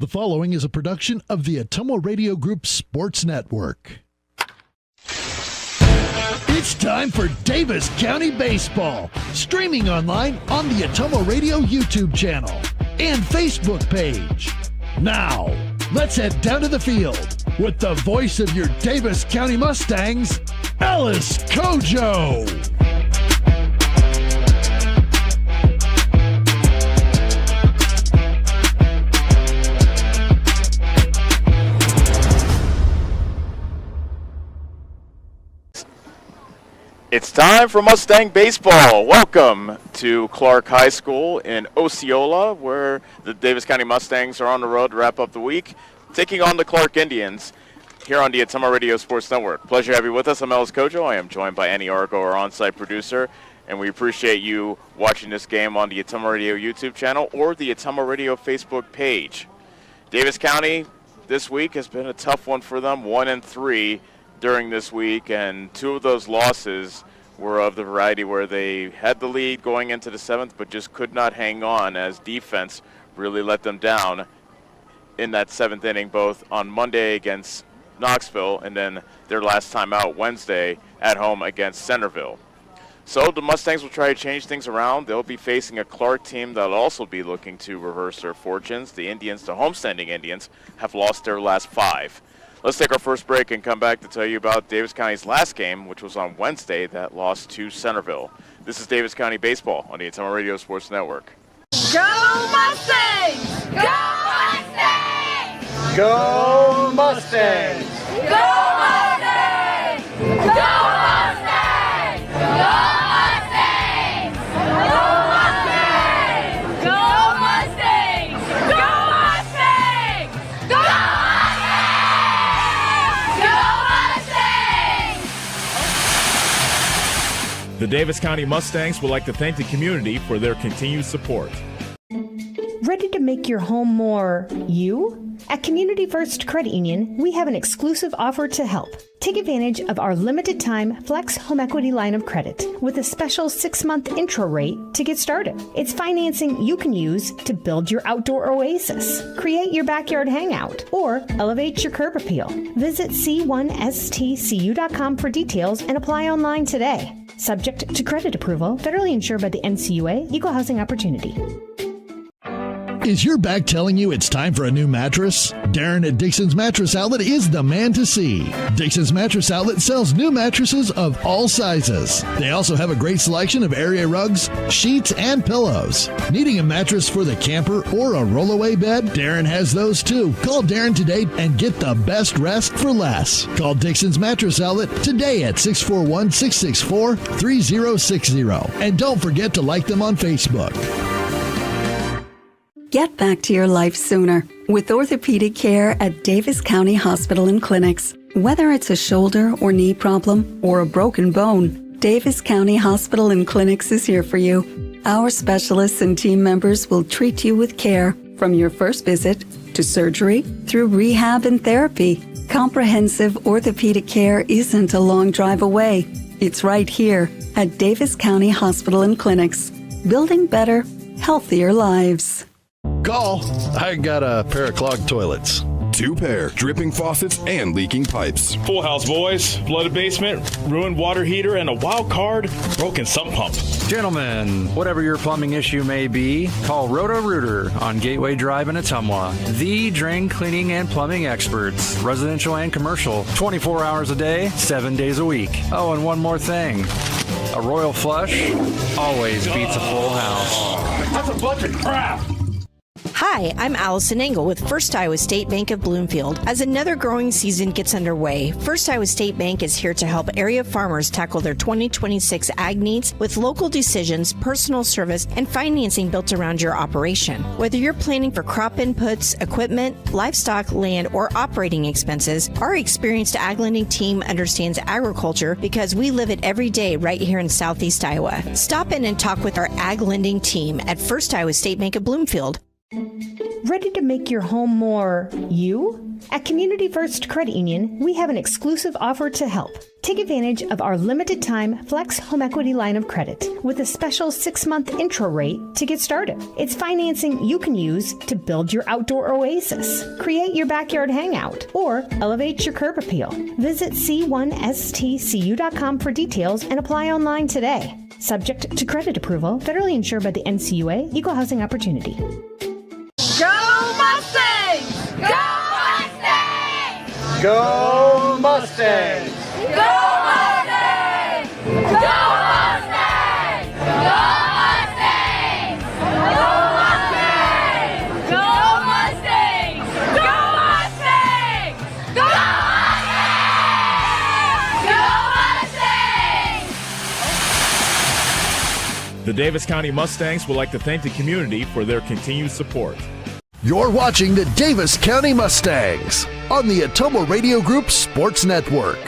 The following is a production of the Atomo Radio Group Sports Network. It's time for Davis County Baseball, streaming online on the Atomo Radio YouTube channel and Facebook page. Now, let's head down to the field with the voice of your Davis County Mustangs, Alice Kojo. It's time for Mustang Baseball. Welcome to Clarke High School in Osceola, where the Davis County Mustangs are on the road to wrap up the week, taking on the Clarke Indians here on the Atomo Radio Sports Network. Pleasure to have you with us. I'm Alice Kojo. I am joined by Annie Argo, our on-site producer, and we appreciate you watching this game on the Atomo Radio YouTube channel or the Atomo Radio Facebook page. Davis County this week has been a tough one for them, 1-3. During this week, and two of those losses were of the variety where they had the lead going into the seventh but just could not hang on as defense really let them down in that seventh inning, both on Monday against Knoxville and then their last time out Wednesday at home against Centerville. So the Mustangs will try to change things around. They'll be facing a Clarke team that will also be looking to reverse their fortunes. The Indians, the homestanding Indians, have lost their last 5. Let's take our first break and come back to tell you about Davis County's last game, which was on Wednesday, that lost to Centerville. This is Davis County Baseball on the Atomo Radio Sports Network. Go Mustangs! Go Mustangs! Go Mustangs! Go Mustangs! Go Mustangs! Go Mustangs! Go Mustangs! Go Mustangs! Go Mustangs! Go The Davis County Mustangs would like to thank the community for their continued support. Ready to make your home more you? At Community First Credit Union, we have an exclusive offer to help. Take advantage of our limited-time Flex Home Equity line of credit with a special 6-month intro rate to get started. It's financing you can use to build your outdoor oasis, create your backyard hangout, or elevate your curb appeal. Visit c1stcu.com for details and apply online today. Subject to credit approval, federally insured by the NCUA, Equal Housing Opportunity. Is your back telling you it's time for a new mattress? Darren at Dixon's Mattress Outlet is the man to see. Dixon's Mattress Outlet sells new mattresses of all sizes. They also have a great selection of area rugs, sheets, and pillows. Needing a mattress for the camper or a rollaway bed? Darren has those too. Call Darren today and get the best rest for less. Call Dixon's Mattress Outlet today at 641-664-3060. And don't forget to like them on Facebook. Get back to your life sooner with orthopedic care at Davis County Hospital and Clinics. Whether it's a shoulder or knee problem or a broken bone, Davis County Hospital and Clinics is here for you. Our specialists and team members will treat you with care from your first visit to surgery through rehab and therapy. Comprehensive orthopedic care isn't a long drive away. It's right here at Davis County Hospital and Clinics, building better, healthier lives. Call. I got a pair of clogged toilets. 2 pair, dripping faucets and leaking pipes. Full house, boys. Flooded basement, ruined water heater, and a wild card, broken sump pump. Gentlemen, whatever your plumbing issue may be, call Roto-Rooter on Gateway Drive in Ottumwa. The drain cleaning and plumbing experts, residential and commercial, 24 hours a day, 7 days a week. Oh, and one more thing. A royal flush always beats a full house. That's a bunch of crap. Hi, I'm Allison Engel with First Iowa State Bank of Bloomfield. As another growing season gets underway, First Iowa State Bank is here to help area farmers tackle their 2026 ag needs with local decisions, personal service, and financing built around your operation. Whether you're planning for crop inputs, equipment, livestock, land, or operating expenses, our experienced ag lending team understands agriculture because we live it every day right here in Southeast Iowa. Stop in and talk with our ag lending team at First Iowa State Bank of Bloomfield. Ready to make your home more you? you. At Community First Credit Union, we have an exclusive offer to help. Take advantage of our limited time Flex Home Equity line of credit with a special 6-month intro rate to get started. It's financing you can use to build your outdoor oasis, create your backyard hangout, or elevate your curb appeal. Visit c1stcu.com for details and apply online today. Subject to credit approval, federally insured by the NCUA, Equal Housing Opportunity. Go Mustangs! Go Mustangs! Go Mustangs! Go Mustangs! Go Mustangs! Go Mustangs! Go Mustangs! Go Mustangs! Go Mustangs! Go Mustangs! The Davis County Mustangs would like to thank the community for their continued support. You're watching the Davis County Mustangs on the Atomo Radio Group Sports Network.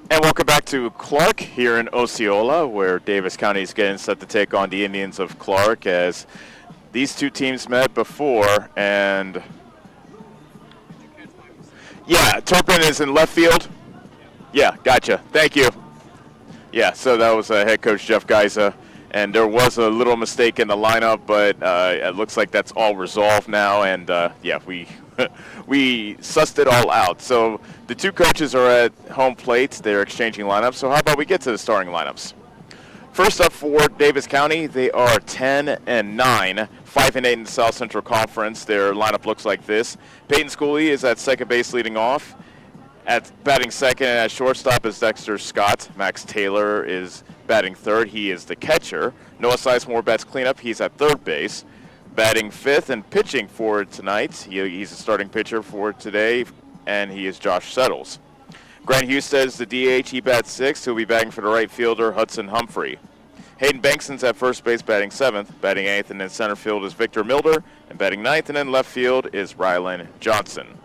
And welcome back to Clarke here in Osceola, where Davis County is getting set to take on the Indians of Clarke, as these two teams met before. And yeah, Turpin is in left field. Yeah, gotcha. Thank you. Yeah, so that was head coach Jeff Geisa, and there was a little mistake in the lineup, but it looks like that's all resolved now, and yeah, we we sussed it all out. So the two coaches are at home plate. They're exchanging lineups, so how about we get to the starting lineups? First up for Davis County, they are 10-9, 5-8 in the South Central Conference. Their lineup looks like this. Peyton Schooley is at second base leading off. At batting second and at shortstop is Dexter Scott. Max Taylor is batting third. He is the catcher. Noah Sizemore bats cleanup. He's at third base. Batting fifth and pitching for tonight, he's a starting pitcher for today, and he is Josh Settles. Grant Husted is the DH. He bats sixth. He'll be batting for the right fielder, Hudson Humphrey. Hayden Bankston's at first base batting seventh. Batting eighth, and in center field is Victor Milder. And batting ninth, and in left field is Rylan Johnson.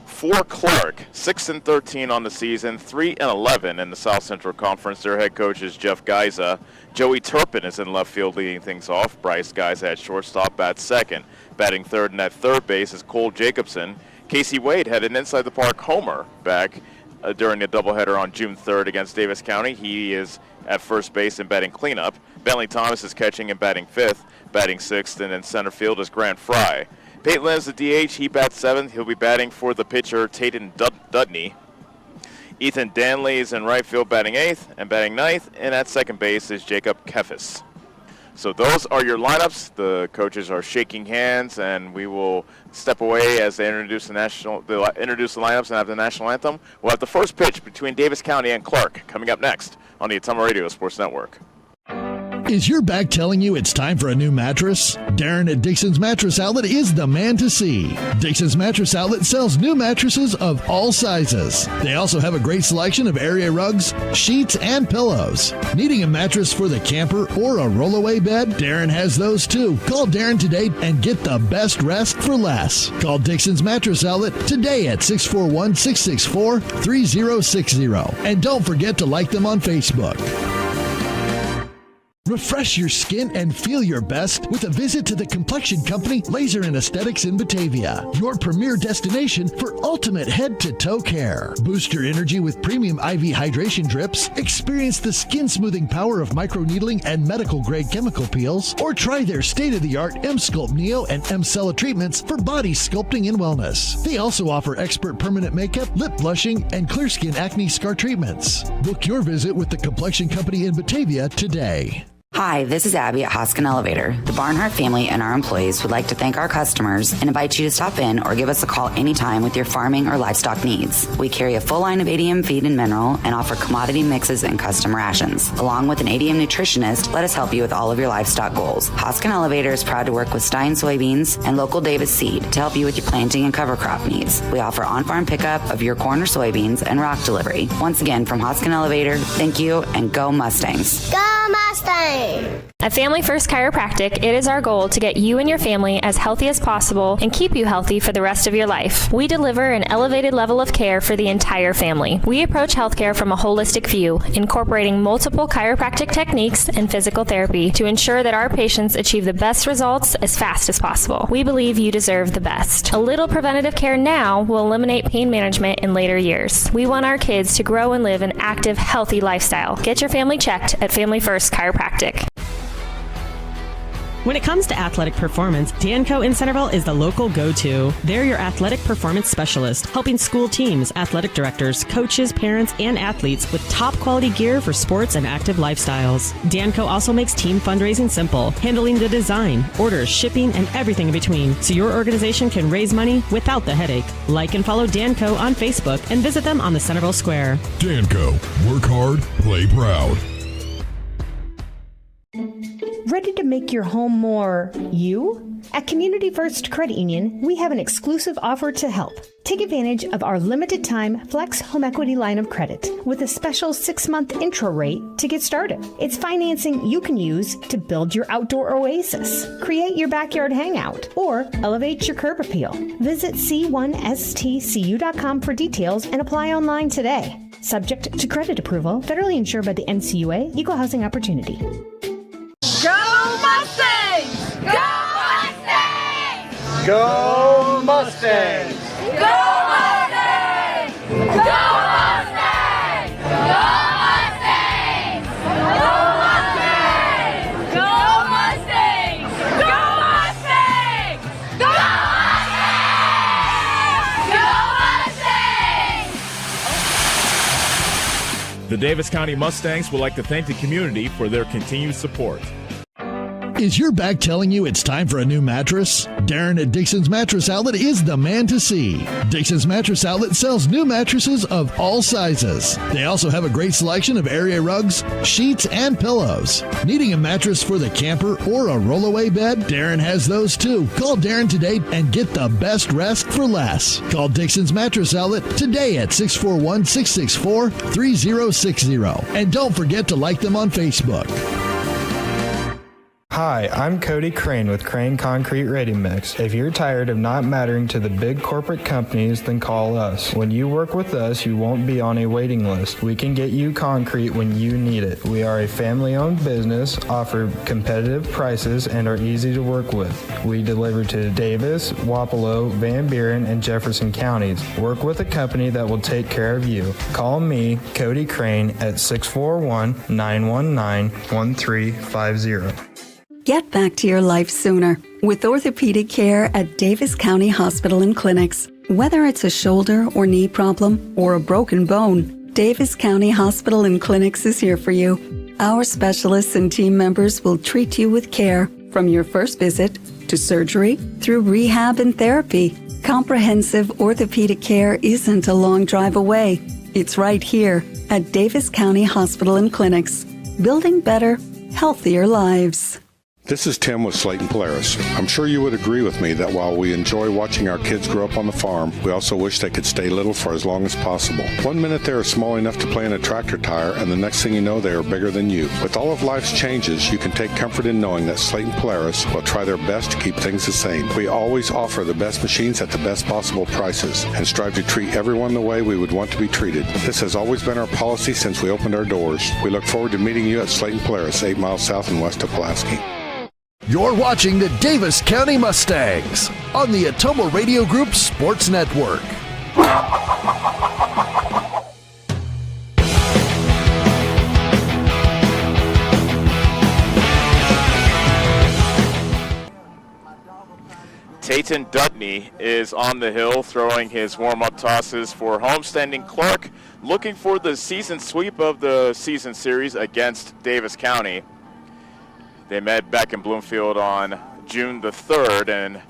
For Clarke, 6-13 on the season, 3-11 in the South Central Conference. Their head coach is Jeff Geisa. Joey Turpin is in left field leading things off. Bryce Geisa at shortstop bats second. Batting third and at third base is Cole Jacobson. Casey Wade had an inside the park homer back during a doubleheader on June 3rd against Davis County. He is at first base and batting cleanup. Bentley Thomas is catching and batting fifth. Batting sixth, and in center field is Grant Fry. Peyton Lynn is the DH. He bats seventh. He'll be batting for the pitcher, Tayton Dudney. Ethan Danley is in right field batting eighth, and batting ninth, and at second base is Jacob Keffis. So those are your lineups. The coaches are shaking hands, and we will step away as they introduce the lineups and have the national anthem. We'll have the first pitch between Davis County and Clarke coming up next on the Atomo Radio Sports Network. Is your back telling you it's time for a new mattress? Darren at Dixon's Mattress Outlet is the man to see. Dixon's Mattress Outlet sells new mattresses of all sizes. They also have a great selection of area rugs, sheets, and pillows. Needing a mattress for the camper or a rollaway bed? Darren has those too. Call Darren today and get the best rest for less. Call Dixon's Mattress Outlet today at 641-664-3060. And don't forget to like them on Facebook. Refresh your skin and feel your best with a visit to the complexion company Laser and Aesthetics in Batavia, your premier destination for ultimate head-to-toe care. Boost your energy with premium IV hydration drips, experience the skin-smoothing power of microneedling and medical-grade chemical peels, or try their state-of-the-art M-Sculpt Neo and M-Cella treatments for body sculpting and wellness. They also offer expert permanent makeup, lip blushing, and clear skin acne scar treatments. Book your visit with the complexion company in Batavia today. Hi, this is Abby at Hoskin Elevator. The Barnhart family and our employees would like to thank our customers and invite you to stop in or give us a call anytime with your farming or livestock needs. We carry a full line of ADM feed and mineral and offer commodity mixes and custom rations. Along with an ADM nutritionist, let us help you with all of your livestock goals. Hoskin Elevator is proud to work with Stein Soybeans and local Davis Seed to help you with your planting and cover crop needs. We offer on-farm pickup of your corn or soybeans and rock delivery. Once again, from Hoskin Elevator, thank you and go Mustangs. Go Mustangs! Mustang! At Family First Chiropractic, it is our goal to get you and your family as healthy as possible and keep you healthy for the rest of your life. We deliver an elevated level of care for the entire family. We approach healthcare from a holistic view, incorporating multiple chiropractic techniques and physical therapy to ensure that our patients achieve the best results as fast as possible. We believe you deserve the best. A little preventative care now will eliminate pain management in later years. We want our kids to grow and live an active, healthy lifestyle. Get your family checked at Family First Chiropractic. When it comes to athletic performance, Danco in Centerville is the local go-to. They're your athletic performance specialist, helping school teams, athletic directors, coaches, parents, and athletes with top quality gear for sports and active lifestyles. Danco also makes team fundraising simple, handling the design, orders, shipping, and everything in between, so your organization can raise money without the headache. Like and follow Danco on Facebook and visit them on the Centerville Square. Danco, work hard, play proud. Ready to make your home more you? At Community First Credit Union, we have an exclusive offer to help. Take advantage of our limited time Flex Home Equity line of credit with a special 6-month intro rate to get started. It's financing you can use to build your outdoor oasis, create your backyard hangout, or elevate your curb appeal. Visit c1stcu.com for details and apply online today. Subject to credit approval, federally insured by the NCUA, Equal Housing Opportunity. Go Mustangs! Go Mustangs! Go Mustangs! Go Mustangs! Go Mustangs! Go Mustangs! Go Mustangs! Go Mustangs! Go Mustangs! Go Mustangs! The Davis County Mustangs would like to thank the community for their continued support. Is your back telling you it's time for a new mattress? Darren at Dixon's Mattress Outlet is the man to see. Dixon's Mattress Outlet sells new mattresses of all sizes. They also have a great selection of area rugs, sheets, and pillows. Needing a mattress for the camper or a rollaway bed? Darren has those too. Call Darren today and get the best rest for less. Call Dixon's Mattress Outlet today at 641-664-3060. And don't forget to like them on Facebook. Hi, I'm Cody Crane with Crane Concrete Ready Mix. If you're tired of not mattering to the big corporate companies, then call us. When you work with us, you won't be on a waiting list. We can get you concrete when you need it. We are a family-owned business, offer competitive prices, and are easy to work with. We deliver to Davis, Wapello, Van Buren, and Jefferson counties. Work with a company that will take care of you. Call me, Cody Crane, at 641-919-1350. Get back to your life sooner with orthopedic care at Davis County Hospital and Clinics. Whether it's a shoulder or knee problem or a broken bone, Davis County Hospital and Clinics is here for you. Our specialists and team members will treat you with care from your first visit to surgery through rehab and therapy. Comprehensive orthopedic care isn't a long drive away. It's right here at Davis County Hospital and Clinics, building better, healthier lives. This is Tim with Slayton Polaris. I'm sure you would agree with me that while we enjoy watching our kids grow up on the farm, we also wish they could stay little for as long as possible. 1 minute they are small enough to play in a tractor tire, and the next thing you know, they are bigger than you. With all of life's changes, you can take comfort in knowing that Slayton Polaris will try their best to keep things the same. We always offer the best machines at the best possible prices and strive to treat everyone the way we would want to be treated. This has always been our policy since we opened our doors. We look forward to meeting you at Slayton Polaris, 8 miles south and west of Pulaski. You're watching the Davis County Mustangs on the Atomo Radio Group Sports Network. Tayton Dutney is on the hill throwing his warm-up tosses for homestanding Clarke, looking for the season sweep of the season series against Davis County. They met back in Bloomfield on June the 3rd, and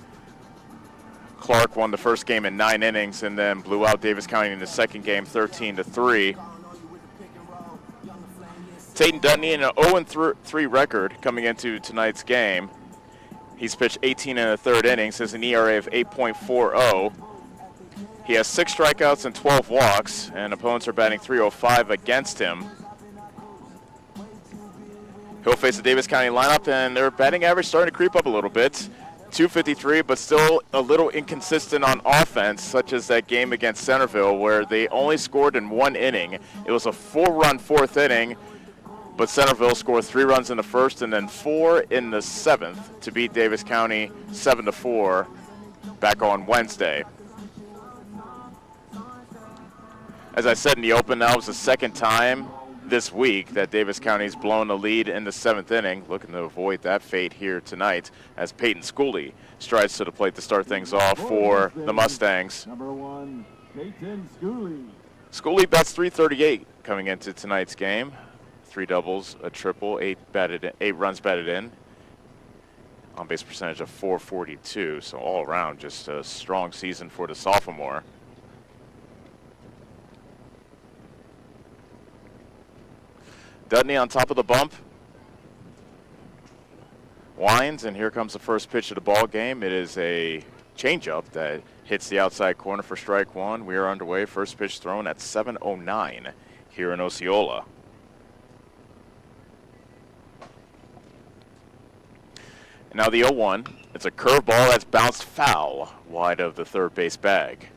Clarke won the first game in 9 innings and then blew out Davis County in the second game 13-3. Tayton Dutney in an 0-3 record coming into tonight's game. He's pitched 18 in the third innings, has an ERA of 8.40. He has 6 strikeouts and 12 walks, and opponents are batting .305 against him. He'll face the Davis County lineup, and their batting average starting to creep up a little bit. 253, but still a little inconsistent on offense, such as that game against Centerville where they only scored in 1 inning. It was a 4-run 4th inning, but Centerville scored 3 runs in the first and then 4 in the 7th to beat Davis County 7-4 back on Wednesday. As I said in the open, that was the second time this week that Davis County's blown the lead in the 7th inning, looking to avoid that fate here tonight as Peyton Schooley strides to the plate to start things off for the Mustangs. Number 1, Peyton Schooley. Schooley bats .338 coming into tonight's game. 3 doubles, a triple, 8 runs batted in. On base percentage of .442, so all around just a strong season for the sophomore. Dudney on top of the bump. Winds, and here comes the first pitch of the ball game. It is a changeup that hits the outside corner for strike 1. We are underway. First pitch thrown at 7:09 here in Osceola. And now the 0-1. It's a curveball that's bounced foul wide of the third base bag.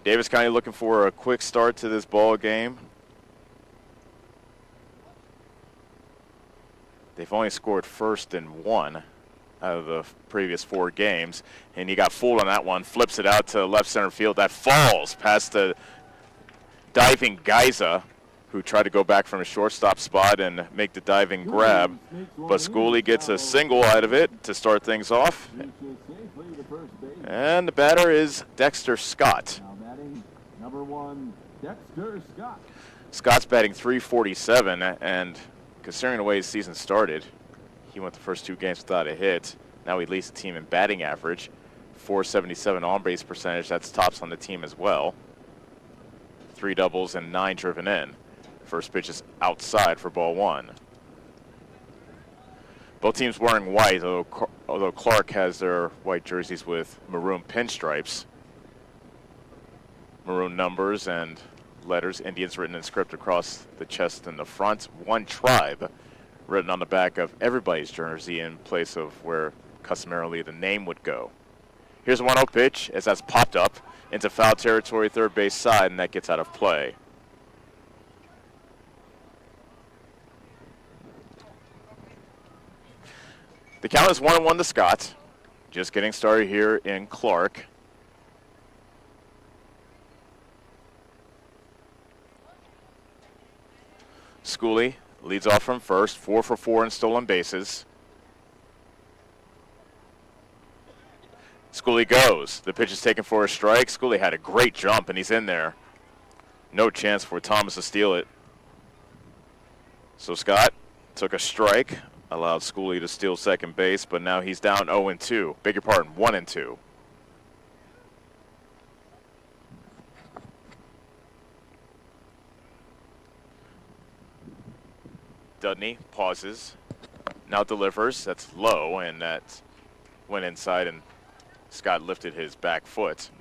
Davis County looking for a quick start to this ball game. They've only scored first in 1 out of the previous 4 games, and he got fooled on that one. Flips it out to left center field. That falls past the diving Geysa, who tried to go back from a shortstop spot and make the diving grab. But Schooley gets a single out of it to start things off. And the batter is Dexter Scott. Number 1, Dexter Scott. Scott's batting .347, and considering the way his season started, he went the first 2 games without a hit. Now he leads the team in batting average, .477 on-base percentage. That's tops on the team as well. 3 doubles and 9 driven in. First pitch is outside for ball 1. Both teams wearing white, although Clarke has their white jerseys with maroon pinstripes. Maroon numbers and letters, Indians written in script across the chest and the front. One tribe written on the back of everybody's jersey in place of where customarily the name would go. Here's a 1-0 pitch as that's popped up into foul territory, third base side, and that gets out of play. The count is 1-1 to Scott. Just getting started here in Clarke. Schooley leads off from first, 4 for 4 in stolen bases. Schooley goes. The pitch is taken for a strike. Schooley had a great jump, and he's in there. No chance for Thomas to steal it. So Scott took a strike, allowed Schooley to steal second base, but now he's down 0-2. Beg your pardon, 1-2. Dudney pauses, now delivers. That's low, and that went inside, and Scott lifted his back foot.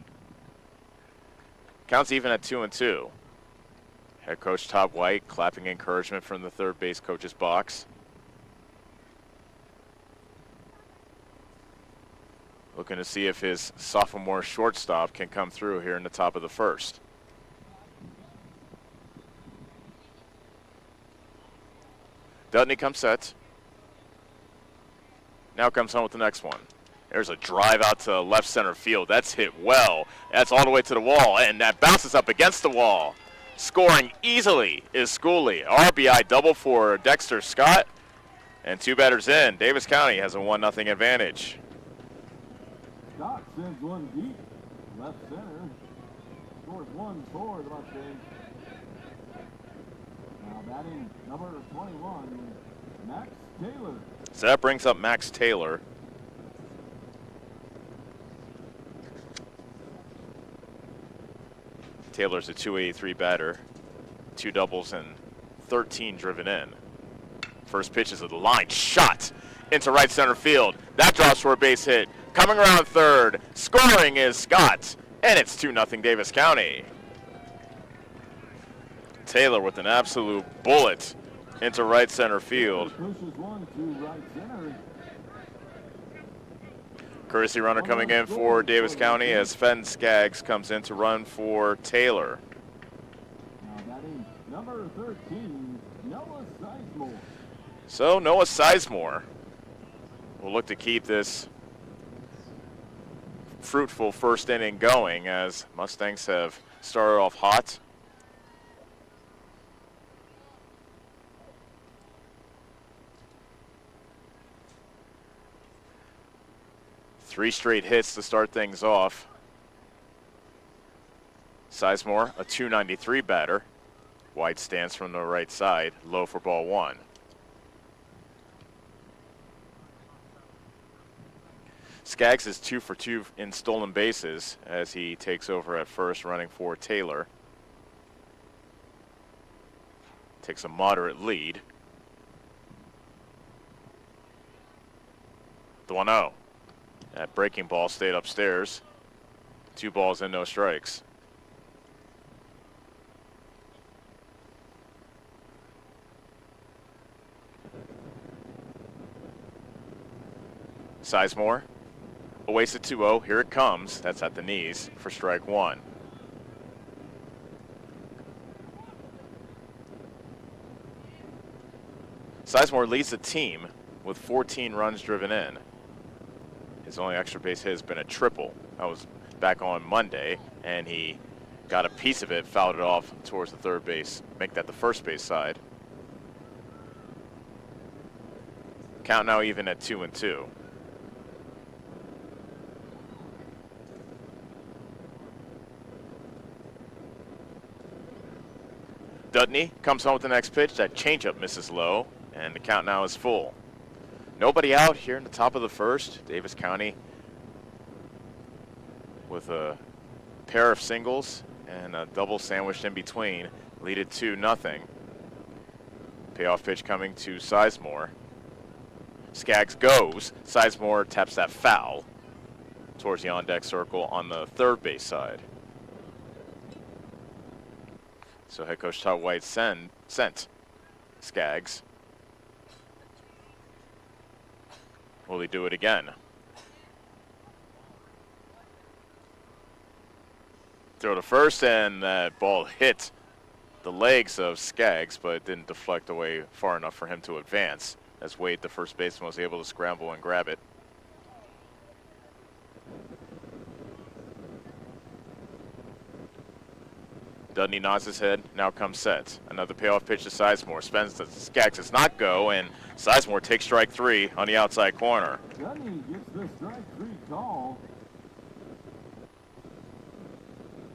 Counts even at 2-2. Head coach Todd White clapping encouragement from the third base coach's box. Looking to see if his sophomore shortstop can come through here in the top of the first. Dudney comes set. Now comes home with the next one. There's a drive out to left center field. That's hit well. That's all the way to the wall, and that bounces up against the wall. Scoring easily is Schooley. RBI double for Dexter Scott. And 2 batters in. Davis County has a 1-0 advantage. Scott sends one deep, left center. Scores 1 for the Mustangs. Now batting number 21, Max Taylor. So that brings up Max Taylor. Taylor's a .283 batter, 2 doubles and 13 driven in. First pitch is a line shot into right center field. That drops for a base hit. Coming around third, scoring is Scott, and it's 2-0 Davis County. Taylor with an absolute bullet into right center field. Pushes one to right center. Courtesy runner coming in for Davis County as Fenn Skaggs comes in to run for Taylor. Now batting number 13, Noah Sizemore. So Noah Sizemore will look to keep this fruitful first inning going as Mustangs have started off hot. Three straight hits to start things off. Sizemore, a .293 batter. Wide stance from the right side, low for ball one. Skaggs is 2 for 2 in stolen bases as he takes over at first, running for Taylor. Takes a moderate lead. The 1-0. That breaking ball stayed upstairs. 2 balls and no strikes. Sizemore awaits at 2-0. Here it comes. That's at the knees for strike one. Sizemore leads the team with 14 runs driven in. His only extra base hit has been a triple. That was back on Monday, and he got a piece of it, fouled it off towards the third base, make that the first base side. Count now even at 2-2. Dudney comes home with the next pitch. That changeup misses low, and the count now is full. Nobody out here in the top of the first. Davis County with a pair of singles and a double sandwiched in between. Lead it 2-0. Payoff pitch coming to Sizemore. Skaggs goes. Sizemore taps that foul towards the on-deck circle on the third base side. So head coach Todd White sent Skaggs. Will he do it again? Throw to first, and that ball hit the legs of Skaggs, but it didn't deflect away far enough for him to advance, as Wade, the first baseman, was able to scramble and grab it. Dudney nods his head, now comes set. Another payoff pitch to Sizemore. Skaggs does not go, and Sizemore takes strike three on the outside corner. Dudney gets the strike three call.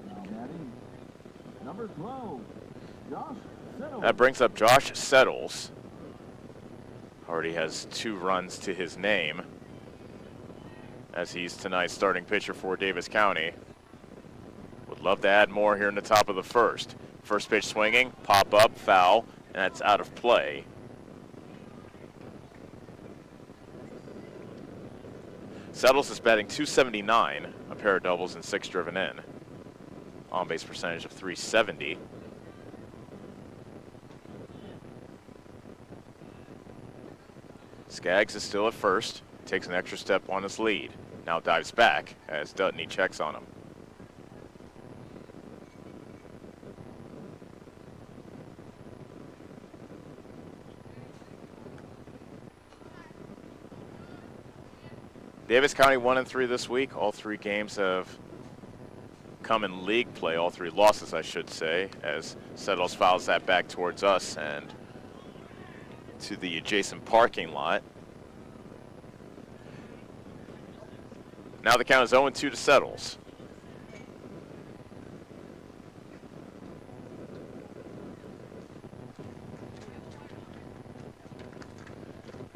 Now batting number 12, Josh Settles. That brings up Josh Settles. Already has 2 runs to his name, as he's tonight's starting pitcher for Davis County. Would love to add more here in the top of the first. First pitch swinging, pop up, foul, and that's out of play. Settles is batting .279, a pair of doubles and 6 driven in. On-base percentage of .370. Skaggs is still at first, takes an extra step on his lead. Now dives back as Dudney checks on him. Davis County 1-3 this week. All 3 games have come in league play, all 3 losses, I should say, as Settles fouls that back towards us and to the adjacent parking lot. Now the count is 0-2 to Settles.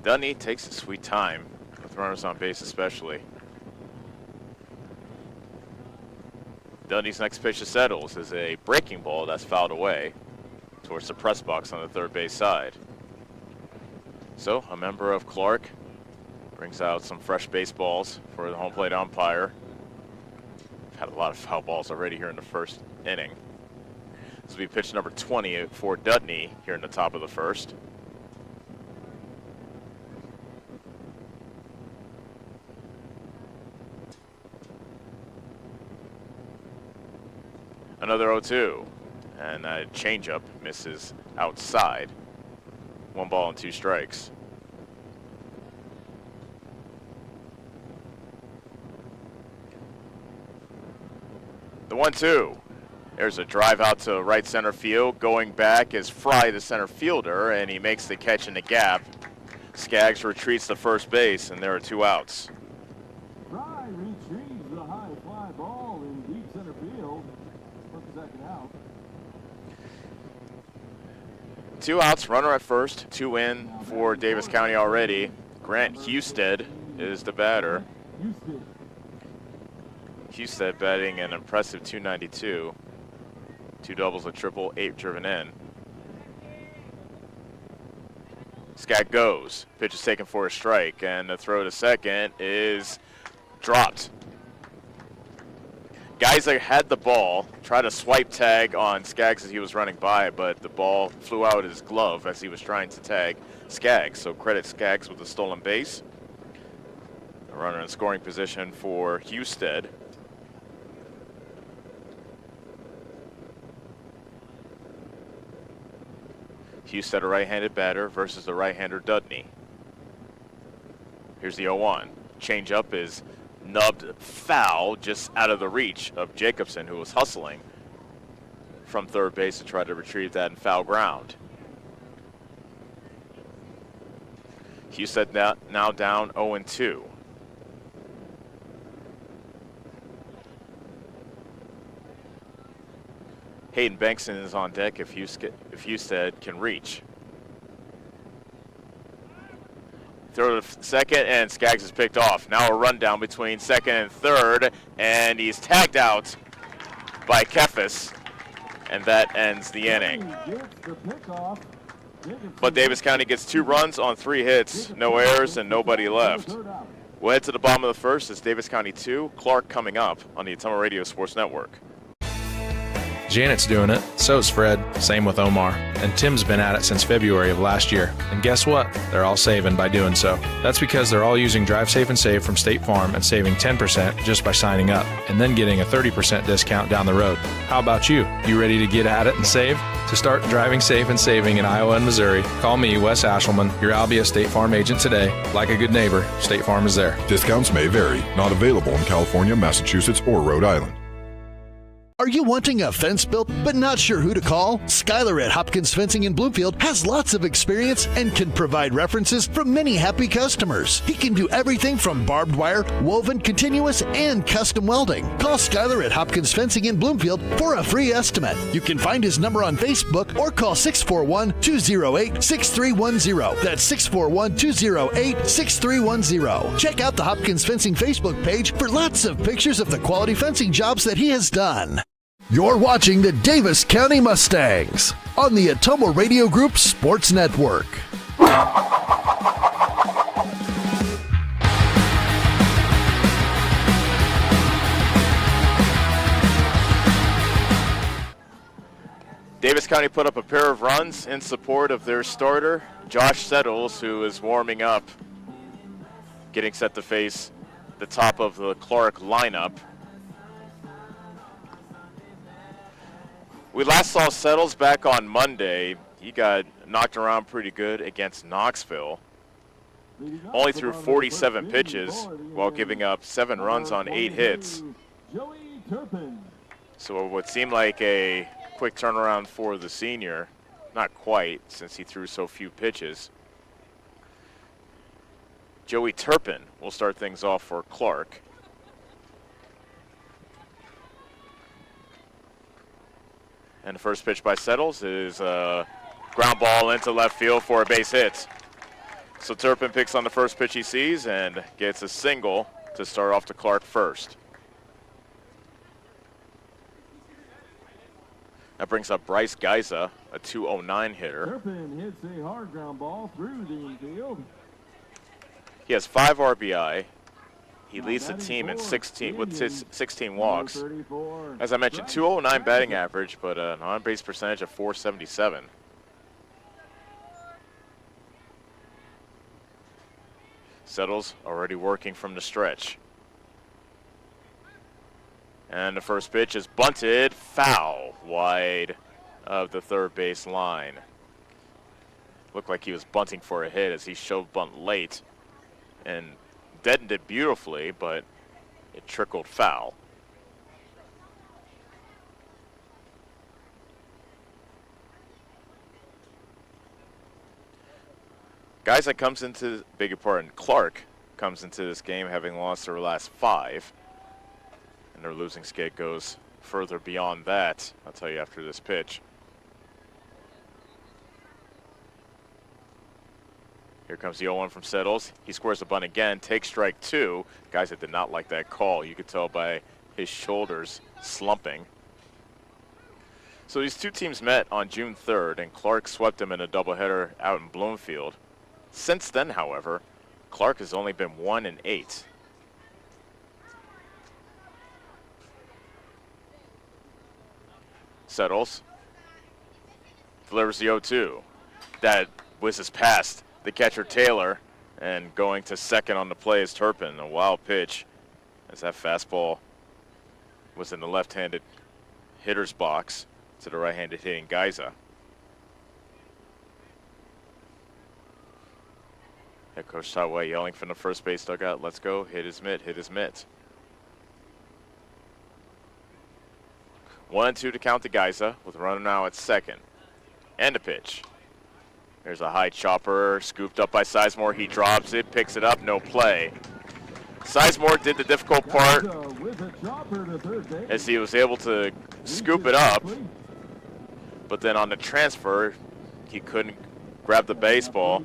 Dudney takes his sweet time, with runners on base especially. Dudney's next pitch to Settles is a breaking ball that's fouled away towards the press box on the third base side. So a member of Clarke brings out some fresh baseballs for the home plate umpire. Had a lot of foul balls already here in the first inning. This will be pitch number 20 for Dudney here in the top of the first. Another 0-2, and a changeup misses outside. 1 ball and 2 strikes. The 1-2. There's a drive out to right center field. Going back is Fry, the center fielder, and he makes the catch in the gap. Skaggs retreats to first base, and there are 2 outs. Fry retrieves the high fly ball in deep center field for the second out. 2 outs, runner at first, 2 in for Davis County already. Grant Husted is the batter. Husted batting an impressive .292. 2 doubles, a triple, 8 driven in. Skaggs goes. Pitch is taken for a strike, and the throw to second is dropped. Geiser had the ball, tried to swipe tag on Skaggs as he was running by, but the ball flew out of his glove as he was trying to tag Skaggs. So credit Skaggs with the stolen base. A runner in scoring position for Husted. Husted, a right-handed batter versus the right-hander Dudney. Here's the 0-1. Changeup is nubbed foul, just out of the reach of Jacobson, who was hustling from third base to try to retrieve that in foul ground. Husted now down 0-2. Hayden Bankson is on deck if Husted can reach. Throw to second, and Skaggs is picked off. Now a rundown between second and third, and he's tagged out by Kefis, and that ends the inning. But Davis County gets 2 runs on 3 hits, no errors, and nobody left. We'll head to the bottom of the first. It's Davis County 2, Clarke coming up on the Ottumwa Radio Sports Network. Janet's doing it, so's Fred, same with Omar, and Tim's been at it since February of last year. And guess what? They're all saving by doing so. That's because they're all using Drive Safe and Save from State Farm and saving 10% just by signing up, and then getting a 30% discount down the road. How about you? You ready to get at it and save? To start driving safe and saving in Iowa and Missouri, call me, Wes Ashelman, your Albia State Farm agent today. Like a good neighbor, State Farm is there. Discounts may vary. Not available in California, Massachusetts, or Rhode Island. Are you wanting a fence built but not sure who to call? Skylar at Hopkins Fencing in Bloomfield has lots of experience and can provide references from many happy customers. He can do everything from barbed wire, woven, continuous, and custom welding. Call Skylar at Hopkins Fencing in Bloomfield for a free estimate. You can find his number on Facebook or call 641-208-6310. That's 641-208-6310. Check out the Hopkins Fencing Facebook page for lots of pictures of the quality fencing jobs that he has done. You're watching the Davis County Mustangs on the Ottumwa Radio Group Sports Network. Davis County put up a pair of runs in support of their starter, Josh Settles, who is warming up, getting set to face the top of the Clarke lineup. We last saw Settles back on Monday. He got knocked around pretty good against Knoxville. Only threw 47 pitches while giving up 7 runs on 8 hits. So what seemed like a quick turnaround for the senior. Not quite, since he threw so few pitches. Joey Turpin will start things off for Clarke. And the first pitch by Settles is a ground ball into left field for a base hit. So Turpin picks on the first pitch he sees and gets a single to start off to Clarke first. That brings up Bryce Geiser, a .209 hitter. Turpin hits a hard ground ball through the infield. He has 5 RBI, He leads the team in 16 with 16 walks. As I mentioned, 209 batting average, but an on-base percentage of 477. Settles already working from the stretch. And the first pitch is bunted, foul, wide of the third base line. Looked like he was bunting for a hit as he shoved bunt late and deadened it beautifully, but it trickled foul. Guys, that comes into, beg your pardon, Clarke comes into this game having lost their last 5. And their losing skid goes further beyond that. I'll tell you after this pitch. Here comes the 0-1 from Settles. He squares the bunt again, takes strike 2. Guys that did not like that call. You could tell by his shoulders slumping. So these two teams met on June 3rd, and Clarke swept them in a doubleheader out in Bloomfield. Since then, however, Clarke has only been 1-8. Settles. Delivers the 0-2. That whizzes past the catcher Taylor, and going to second on the play is Turpin. A wild pitch as that fastball was in the left-handed hitter's box to the right-handed hitting Geiza. Head coach Totway yelling from the first base dugout, let's go, hit his mitt, hit his mitt. 1-2 to count to Geiza with a runner now at second. And a pitch. There's a high chopper scooped up by Sizemore. He drops it, picks it up, no play. Sizemore did the difficult part as he was able to scoop it up. But then on the transfer, he couldn't grab the baseball.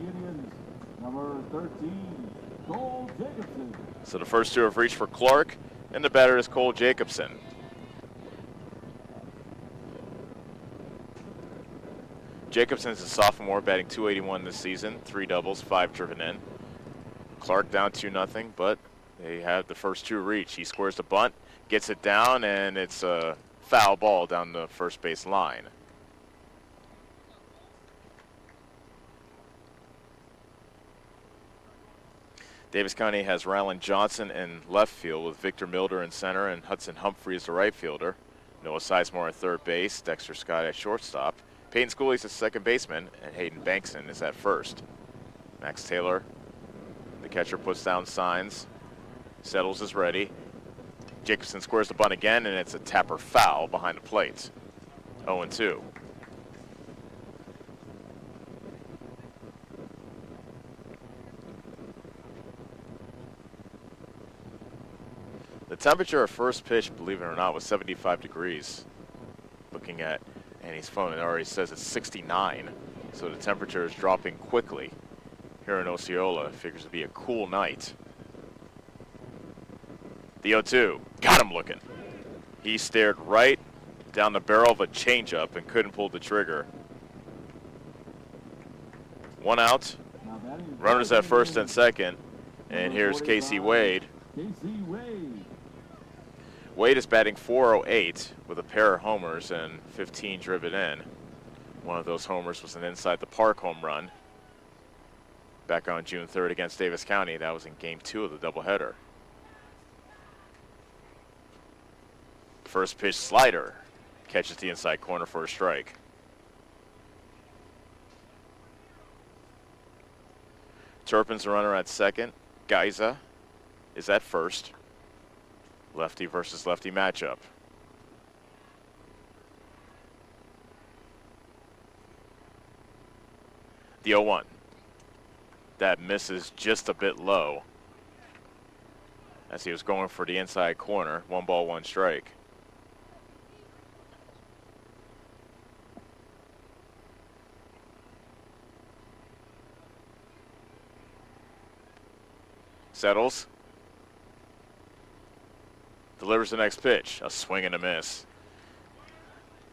So the first two have reached for Clarke, and the batter is Cole Jacobson. Jacobson's a sophomore, batting .281 this season, 3 doubles, 5 driven in. Clarke down 2-0, but they have the first two reach. He squares the bunt, gets it down, and it's a foul ball down the first base line. Davis County has Rylan Johnson in left field with Victor Milder in center and Hudson Humphrey as the right fielder. Noah Sizemore at third base, Dexter Scott at shortstop. Peyton Schooley's at second baseman, and Hayden Bankson is at first. Max Taylor, the catcher, puts down signs. Settles is ready. Jacobson squares the bunt again, and it's a tapper foul behind the plate. 0-2. The temperature of first pitch, believe it or not, was 75 degrees. Looking at Annie's phone, it already says it's 69, so the temperature is dropping quickly here in Osceola. It figures to be a cool night. The 0-2, got him looking. He stared right down the barrel of a changeup and couldn't pull the trigger. 1 out, runners at first and second, and here's Casey Wade. Wade is batting .408 with a pair of homers and 15 driven in. One of those homers was an inside the park home run back on June 3rd against Davis County. That was in game 2 of the doubleheader. First pitch slider catches the inside corner for a strike. Turpin's the runner at second. Geiza is at first. Lefty versus lefty matchup. The 0-1. That misses just a bit low as he was going for the inside corner. 1 ball, 1 strike. Settles. Delivers the next pitch. A swing and a miss.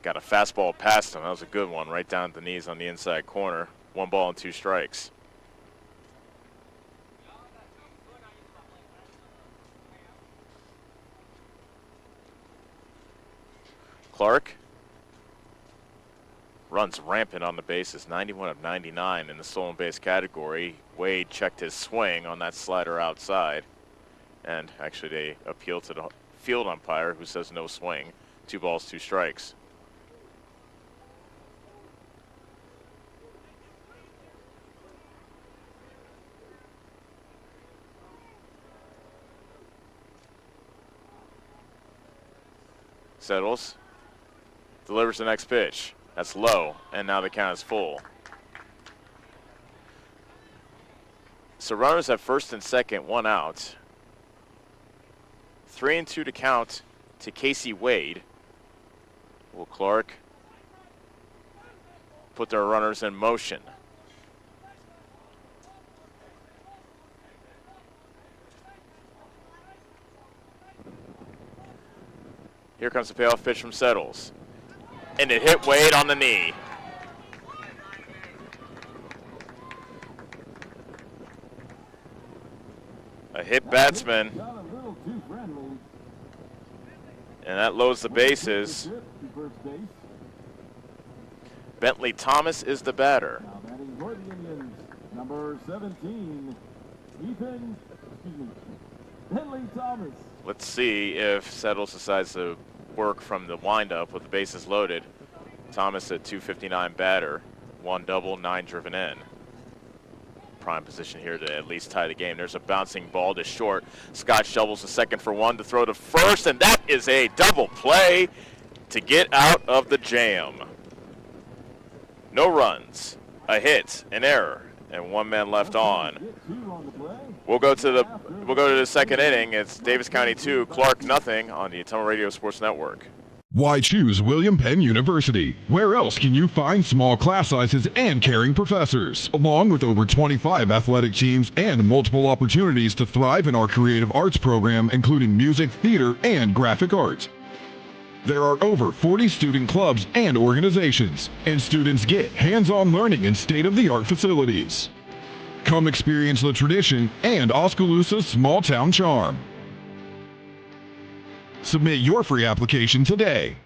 Got a fastball past him. That was a good one. Right down at the knees on the inside corner. 1 ball and 2 strikes. Clarke runs rampant on the bases, 91 of 99 in the stolen base category. Wade checked his swing on that slider outside. And actually they appeal to the field umpire who says no swing. 2 balls, 2 strikes. Settles. Delivers the next pitch. That's low, and now the count is full. So runners at first and second, 1 out. 3-2 to count to Casey Wade. Will Clarke put their runners in motion? Here comes the payoff pitch from Settles. And it hit Wade on the knee. A hit batsman. And that loads the bases. Bentley Thomas is the batter. Number 17, Bentley Thomas. Let's see if Settles decides to work from the windup with the bases loaded. Thomas at 259 batter, 1 double, 9 driven in. Prime position here to at least tie the game. There's a bouncing ball to short. Scott shovels to second for 1 to throw to first, and that is a double play to get out of the jam. No runs, a hit, an error, and 1 man left on. We'll go to the second inning. It's Davis County 2, Clarke nothing on the Ottumwa Radio Sports Network. Why choose William Penn University? Where else can you find small class sizes and caring professors, along with over 25 athletic teams and multiple opportunities to thrive in our creative arts program, including music, theater, and graphic arts? There are over 40 student clubs and organizations, and students get hands-on learning in state-of-the-art facilities. Come experience the tradition and Oskaloosa's small-town charm. Submit your free application today.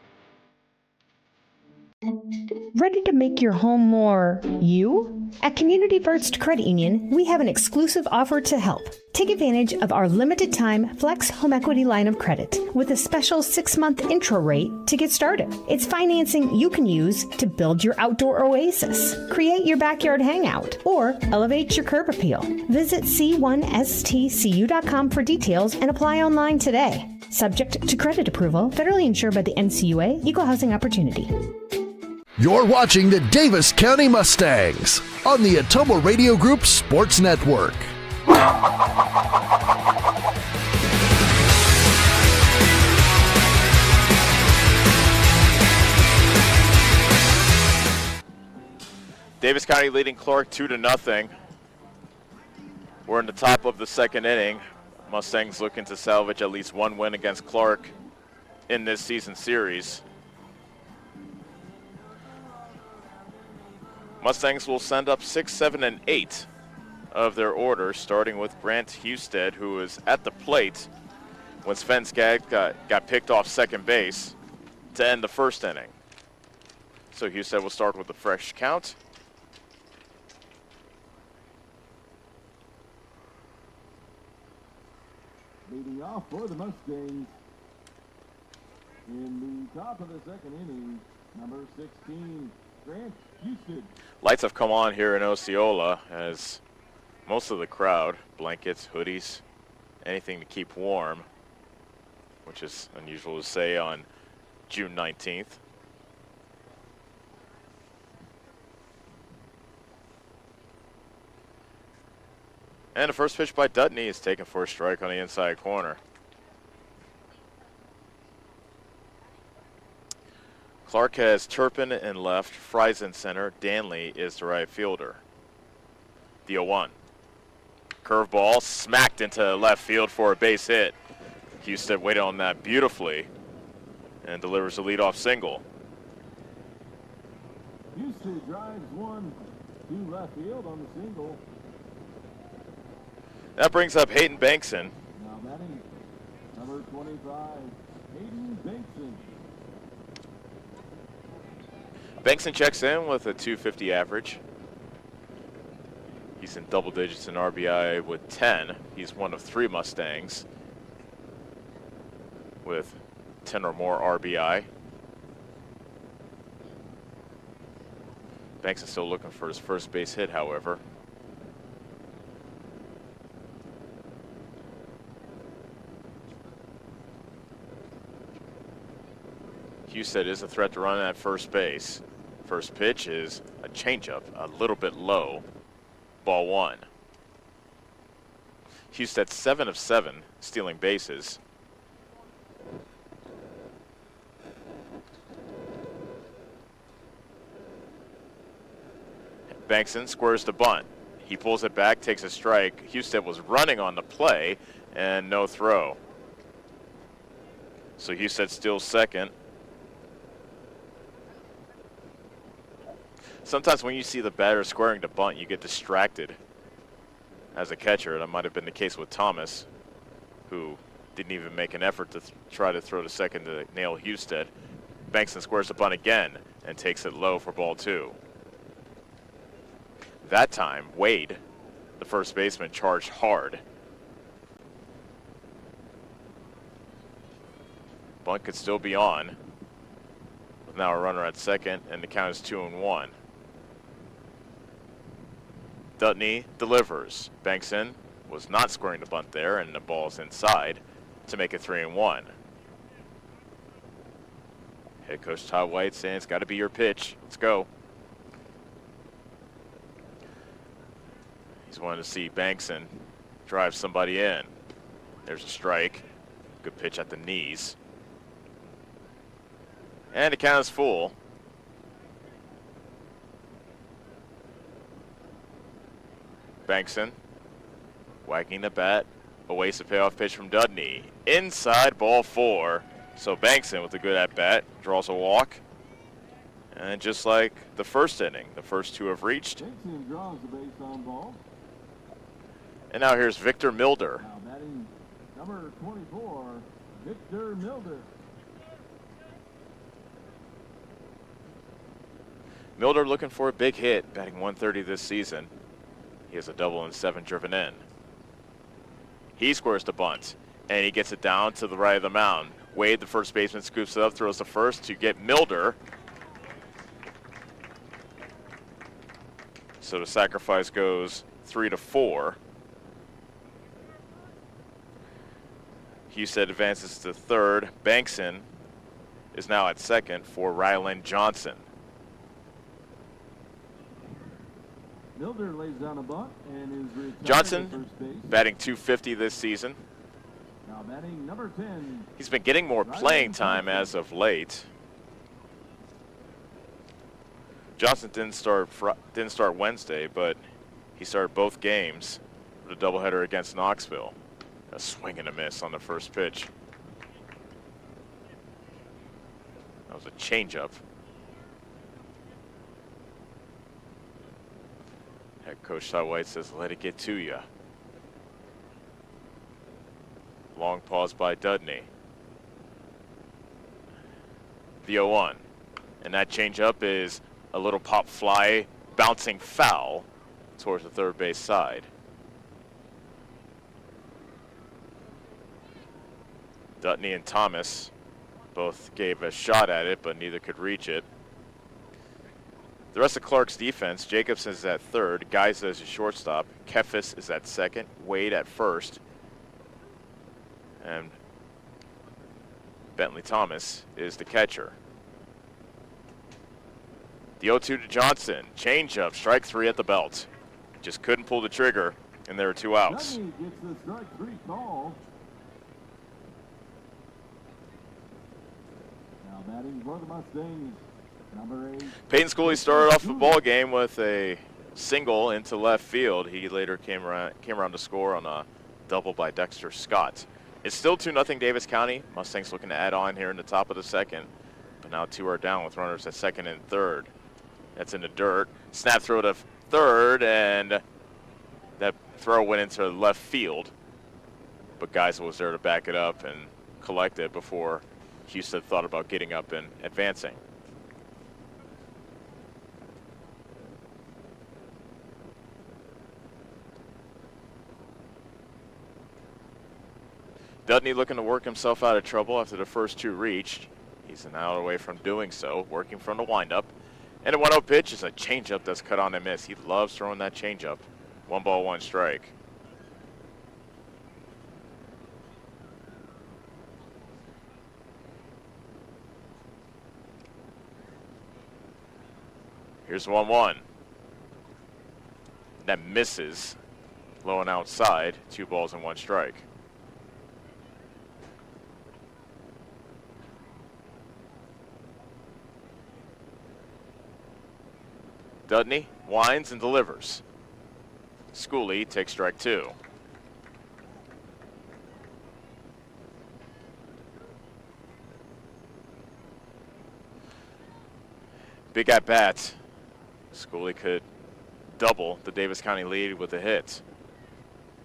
Ready to make your home more you? At Community First Credit Union, we have an exclusive offer to help. Take advantage of our limited time Flex Home Equity line of credit with a special 6-month intro rate to get started. It's financing you can use to build your outdoor oasis, create your backyard hangout, or elevate your curb appeal. Visit c1stcu.com for details and apply online today. Subject to credit approval, federally insured by the NCUA, Equal Housing Opportunity. You're watching the Davis County Mustangs on the Ottumwa Radio Group Sports Network. Davis County leading Clarke 2-0. We're in the top of the second inning. Mustangs looking to salvage at least 1 win against Clarke in this season series. Mustangs will send up 6, 7, and 8 of their order, starting with Grant Husted, who is at the plate when Sven Skagg got picked off second base to end the first inning. So Husted will start with a fresh count. Leading off for the Mustangs in the top of the second inning, number 16, Grant Husted. Lights have come on here in Osceola as most of the crowd, blankets, hoodies, anything to keep warm, which is unusual to say on June 19th. And the first pitch by Dutney is taken for a strike on the inside corner. Clarke has Turpin in left, Fries in center, Danley is the right fielder. The 0-1. Curveball smacked into left field for a base hit. Husted waited on that beautifully and delivers a leadoff single. Husted drives 1 to left field on the single. That brings up Hayden Bankson. Now batting, number 25, Hayden Bankson. Bengtson checks in with a .250 average. He's in double digits in RBI with 10. He's one of 3 Mustangs with 10 or more RBI. Banks is still looking for his first base hit, however. Husted is a threat to run at first base. First pitch is a changeup, a little bit low. Ball 1. Husted 7 of 7 stealing bases. Bankson squares the bunt. He pulls it back, takes a strike. Husted was running on the play and no throw. So Husted steals second. Sometimes when you see the batter squaring the bunt, you get distracted as a catcher. That might have been the case with Thomas, who didn't even make an effort to try to throw to second to nail Husted. Bankson squares the bunt again and takes it low for ball 2. That time, Wade, the first baseman, charged hard. Bunt could still be on. With now a runner at second, and the count is 2-1. Dutney delivers. Bankson was not squaring the bunt there, and the ball's inside to make it 3-1. Head coach Todd White saying it's got to be your pitch. Let's go. He's wanting to see Bankson drive somebody in. There's a strike. Good pitch at the knees. And the count is full. Bankson whacking the bat. Awaits the payoff pitch from Dudney. Inside, ball 4. So Bankson with a good at-bat draws a walk. And just like the first inning, the first 2 have reached. Bankson draws the base on ball. And now here's Victor Milder. Now batting number 24, Victor Milder. Milder looking for a big hit, batting 130 this season. He has a double and 7 driven in. He squares the bunt, and he gets it down to the right of the mound. Wade, the first baseman, scoops it up, throws the first to get Milder. So the sacrifice goes 3-4. Husted advances to third. Bankson is now at second for Ryland Johnson. Milder lays down a bunt and is retired Johnson at first base. batting .250 this season. Now batting number 10. He's been getting more playing time as of late. Johnson didn't start Wednesday, but he started both games with a doubleheader against Knoxville. A swing and a miss on the first pitch. That was a changeup. Head coach Todd White says, let it get to you. Long pause by Dudney. The 0-1. And that changeup is a little pop fly bouncing foul towards the third base side. Dutney and Thomas both gave a shot at it, but neither could reach it. The rest of Clarke's defense, Jacobson is at third, Geiza is a shortstop, Kefis is at second, Wade at first, and Bentley Thomas is the catcher. The 0-2 to Johnson, changeup, strike 3 at the belt. Just couldn't pull the trigger, and there are 2 outs. Dudney gets the strike 3 call. Now batting for the Mustangs, number 8. Peyton Schooley started off the ball game with a single into left field. He later came around to score on a double by Dexter Scott. It's still 2-0 Davis County. Mustangs looking to add on here in the top of the second, but now 2 are down with runners at second and third. That's in the dirt. Snap throw to third, and that throw went into left field, but Geiza was there to back it up and collect it before Husted thought about getting up and advancing. Dudney looking to work himself out of trouble after the first two reached. He's an hour away from doing so, working from the windup. And a 1-0 pitch is a changeup that's cut on and miss. He loves throwing that changeup. 1 ball, 1 strike. Here's 1-1. That misses. Low and outside. 2 balls and 1 strike. Dudney winds and delivers. Schooley takes strike 2. Big at bat. Schooley could double the Davis County lead with a hit.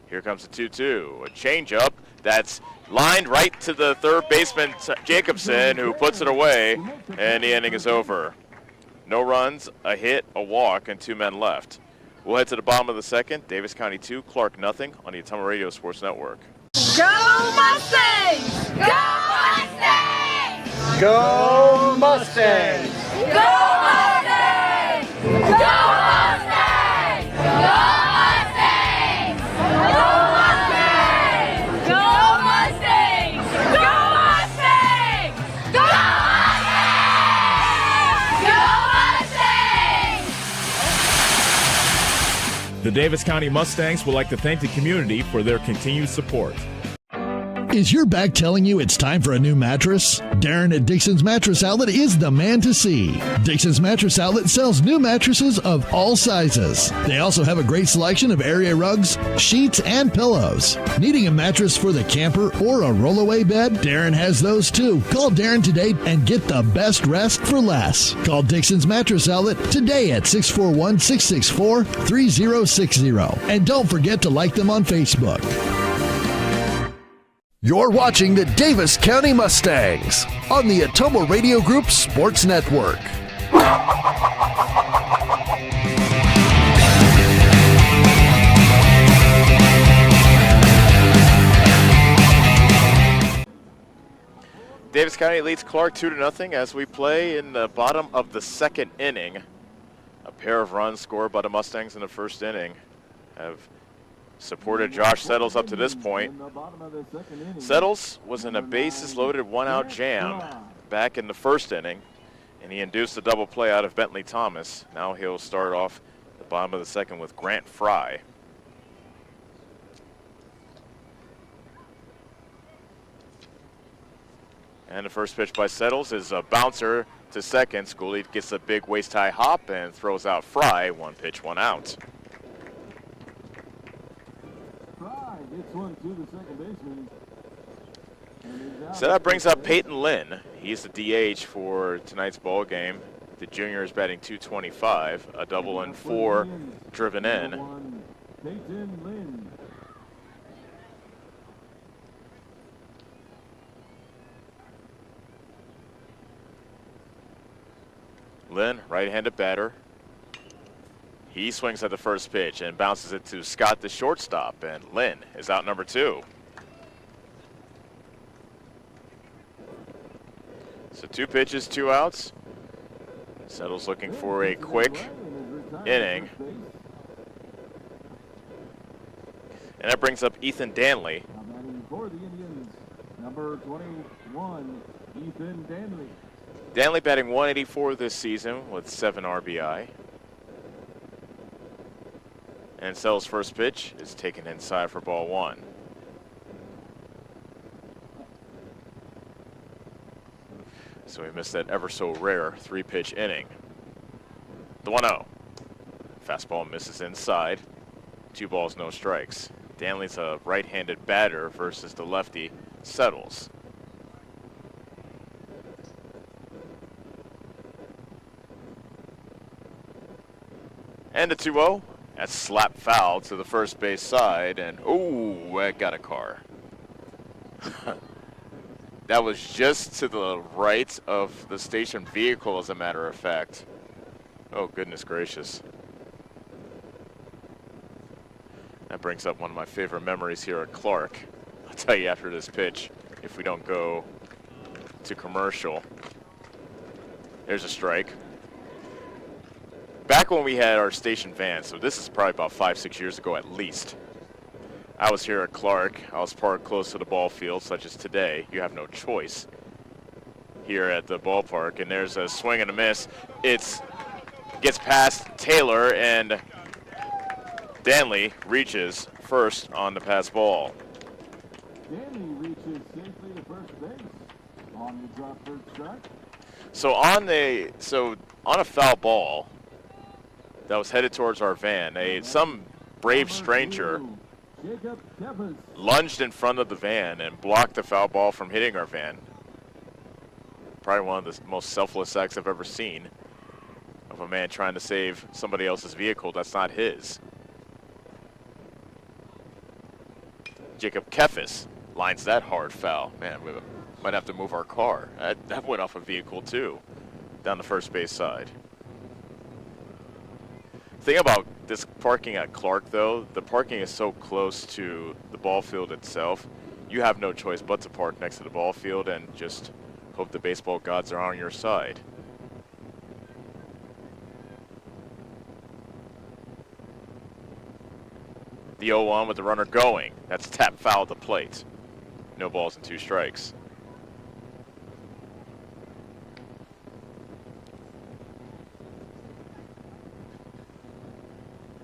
Here comes the 2-2. A changeup that's lined right to the third baseman, Jacobson, who puts it away, and the inning is over. No runs, a hit, a walk, and 2 men left. We'll head to the bottom of the second. Davis County 2, Clarke nothing on the Ottumwa Radio Sports Network. Go Mustangs! Go Mustangs! Go Mustangs! Go Mustangs! Go Mustangs! Go Mustangs! Go Mustangs! Go Mustangs! Go Mustangs! Go Mustangs! The Davis County Mustangs would like to thank the community for their continued support. Is your back telling you it's time for a new mattress? Darren at Dixon's Mattress Outlet is the man to see. Dixon's Mattress Outlet sells new mattresses of all sizes. They also have a great selection of area rugs, sheets, and pillows. Needing a mattress for the camper or a rollaway bed? Darren has those too. Call Darren today and get the best rest for less. Call Dixon's Mattress Outlet today at 641-664-3060. And don't forget to like them on Facebook. You're watching the Davis County Mustangs on the Ottumwa Radio Group Sports Network. Davis County leads Clarke 2-0 as we play in the bottom of the second inning. A pair of runs scored by the Mustangs in the first inning have supported Josh Settles up to this point. Settles was in a bases-loaded one-out jam back in the first inning, and he induced a double play out of Bentley Thomas. Now he'll start off the bottom of the second with Grant Fry. And the first pitch by Settles is a bouncer to second. Schooley gets a big waist-high hop and throws out Fry. 1 pitch, 1 out. Gets one to the second baseman. So that brings up Peyton Lynn. He's the DH for tonight's ball game. The junior is batting .225, a double and 4 driven in. Peyton Lynn. Lynn, right-handed batter. He swings at the first pitch and bounces it to Scott, the shortstop, and Lynn is out number 2. So 2 pitches, 2 outs. Settles looking for a quick inning. And that brings up Ethan Danley. For the Indians, number 21, Ethan Danley. Danley batting .184 this season with 7 RBI. And Settles' first pitch is taken inside for ball 1. So we missed that ever so rare 3-pitch inning. The 1-0. Fastball misses inside. 2 balls, no strikes. Danley's a right-handed batter versus the lefty Settles. And the 2-0. That's slap foul to the first base side, and ooh, that got a car. That was just to the right of the station vehicle, as a matter of fact. Oh, goodness gracious. That brings up one of my favorite memories here at Clarke. A tell you after this pitch if we don't go to commercial. There's a strike. Back when we had our station van, so this is probably about 5-6 years ago at least, I was here at Clarke. I was parked close to the ball field, such as today. You have no choice here at the ballpark, and there's a swing and a miss. It gets past Taylor, and Danley reaches first on the pass ball. Danley reaches safely to first base on the drop third strike. So on a foul ball that was headed towards our van, some brave stranger lunged in front of the van and blocked the foul ball from hitting our van. Probably one of the most selfless acts I've ever seen of a man trying to save somebody else's vehicle that's not his. Jacob Keffis lines that hard foul. Man, we might have to move our car. That went off a vehicle too, down the first base side. The thing about this parking at Clarke, though, the parking is so close to the ball field itself, you have no choice but to park next to the ball field and just hope the baseball gods are on your side. The 0-1 with the runner going. That's tap foul at the plate. No balls and 2 strikes.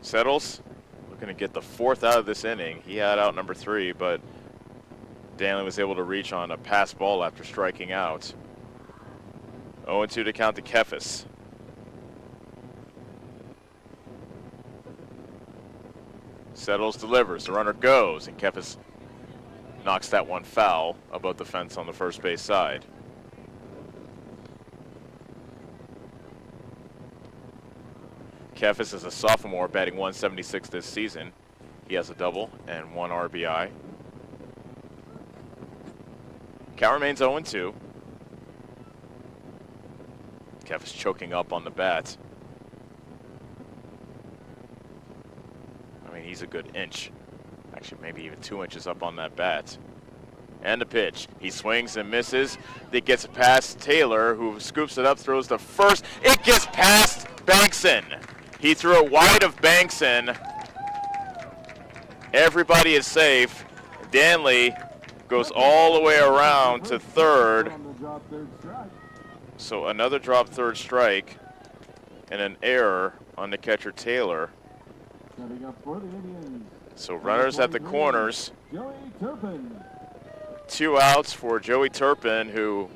Settles, looking to get the 4th out of this inning. He had out number 3, but Danley was able to reach on a pass ball after striking out. 0-2 to count to Keffis. Settles, delivers, the runner goes, and Keffis knocks that one foul above the fence on the first base side. Keffis is a sophomore, batting 176 this season. He has a double and 1 RBI. Count remains 0-2. Keffis choking up on the bat. I mean, he's a good inch. Actually, maybe even 2 inches up on that bat. And the pitch. He swings and misses. It gets past Taylor, who scoops it up, throws the first. It gets past Bankson. He threw it wide of Bankson. Everybody is safe. Danley goes all the way around to third. So another drop third strike and an error on the catcher Taylor. So runners at the corners. 2 outs for Joey Turpin, who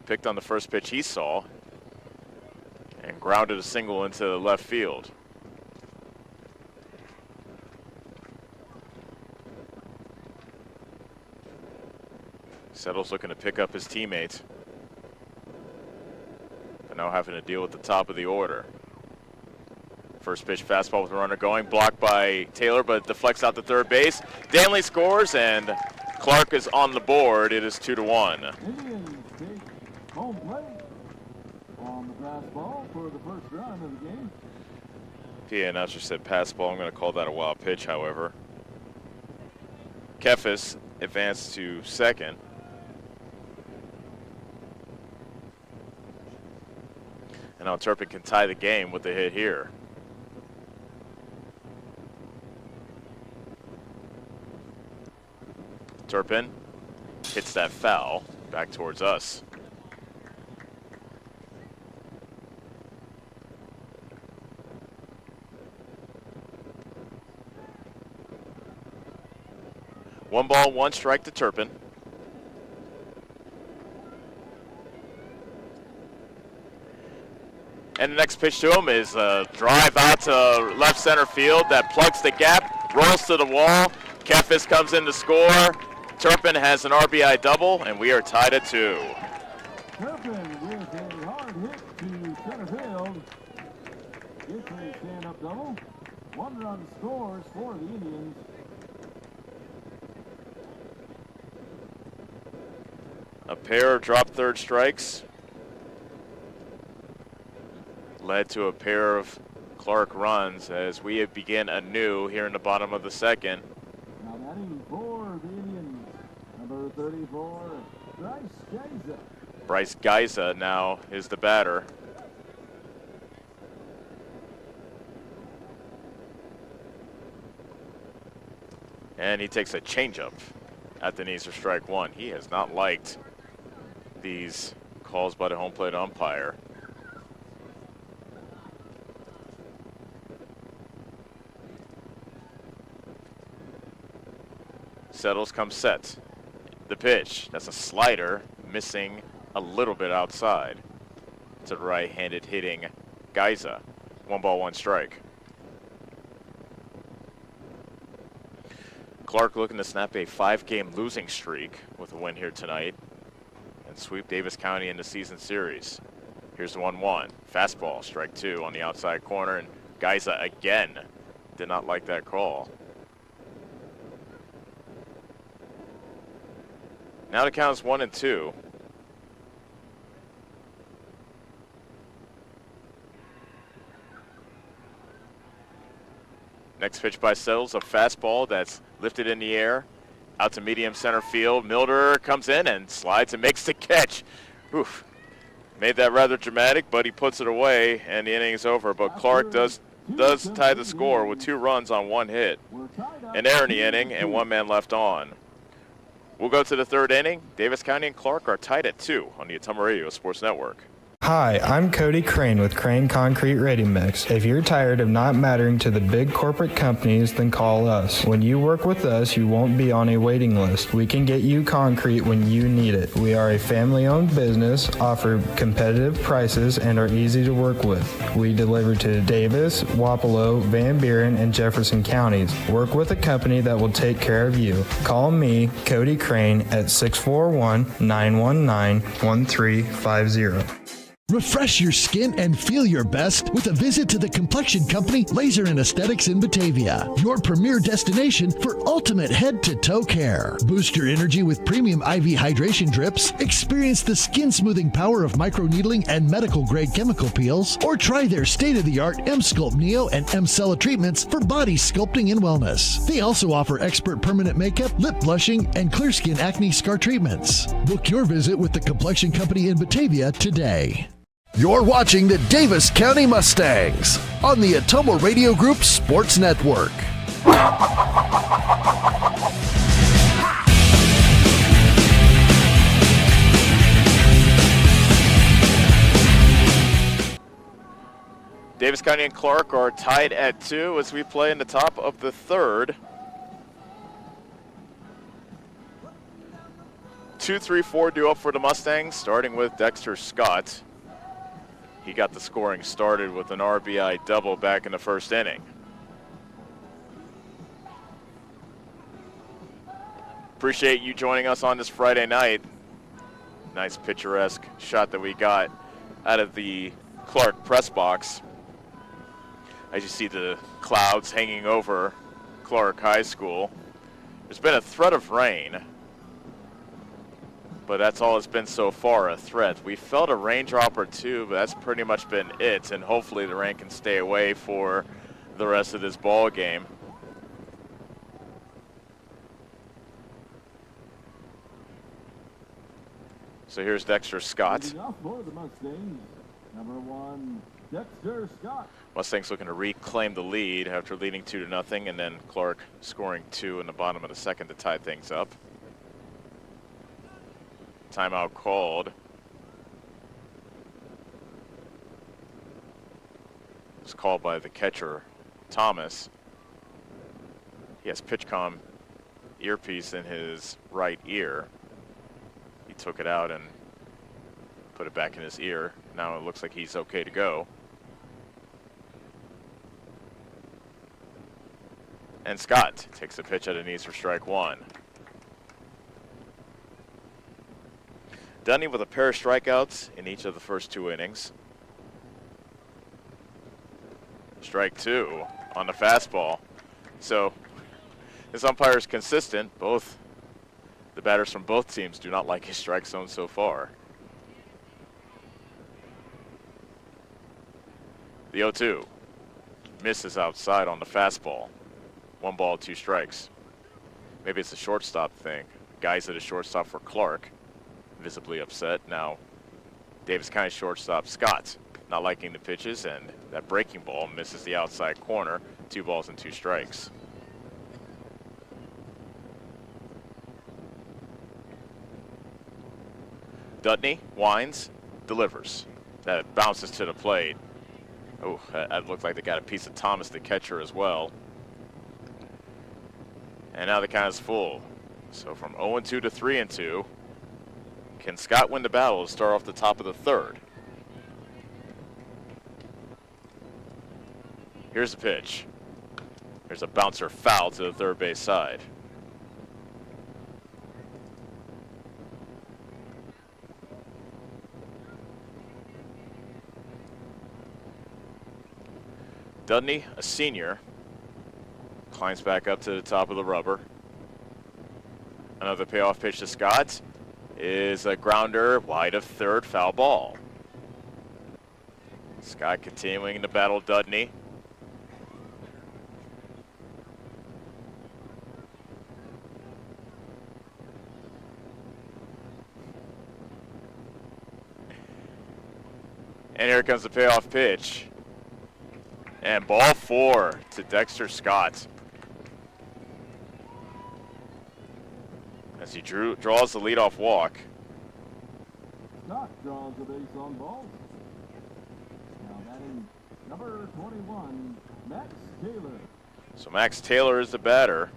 picked on the first pitch he saw and grounded a single into left field. Settles looking to pick up his teammate, but now having to deal with the top of the order. First pitch fastball with the runner going, blocked by Taylor, but deflects out to third base. Danley scores, and Clarke is on the board. It is 2-1. Indians take home plate on the fastball for the first run of the game. PA announcer said pass ball. I'm going to call that a wild pitch, however. Keffis advanced to second. And now Turpin can tie the game with the hit here. Turpin hits that foul back towards us. One ball, 1 strike to Turpin. And the next pitch to him is a drive out to left center field that plugs the gap, rolls to the wall. Keffis comes in to score. Turpin has an RBI double, and we are tied at 2. Turpin with a hard hit to center field. It's a stand-up double. 1 run scores for the Indians. A pair of drop third strikes led to a pair of Clarke runs as we begin anew here in the bottom of the second. Now batting for the Indians, Number 34, Bryce Geiser. Bryce Geiser now is the batter. And he takes a changeup at the knees for strike one. He has not liked these calls by the home plate umpire. Settles, comes set. The pitch, that's a slider, missing a little bit outside. It's a right-handed hitting Geiser. 1-1 strike. Clarke looking to snap a 5-game losing streak with a win here tonight and sweep Davis County in the season series. Here's the 1-1. Fastball, strike two on the outside corner, and Geiser again did not like that call. Now the count is 1-2. Next pitch by Settles, a fastball that's lifted in the air, out to medium center field. Milder comes in and slides and makes the catch. Oof. Made that rather dramatic, but he puts it away, and the inning is over. But Clarke does tie the score with 2 runs on 1 hit. An error in the inning and 1 man left on. We'll go to the 3rd inning. Davis County and Clarke are tied at 2 on the Ottumwa Radio Sports Network. Hi, I'm Cody Crane with Crane Concrete Ready Mix. If you're tired of not mattering to the big corporate companies, then call us. When you work with us, you won't be on a waiting list. We can get you concrete when you need it. We are a family-owned business, offer competitive prices, and are easy to work with. We deliver to Davis, Wapello, Van Buren, and Jefferson counties. Work with a company that will take care of you. Call me, Cody Crane, at 641-919-1350. Refresh your skin and feel your best with a visit to the complexion company Laser and Aesthetics in Batavia, your premier destination for ultimate head-to-toe care. Boost your energy with premium IV hydration drips, experience the skin-smoothing power of microneedling and medical-grade chemical peels, or try their state-of-the-art M-Sculpt Neo and M-Cella treatments for body sculpting and wellness. They also offer expert permanent makeup, lip blushing, and clear skin acne scar treatments. Book your visit with the complexion company in Batavia today. You're watching the Davis County Mustangs on the Ottumwa Radio Group Sports Network. Davis County and Clarke are tied at 2 as we play in the top of the 3rd. 2-3-4 due up for the Mustangs, starting with Dexter Scott. He got the scoring started with an RBI double back in the 1st inning. Appreciate you joining us on this Friday night. Nice picturesque shot that we got out of the Clarke press box. As you see the clouds hanging over Clarke High School. There's been a threat of rain, but that's all it's been so far, a threat. We felt a raindrop or two, but that's pretty much been it, and hopefully the rain can stay away for the rest of this ball game. So here's Dexter Scott. For the Mustangs, number 1, Dexter Scott. Mustangs looking to reclaim the lead after leading 2-0, and then Clarke scoring 2 in the bottom of the 2nd to tie things up. Timeout called. It was called by the catcher, Thomas. He has PitchCom earpiece in his right ear. He took it out and put it back in his ear. Now it looks like he's okay to go. And Scott takes a pitch at the knees for strike 1. Dunny with a pair of strikeouts in each of the first 2 innings. Strike 2 on the fastball. So his umpire is consistent. Both the batters from both teams do not like his strike zone so far. The 0-2 misses outside on the fastball. 1 ball, 2 strikes. Maybe it's a shortstop thing. Guys at a shortstop for Clarke, visibly upset. Now, Davis County shortstop Scott not liking the pitches, and that breaking ball misses the outside corner. 2 balls and 2 strikes. Dudney winds, delivers. That bounces to the plate. Oh, that looked like they got a piece of Thomas, the catcher, as well. And now the count is full. So from 0-2 to 3-2. Can Scott win the battle to start off the top of the 3rd? Here's the pitch. There's a bouncer foul to the third base side. Dudney, a senior, climbs back up to the top of the rubber. Another payoff pitch to Scott is a grounder wide of 3rd, foul ball. Scott continuing to battle Dudney. And here comes the payoff pitch. And ball 4 to Dexter Scott. As he draws the leadoff walk. Scott draws the base on balls. Now batting number 21, Max Taylor. So Max Taylor is the batter.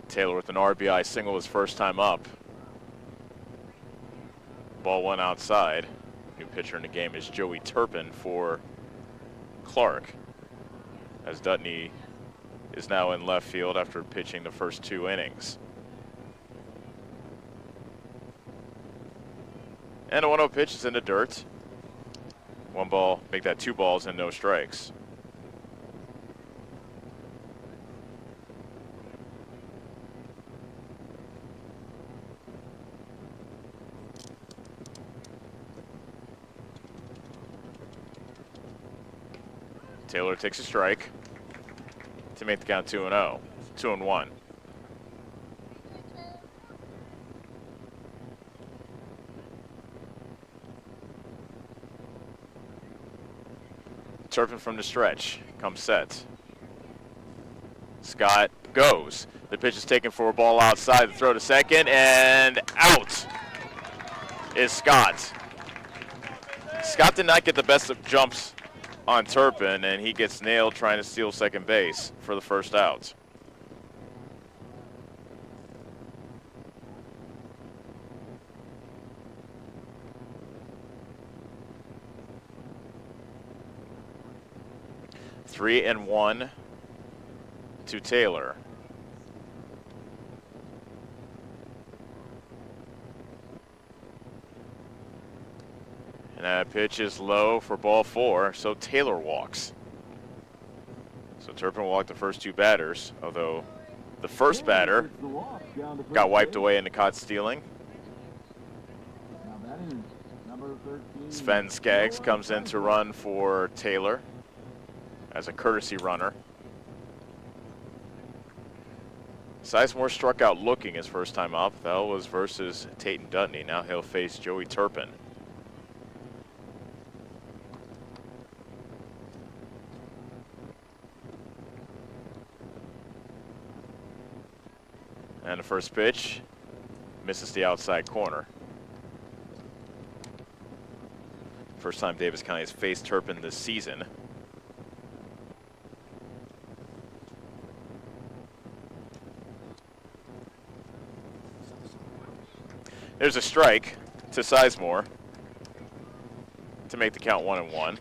Taylor with an RBI single his first time up. Ball 1 outside. New pitcher in the game is Joey Turpin for Clarke, as Dudney is now in left field after pitching the first 2 innings. And a 1-0 pitch is in the dirt. 1 ball, make that 2 balls and no strikes. Taylor takes a strike to make the count 2-0, 2-1. Turpin from the stretch, comes set. Scott goes. The pitch is taken for a ball outside, the throw to second, and out is Scott. Scott did not get the best of jumps on Turpin, and he gets nailed trying to steal second base for the first out. Three and 1 to Taylor. And that pitch is low for ball 4, so Taylor walks. So Turpin walked the first 2 batters, although the first batter got wiped away into caught stealing. Sven Skaggs comes in to run for Taylor as a courtesy runner. Sizemore struck out looking his first time up. That was versus Tatum Dudney. Now he'll face Joey Turpin. And the first pitch misses the outside corner. First time Davis County has faced Turpin this season. There's a strike to Sizemore to make the count 1-1.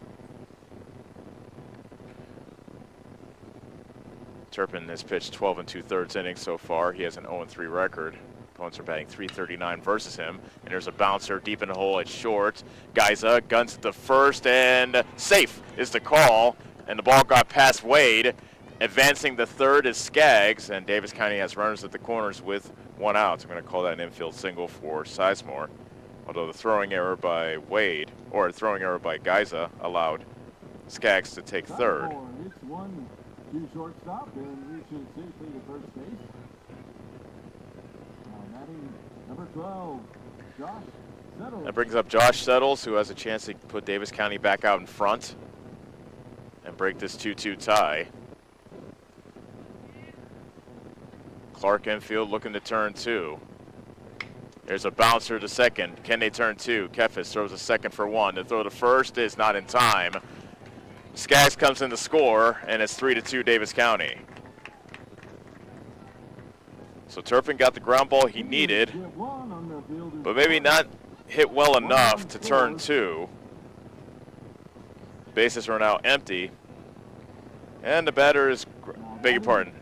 Turpin has pitched 12 2/3 innings so far. He has an 0-3 record. Opponents are batting .339 versus him. And there's a bouncer deep in the hole at short. Geiza guns at the first, and safe is the call. And the ball got past Wade. Advancing the third is Skaggs, and Davis County has runners at the corners with 1 out. So I'm going to call that an infield single for Sizemore. Although the throwing error by Wade, or throwing error by Geiza, allowed Skaggs to take third. Hits one to shortstop and reaches safely to first base. Now batting number 12, Josh Settles. That brings up Josh Settles, who has a chance to put Davis County back out in front and break this 2-2 tie. Clarke infield looking to turn two. There's a bouncer to second. Can they turn two? Kefis throws a second for one. The throw to first is not in time. Skaggs comes in to score, and it's 3-2 Davis County. So Turpin got the ground ball he needed, but maybe not hit well enough to turn two. Bases are now empty. And the batter is, beg your pardon,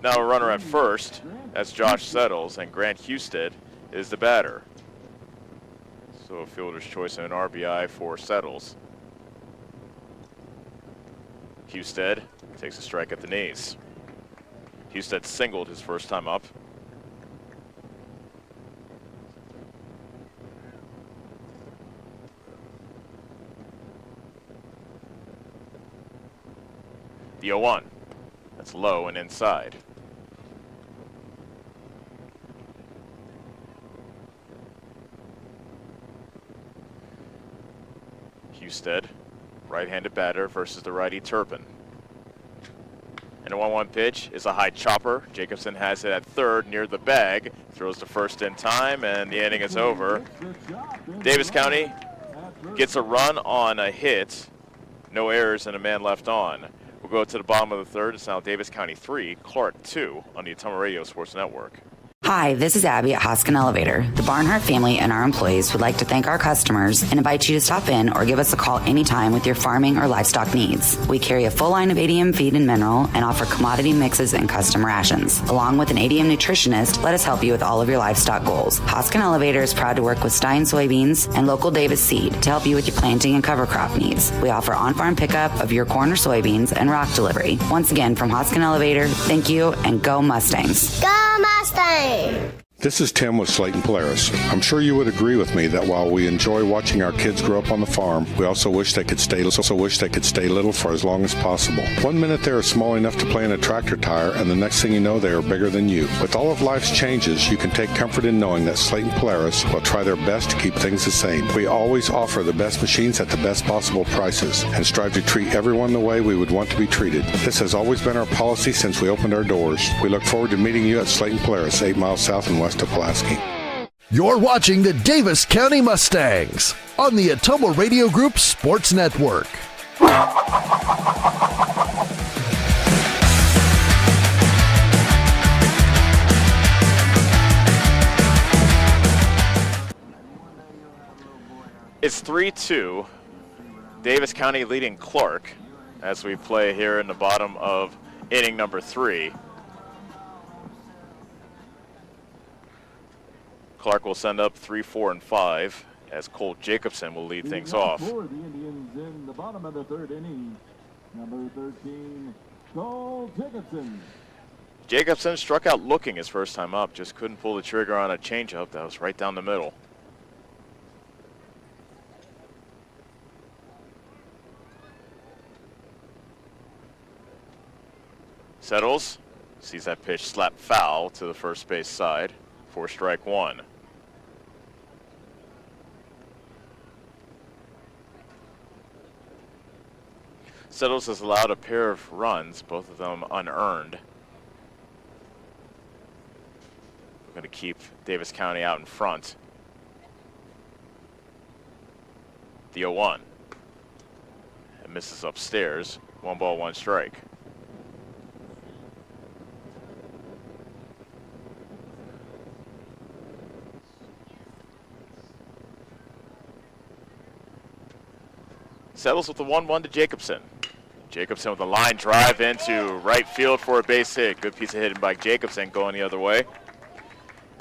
now a runner at first. That's Josh Settles, and Grant Husted is the batter. So a fielder's choice and an RBI for Settles. Husted takes a strike at the knees. Husted singled his first time up. The 0-1. That's low and inside. Husted, right-handed batter versus the righty Turpin. And a 1-1 pitch is a high chopper. Jacobson has it at third near the bag. Throws to first in time, and the inning is over. Davis County gets a run on a hit. No errors and a man left on. We'll go to the bottom of the third. It's now Davis County 3, Clarke 2 on the Ottumwa Radio Sports Network. Hi, this is Abby at Hoskin Elevator. The Barnhart family and our employees would like to thank our customers and invite you to stop in or give us a call anytime with your farming or livestock needs. We carry a full line of ADM feed and mineral and offer commodity mixes and custom rations. Along with an ADM nutritionist, let us help you with all of your livestock goals. Hoskin Elevator is proud to work with Stein Soybeans and local Davis Seed to help you with your planting and cover crop needs. We offer on-farm pickup of your corn or soybeans and rock delivery. Once again, from Hoskin Elevator, thank you and go Mustangs. Go Mustangs! This is Tim with Slayton Polaris. I'm sure you would agree with me that while we enjoy watching our kids grow up on the farm, we also wish they could stay little for as long as possible. 1 minute they are small enough to play in a tractor tire, and the next thing you know they are bigger than you. With all of life's changes, you can take comfort in knowing that Slayton Polaris will try their best to keep things the same. We always offer the best machines at the best possible prices and strive to treat everyone the way we would want to be treated. This has always been our policy since we opened our doors. We look forward to meeting you at Slayton Polaris, 8 miles south and west of Pulaski. You're watching the Davis County Mustangs on the Ottumwa Radio Group Sports Network. It's 3-2. Davis County leading Clarke as we play here in the bottom of inning number 3. Clarke will send up 3, 4, and 5 as Colt Jacobson will lead things off. For the Indians in the bottom of the third inning, number 13, Colt Jacobson. Jacobson struck out looking his first time up, just couldn't pull the trigger on a changeup that was right down the middle. Settles, sees that pitch slap foul to the first base side for strike one. Settles has allowed a pair of runs, both of them unearned. We're going to keep Davis County out in front. The 0-1. And misses upstairs. 1 ball, 1 strike. Settles with the 1-1 to Jacobson. Jacobson with a line drive into right field for a base hit. Good piece of hitting by Jacobson going the other way.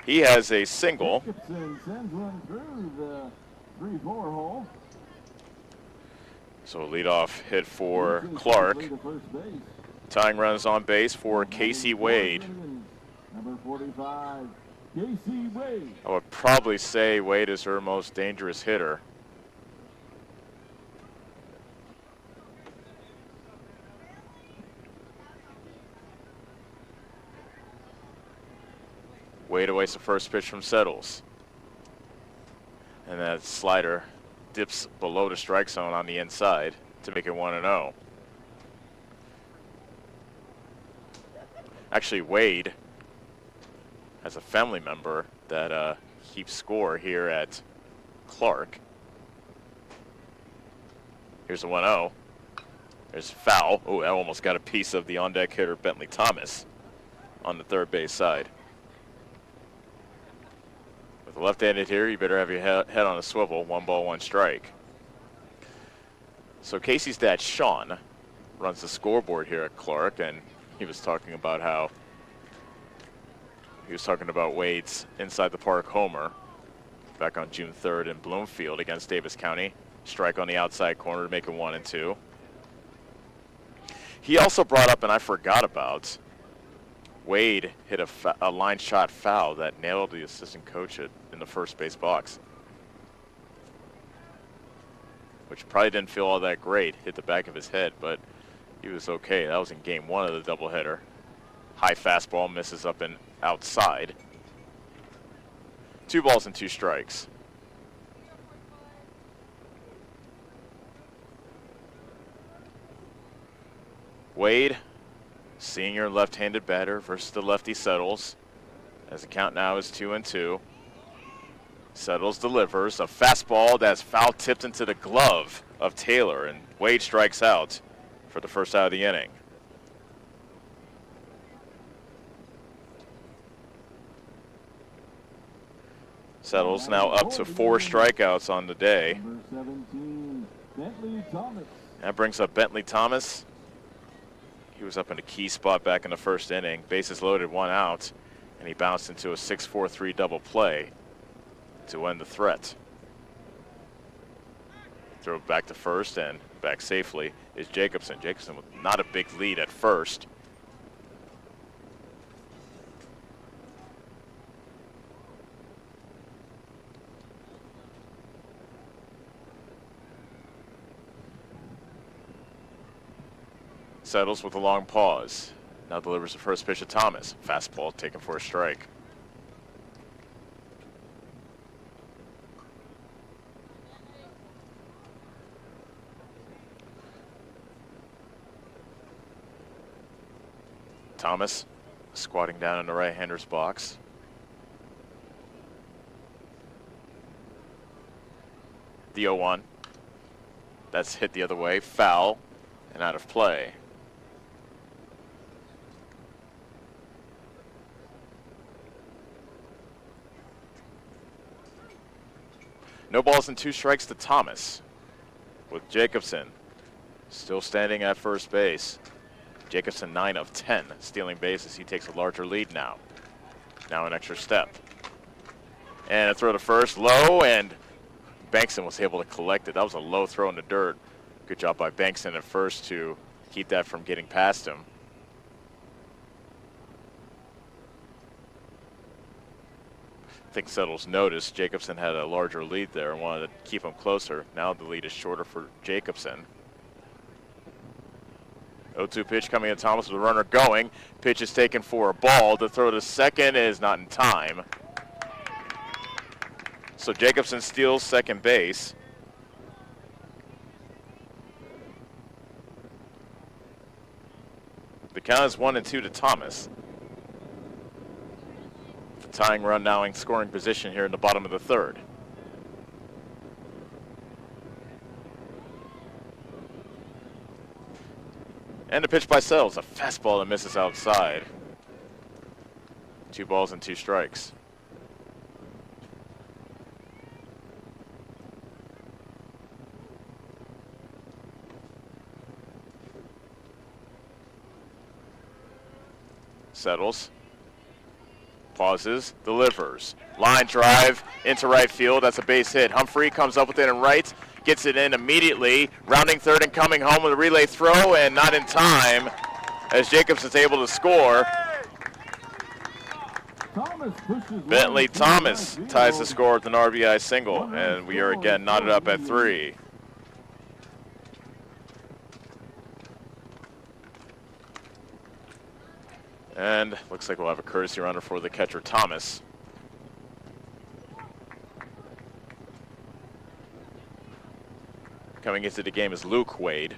He has a single. Jacobson sends one through the 3-4 hole. So a leadoff hit for Clarke. Tying runs on base for Casey Wade. Number 45, Casey Wade. I would probably say Wade is her most dangerous hitter. Wade awaits the first pitch from Settles. And that slider dips below the strike zone on the inside to make it 1-0. Actually, Wade has a family member that keeps score here at Clarke. Here's a 1-0. There's a foul. Oh, that almost got a piece of the on-deck hitter, Bentley Thomas, on the third base side. With a left-handed hitter, you better have your head on a swivel. 1 ball, 1 strike. So Casey's dad, Sean, runs the scoreboard here at Clarke, and he was talking about Wade's inside the park homer back on June 3rd in Bloomfield against Davis County. Strike on the outside corner to make it 1-2. He also brought up, and I forgot about, Wade hit a line shot foul that nailed the assistant coach in the first base box, which probably didn't feel all that great. Hit the back of his head, but he was okay. That was in game 1 of the doubleheader. High fastball misses up and outside. 2 balls and 2 strikes. Wade, senior left-handed batter versus the lefty Settles. As the count now is 2-2. Settles delivers a fastball that's foul tipped into the glove of Taylor, and Wade strikes out for the first out of the inning. Settles now up to 4 strikeouts on the day. Number 17, Bentley Thomas. That brings up Bentley Thomas. He was up in a key spot back in the first inning. Bases loaded, 1 out, and he bounced into a 6-4-3 double play to end the threat. Throw it back to first, and back safely is Jacobson. Jacobson with not a big lead at first. Settles with a long pause. Now delivers the first pitch to Thomas. Fastball taken for a strike. Thomas squatting down in the right-hander's box. The 0-1. That's hit the other way. Foul and out of play. No balls and 2 strikes to Thomas, with Jacobson still standing at first base. Jacobson 9 of 10 stealing bases. He takes a larger lead now. Now an extra step. And a throw to first, low, and Bankson was able to collect it. That was a low throw in the dirt. Good job by Bankson at first to keep that from getting past him. I think Settles noticed Jacobson had a larger lead there and wanted to keep him closer. Now the lead is shorter for Jacobson. 0-2 pitch coming in. Thomas with the runner going. Pitch is taken for a ball. The throw to second is not in time. So Jacobson steals second base. The count is 1-2 to Thomas. Tying run now in scoring position here in the bottom of the third. And a pitch by Settles, a fastball that misses outside. 2 balls and 2 strikes. Settles. Pauses, delivers. Line drive into right field. That's a base hit. Humphrey comes up with it in right, gets it in immediately. Rounding third and coming home with a relay throw, and not in time as Jacobson's able to score. Bentley Thomas ties the score with an RBI single, and we are again knotted up at 3. And looks like we'll have a courtesy runner for the catcher, Thomas. Coming into the game is Luke Wade.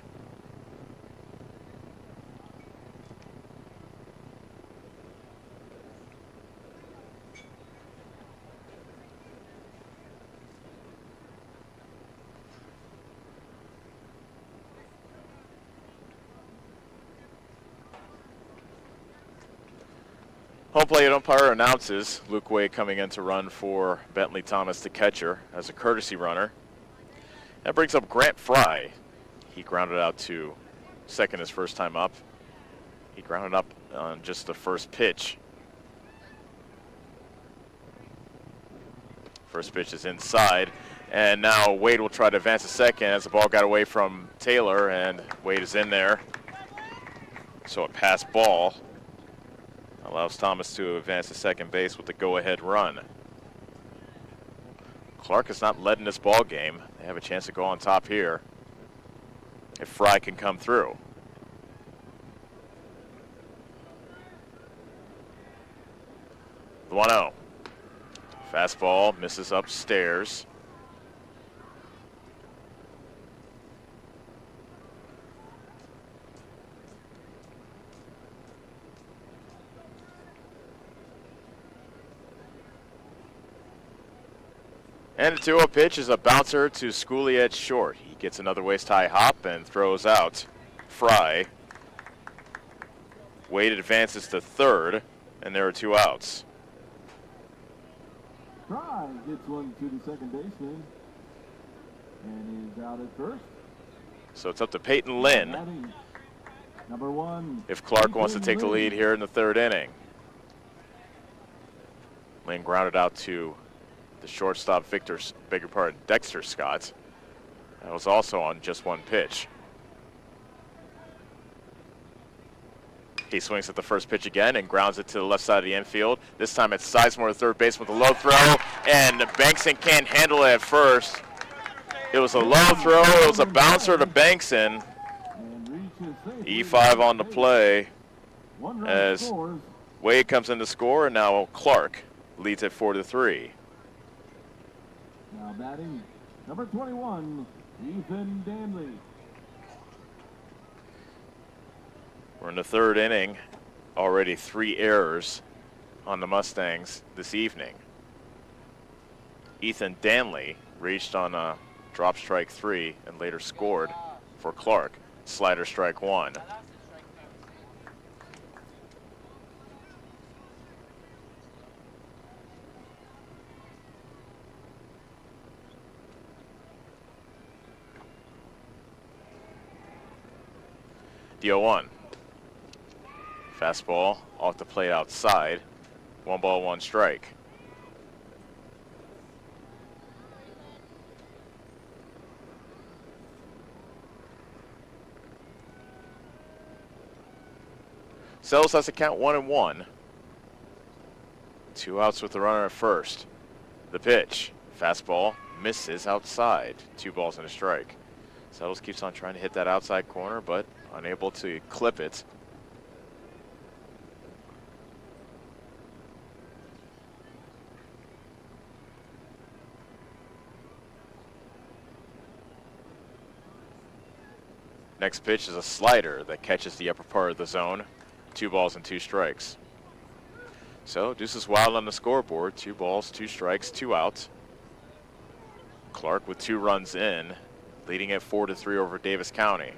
Home plate umpire announces Luke Wade coming in to run for Bentley Thomas, the catcher, as a courtesy runner. That brings up Grant Fry. He grounded out to second his first time up. He grounded up on just the first pitch. First pitch is inside, and now Wade will try to advance to second as the ball got away from Taylor, and Wade is in there. So a pass ball allows Thomas to advance to second base with the go-ahead run. Clarke is not led in this ball game. They have a chance to go on top here if Fry can come through. The 1-0. Fastball misses upstairs. And the 2-0 pitch is a bouncer to Schooley at short. He gets another waist-high hop and throws out Fry. Wade advances to third, and there are 2 outs. Fry gets one to the second baseman, and he's out at first. So it's up to Peyton Lynn. Number 1. If Clarke wants to take the lead here in the third inning. Lynn grounded out to the shortstop, Dexter Scott. That was also on just one pitch. He swings at the first pitch again and grounds it to the left side of the infield. This time it's Sizemore, third base, with a low throw, and Bankson can't handle it at first. It was a low throw. It was a bouncer to Bankson. E5 on the play as Wade comes in to score, and now Clarke leads at 4-3. Now batting, number 21, Ethan Danley. We're in the third inning. Already 3 errors on the Mustangs this evening. Ethan Danley reached on a drop strike 3 and later scored for Clarke. Slider strike 1. The 0-1. Fastball off the plate outside. 1 ball, 1 strike. Sells has to count 1-1. 2 outs with the runner at first. The pitch. Fastball misses outside. 2 balls and a strike. Settles keeps on trying to hit that outside corner, but unable to clip it. Next pitch is a slider that catches the upper part of the zone. 2 balls and 2 strikes. So Deuces Wild on the scoreboard. 2 balls, 2 strikes, 2 outs. Clarke with 2 runs in, leading at 4-3 over Davis County.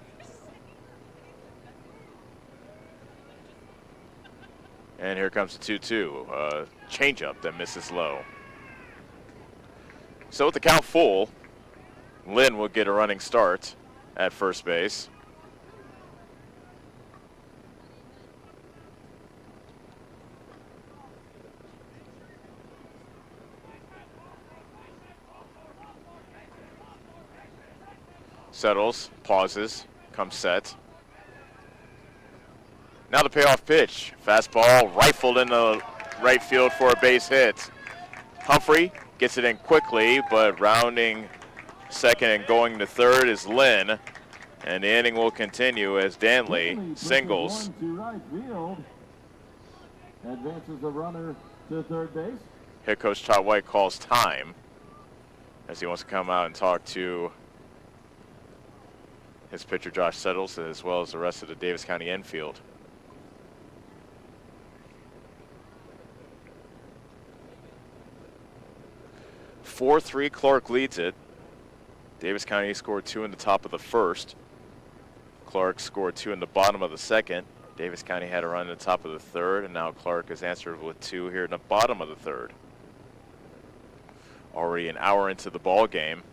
And here comes the 2-2, changeup that misses low. So with the count full, Lynn will get a running start at first base. Settles, pauses, comes set. Now the payoff pitch. Fastball rifled in the right field for a base hit. Humphrey gets it in quickly, but rounding second and going to third is Lynn. And the inning will continue as Danley singles. advances the runner to third base. Head coach Todd White calls time as he wants to come out and talk to his pitcher Josh Settles as well as the rest of the Davis County infield. (4-3) Clarke leads it. Davis County scored 2 in the top of the first. Clarke scored 2 in the bottom of the second. Davis County had a run in the top of the third, and now Clarke has answered with 2 here in the bottom of the third. Already an hour into the ball game.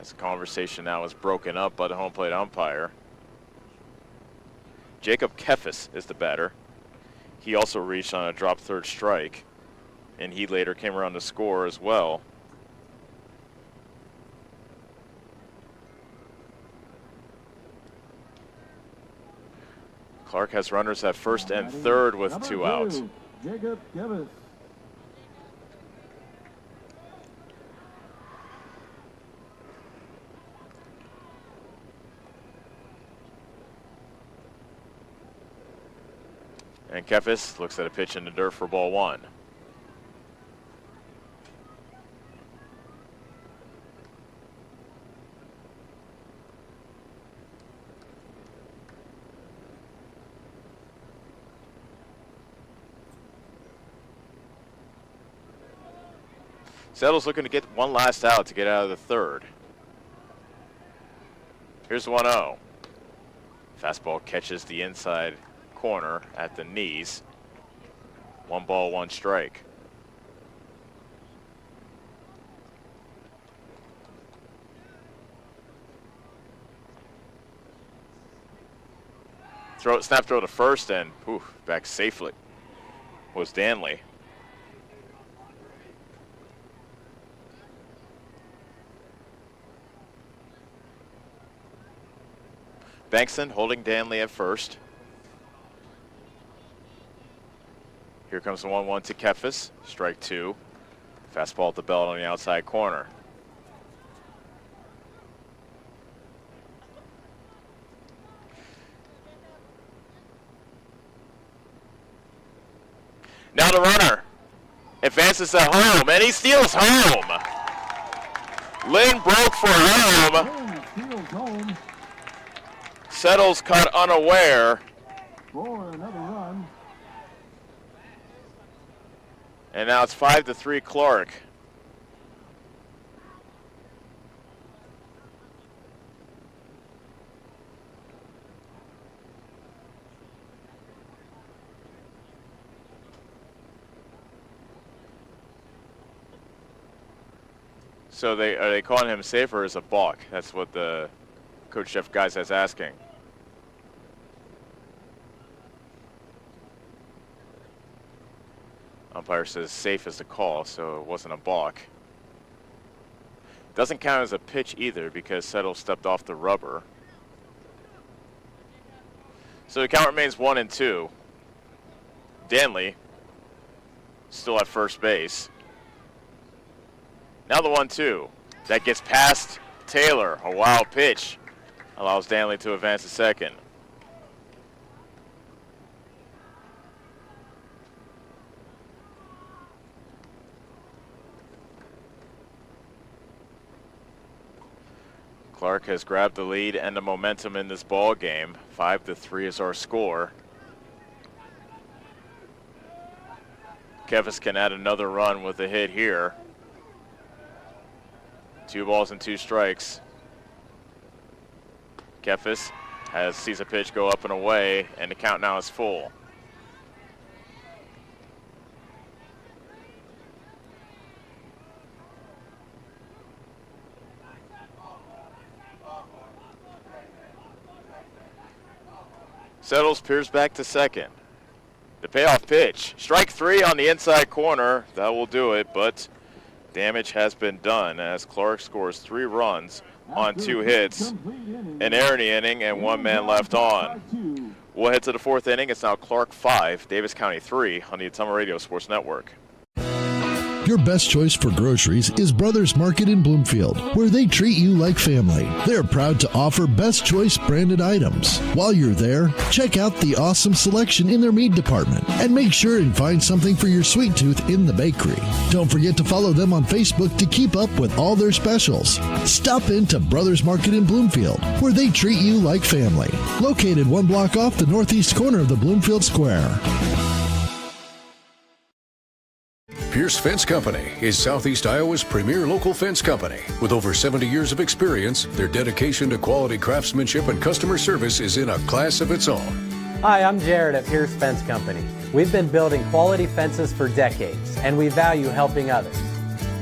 As the conversation now is broken up by the home plate umpire. Jacob Keffis is the batter. He also reached on a drop third strike, and he later came around to score as well. Clarke has runners at first and third with 2 outs. Jacob Keffis. And Keffis looks at a pitch in the dirt for ball 1. Settles looking to get one last out to get out of the third. Here's 1-0. Fastball catches the inside corner at the knees. 1 ball, 1 strike. Snap throw to first and back safely was Danley. Bankston holding Danley at first. Here comes the 1-1 to Keffis. Strike 2. Fastball at the belt on the outside corner. Now the runner advances at home, and he steals home. Lynn broke for home. Settles caught unaware. For another run. And now it's 5-3 Clarke. So are they calling him safe or as a balk? That's what the Coach Jeff Geis is asking. Umpire says safe as a call, so it wasn't a balk. Doesn't count as a pitch either because Settle stepped off the rubber. So the count remains 1-2. Danley still at first base. Now the 1-2. That gets past Taylor. A wild pitch allows Danley to advance to second. Clarke has grabbed the lead and the momentum in this ball game. 5-3 is our score. Keffis can add another run with a hit here. 2 balls and 2 strikes. Keffis sees a pitch go up and away, and the count now is full. Settles, peers back to second. The payoff pitch. Strike 3 on the inside corner. That will do it, but damage has been done as Clarke scores 3 runs on 2 hits. An errant inning and 1 man left on. We'll head to the 4th inning. It's now Clarke 5, Davis County 3 on the Ottumwa Radio Sports Network. Your best choice for groceries is Brothers Market in Bloomfield, where they treat you like family. They're proud to offer Best Choice branded items. While you're there, check out the awesome selection in their meat department and make sure and find something for your sweet tooth in the bakery. Don't forget to follow them on Facebook to keep up with all their specials. Stop into Brothers Market in Bloomfield, where they treat you like family. Located 1 block off the northeast corner of the Bloomfield Square. Pierce Fence Company is Southeast Iowa's premier local fence company. With over 70 years of experience, their dedication to quality craftsmanship and customer service is in a class of its own. Hi, I'm Jared at Pierce Fence Company. We've been building quality fences for decades, and we value helping others.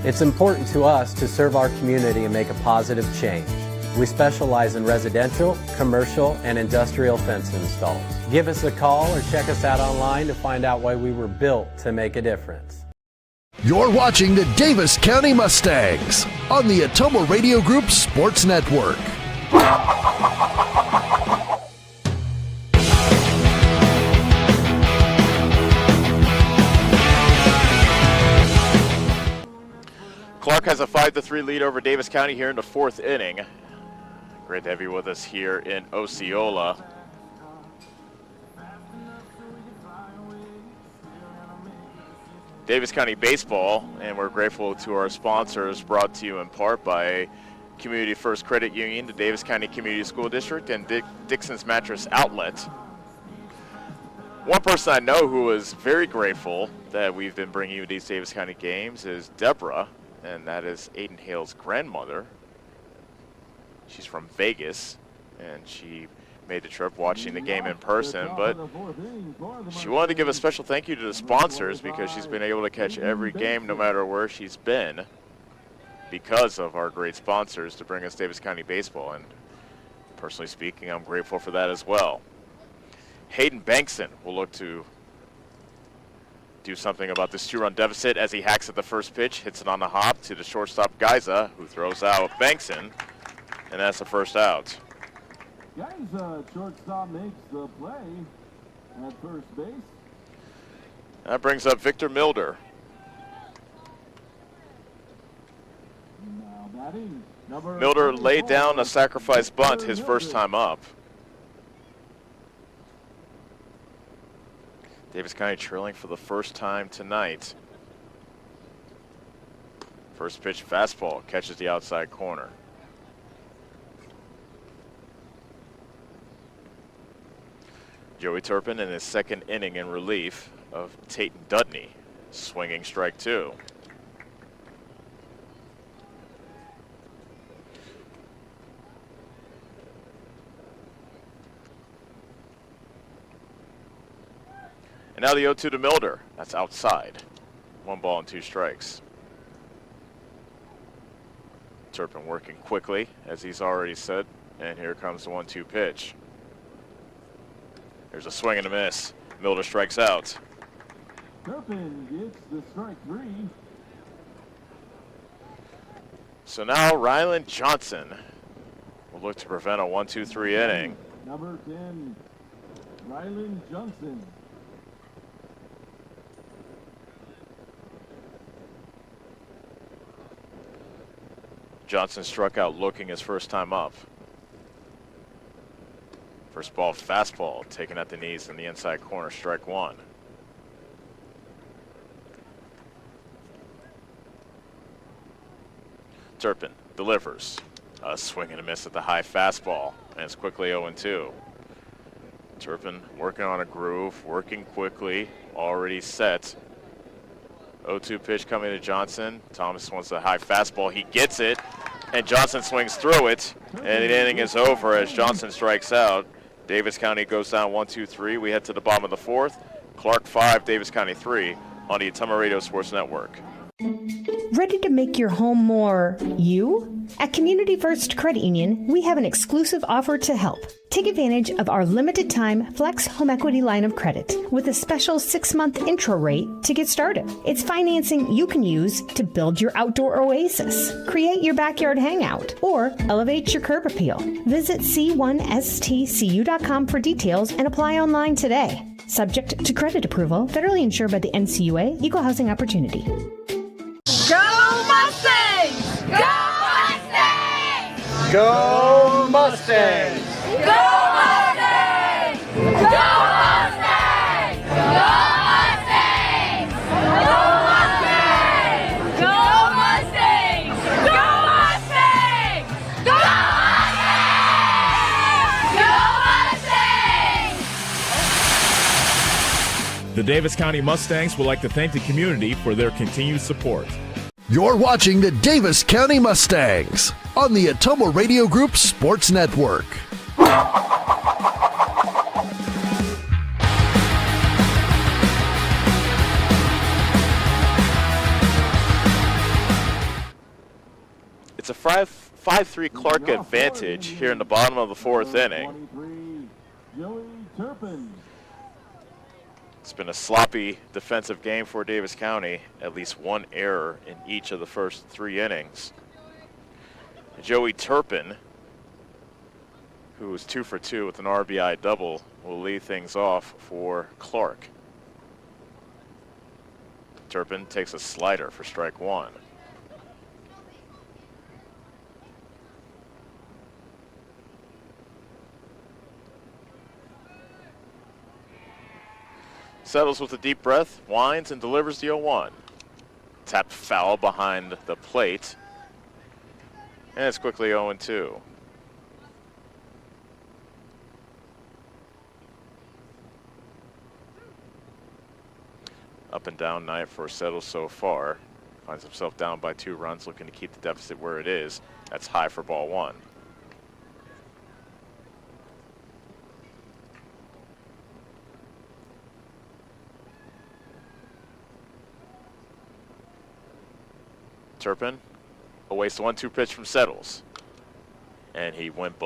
It's important to us to serve our community and make a positive change. We specialize in residential, commercial, and industrial fence installs. Give us a call or check us out online to find out why we were built to make a difference. You're watching the Davis County Mustangs on the Atomo Radio Group Sports Network. Clarke has a 5-3 lead over Davis County here in the 4th inning. Great to have you with us here in Osceola. Davis County Baseball, and we're grateful to our sponsors, brought to you in part by Community First Credit Union, the Davis County Community School District, and Dixon's Mattress Outlet. One person I know who is very grateful that we've been bringing you these Davis County games is Deborah, and that is Aiden Hale's grandmother. She's from Vegas, and she made the trip watching the game in person, but she wanted to give a special thank you to the sponsors because she's been able to catch every game no matter where she's been because of our great sponsors to bring us Davis County baseball, and personally speaking, I'm grateful for that as well. Hayden Bankson will look to do something about this 2-run deficit as he hacks at the first pitch, hits it on the hop to the shortstop Geiza, who throws out Bankson, and that's the first out. Geiza, shortstop, makes the play at first base. That brings up Victor Milder. Now batting, Milder laid down a sacrifice bunt his first time up. Davis County trailing for the first time tonight. First pitch fastball catches the outside corner. Joey Turpin in his second inning in relief of Tayton Dudney, swinging strike 2. And now the 0-2 to Milder. That's outside. 1 ball and 2 strikes. Turpin working quickly, as he's already said, and here comes the 1-2 pitch. There's a swing and a miss. Milder strikes out. Turpin gets the strike 3. So now Ryland Johnson will look to prevent a 1-2-3 inning. Number 10, Ryland Johnson. Johnson struck out looking his first time up. First ball fastball taken at the knees in the inside corner, strike 1. Turpin delivers. A swing and a miss at the high fastball, and it's quickly 0-2. Turpin working on a groove, working quickly, already set. 0-2 pitch coming to Johnson. Thomas wants a high fastball. He gets it, and Johnson swings through it, and the inning is over as Johnson strikes out. Davis County goes down 1-2-3. We head to the bottom of the 4th. Clarke 5, Davis County 3 on the Atomo Radio Sports Network. Ready to make your home more you? At Community First Credit Union, we have an exclusive offer to help. Take advantage of our limited time Flex Home Equity line of credit with a special 6-month intro rate to get started. It's financing you can use to build your outdoor oasis, create your backyard hangout, or elevate your curb appeal. Visit c1stcu.com for details and apply online today. Subject to credit approval, federally insured by the NCUA, Equal Housing Opportunity. Go Mustangs! Go Mustangs! Go Mustangs! Go Mustangs! Go Mustangs! Go Mustangs! Go Mustangs! Go Mustangs! The Davis County Mustangs would like to thank the community for their continued support. You're watching the Davis County Mustangs on the Atomo Radio Group Sports Network. It's a 5-3 Clarke advantage here in the bottom of the fourth inning. 23, Joey Turpin. It's been a sloppy defensive game for Davis County, at least one error in each of the first 3 innings. Joey Turpin, who was 2 for 2 with an RBI double, will lead things off for Clarke. Turpin takes a slider for strike 1. Settles with a deep breath, winds, and delivers the 0-1. Tapped foul behind the plate. And it's quickly 0-2. Up and down night for Settles so far. Finds himself down by 2 runs, looking to keep the deficit where it is. That's high for ball 1. Turpin awaits the 1-2 pitch from Settles, and he went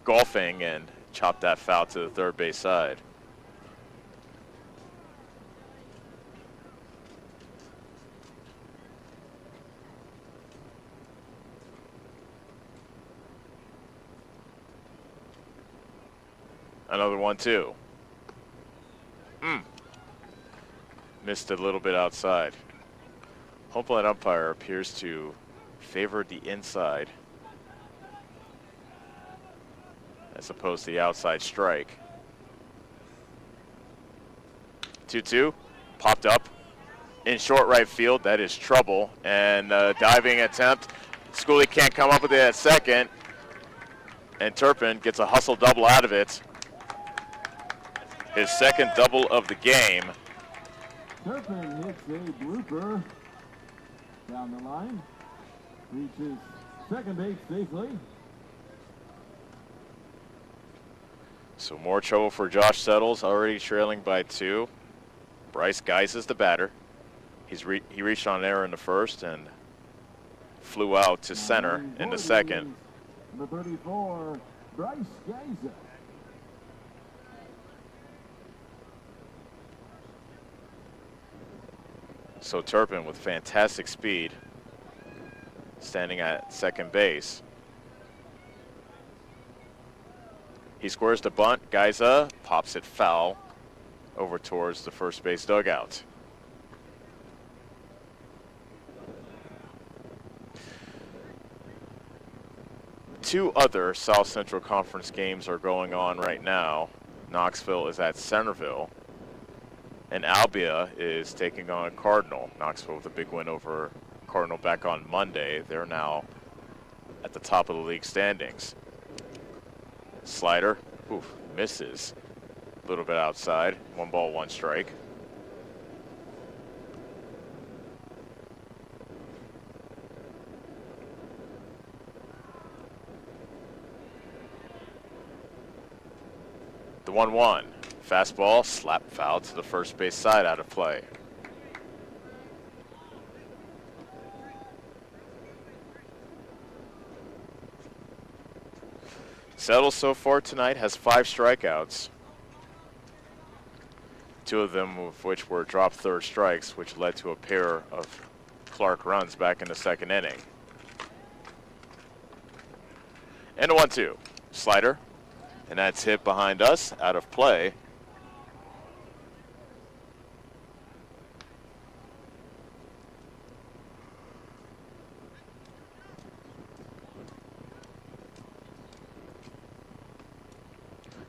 golfing and chopped that foul to the third base side. Another 1-2. Missed a little bit outside. Home plate umpire appears to favor the inside as opposed to the outside strike. 2-2, popped up in short right field. That is trouble, and diving attempt. Schooley can't come up with it at second, and Turpin gets a hustle double out of it. His second double of the game. Turpin hits a blooper down the line, reaches second base safely. So more trouble for Josh Settles, already trailing by 2. Bryce Geis is the batter. He reached on error in the first and flew out to center in the second. Number 34, Bryce Geis. So Turpin with fantastic speed, standing at second base. He squares the bunt. Geiza pops it foul over towards the first base dugout. Two other South Central Conference games are going on right now. Knoxville is at Centerville, and Albia is taking on Cardinal. Knoxville with a big win over Cardinal back on Monday. They're now at the top of the league standings. Slider, misses. A little bit outside. 1 ball, 1 strike. The 1-1. Fastball, slap foul to the first base side, out of play. Settles so far tonight has 5 strikeouts. 2 of them of which were drop third strikes, which led to a pair of Clarke runs back in the second inning. And a 1-2. Slider. And that's hit behind us, out of play.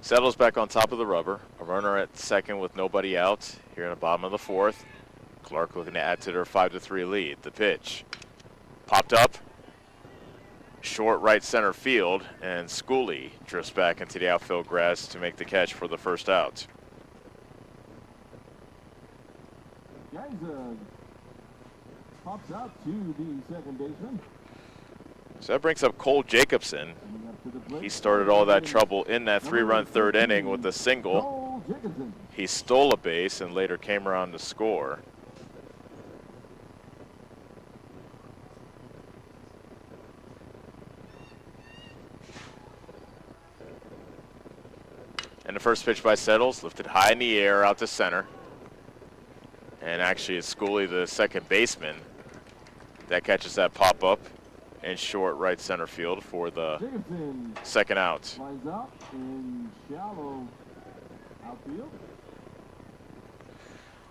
Settles back on top of the rubber. A runner at second with nobody out here in the bottom of the fourth. Clarke looking to add to their 5-3 lead. The pitch popped up. Short right center field, and Schooley drifts back into the outfield grass to make the catch for the first out. Geiser pops out to the second baseman. So that brings up Cole Jacobson. He started all that trouble in that 3-run third inning with a single. He stole a base and later came around to score. And the first pitch by Settles, lifted high in the air out to center. And actually it's Schooley, the second baseman, that catches that pop-up in short right center field for the second out. Lines up in shallow outfield.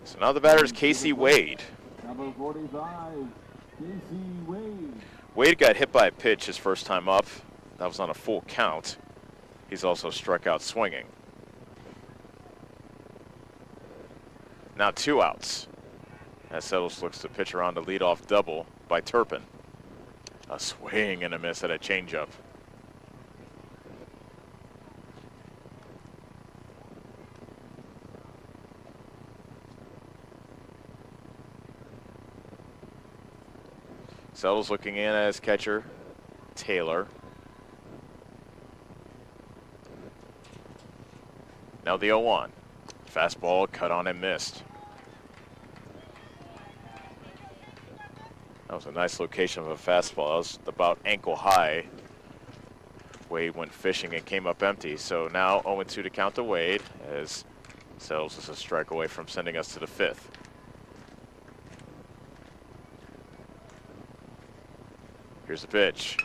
So now the batter is Casey Wade. Number 45, Casey Wade. Wade got hit by a pitch his first time up. That was on a full count. He's also struck out swinging. Now 2 outs. As Settles looks to pitch around a leadoff double by Turpin. A swing and a miss at a changeup. Settles looking in as catcher Taylor. Now the 0-1. Fastball cut on and missed. That was a nice location of a fastball. That was about ankle high. Wade went fishing and came up empty. So now 0-2 to count to Wade as Settles is a strike away from sending us to the 5th. Here's the pitch.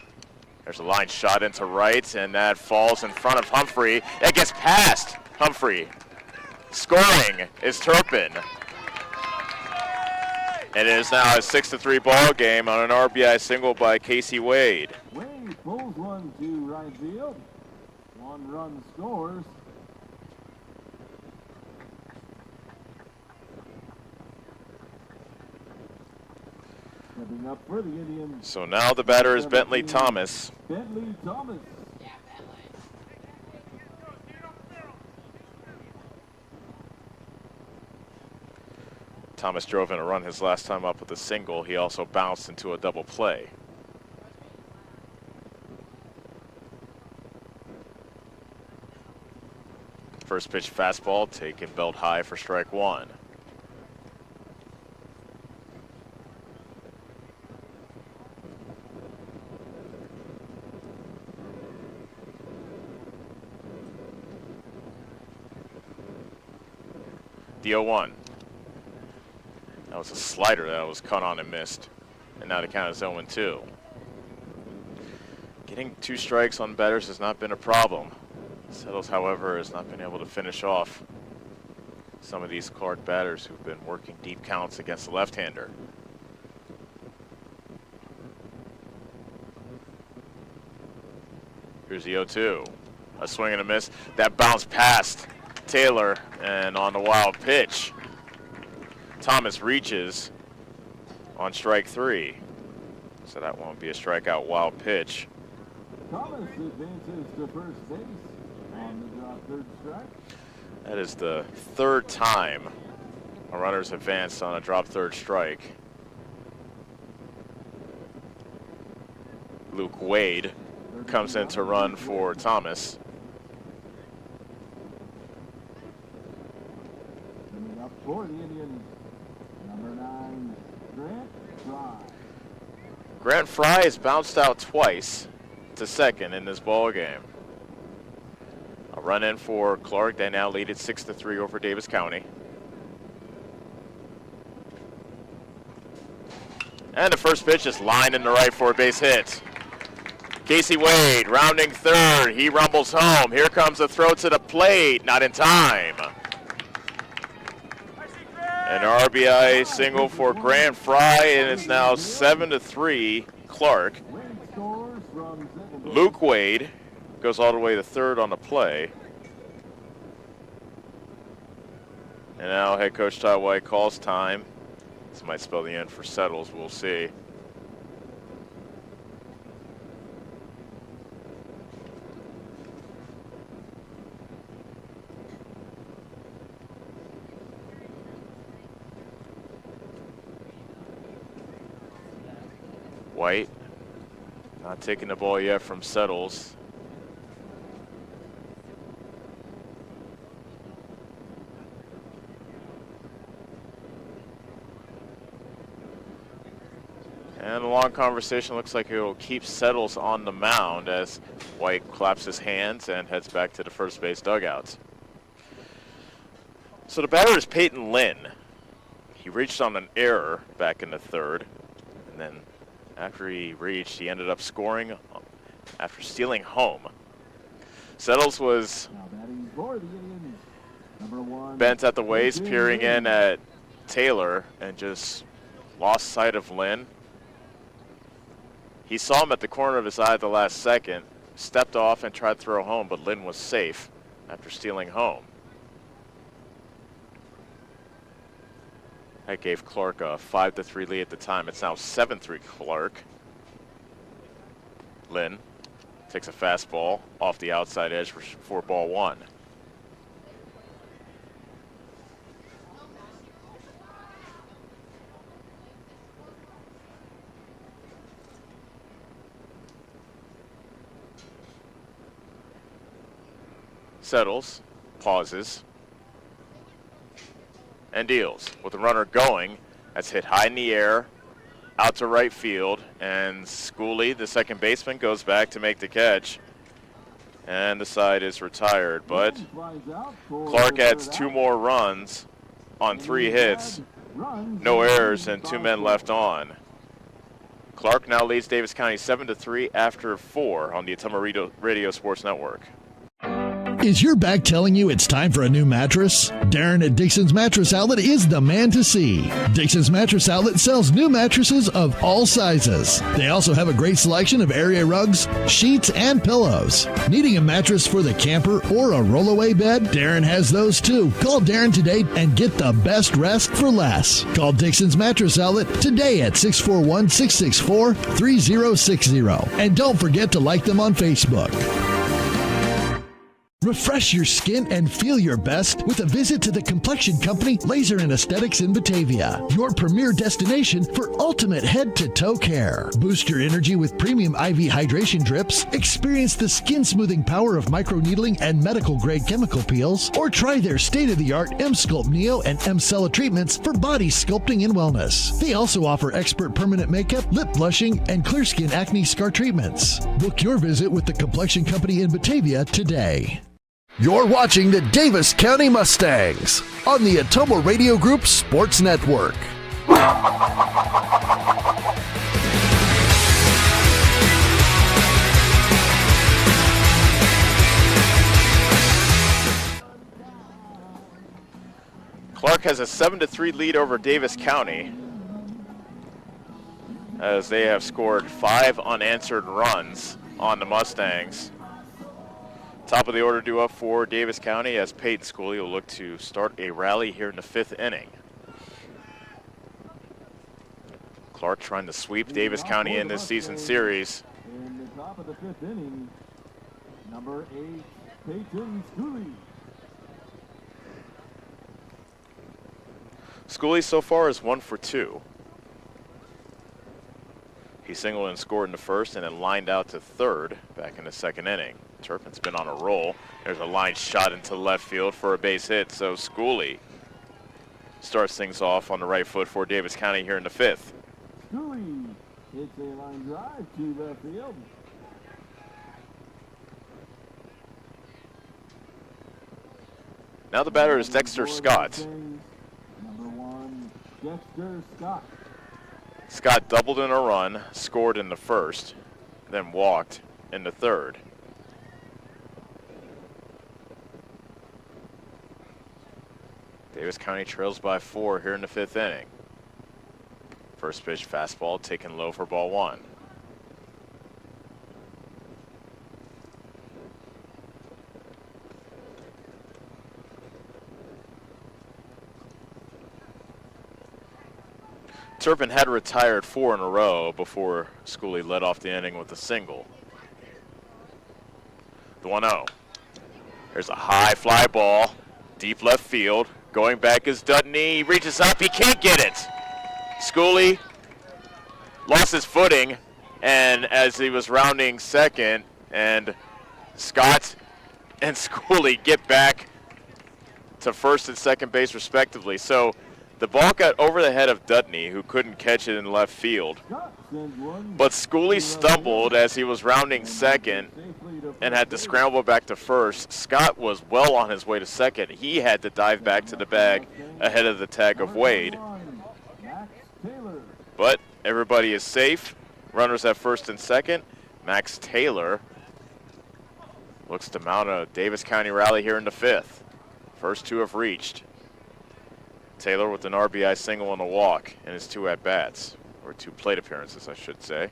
There's a line shot into right, and that falls in front of Humphrey. That gets past Humphrey. Scoring is Turpin. And it is now a 6-3 ball game on an RBI single by Casey Wade. Wade pulls one to right field. 1 run scores. Stepping up for the Indians. So now the batter is Bentley Thomas. Bentley Thomas. Thomas drove in a run his last time up with a single. He also bounced into a double play. First pitch fastball taken belt high for strike 1. The 0-1. That was a slider that was cut on and missed. And now the count is 0-2. Getting 2 strikes on batters has not been a problem. Settles, however, has not been able to finish off some of these Clarke batters who've been working deep counts against the left-hander. Here's the 0-2. A swing and a miss. That bounced past Taylor and on the wild pitch. Thomas reaches on strike 3. So that won't be a strikeout wild pitch. Thomas advances to first base on the drop third strike. That is the 3rd time a runner's advanced on a drop third strike. Luke Wade comes in to run for Thomas. Coming up for the Indians, number 9, Grant Fry. Grant Fry has bounced out twice to second in this ball game. A run in for Clarke. They now lead it 6-3 over Davis County. And the first pitch is lined in the right for a base hit. Casey Wade rounding third. He rumbles home. Here comes the throw to the plate. Not in time. An RBI single for Grant Fry, and it's now 7-3 Clarke. Luke Wade goes all the way to third on the play. And now head coach Todd White calls time. This might spell the end for Settles. We'll see. White not taking the ball yet from Settles. And a long conversation. Looks like he'll keep Settles on the mound as White claps his hands and heads back to the first base dugouts. So the batter is Peyton Lynn. He reached on an error back in the third. And then after he reached, he ended up scoring after stealing home. Settles was bent at the waist, peering in at Taylor, and just lost sight of Lynn. He saw him at the corner of his eye at the last second, stepped off and tried to throw home, but Lynn was safe after stealing home. That gave Clarke a 5-3 lead at the time. It's now 7-3 Clarke. Lynn takes a fastball off the outside edge for ball one. Settles, pauses, and deals. With the runner going, that's hit high in the air, out to right field, and Schooley, the second baseman, goes back to make the catch, and the side is retired. But Clarke adds 2 more runs on 3 hits, no errors, and 2 men left on. Clarke now leads Davis County 7-3 after 4 on the Ottumwa Radio Sports Network. Is your back telling you it's time for a new mattress? Darren at Dixon's Mattress Outlet is the man to see. Dixon's Mattress Outlet sells new mattresses of all sizes. They also have a great selection of area rugs, sheets, and pillows. Needing a mattress for the camper or a rollaway bed? Darren has those too. Call Darren today and get the best rest for less. Call Dixon's Mattress Outlet today at 641-664-3060. And don't forget to like them on Facebook. Refresh your skin and feel your best with a visit to the complexion company Laser and Aesthetics in Batavia, your premier destination for ultimate head-to-toe care. Boost your energy with premium IV hydration drips, experience the skin-smoothing power of microneedling and medical-grade chemical peels, or try their state-of-the-art M-Sculpt Neo and M-Cella treatments for body sculpting and wellness. They also offer expert permanent makeup, lip blushing, and clear skin acne scar treatments. Book your visit with the complexion company in Batavia today. You're watching the Davis County Mustangs on the Ottumwa Radio Group Sports Network. Clarke has a 7-3 lead over Davis County, as they have scored 5 unanswered runs on the Mustangs. Top of the order due up for Davis County as Peyton Schooley will look to start a rally here in the 5th inning. Clarke trying to sweep Davis County in this season series. In the top of the 5th inning, number 8, Peyton Schooley. Schooley so far is 1 for 2. He singled and scored in the first and then lined out to third back in the 2nd inning. Turpin's been on a roll. There's a line shot into left field for a base hit. So Schooley starts things off on the right foot for Davis County here in the 5th. Schooley hits a line drive to left field. Now the batter is Dexter Scott. Number 1, Dexter Scott. Scott doubled in a run, scored in the first, then walked in the third. Davis County trails by 4 here in the 5th inning. First pitch fastball taken low for ball 1. Turpin had retired 4 in a row before Schooley led off the inning with a single. The 1-0. There's a high fly ball, deep left field. Going back is Dutney. He reaches up. He can't get it. Schooley lost his footing, and as he was rounding second, and Scott and Schooley get back to first and second base respectively. So the ball got over the head of Dutney, who couldn't catch it in left field. But Schooley stumbled as he was rounding second and had to scramble back to first. Scott was well on his way to second. He had to dive back to the bag ahead of the tag of Wade. But everybody is safe. Runners at first and second. Max Taylor looks to mount a Davis County rally here in the 5th. First 2 have reached. Taylor with an RBI single and a walk in his 2 at-bats, or 2 plate appearances, I should say.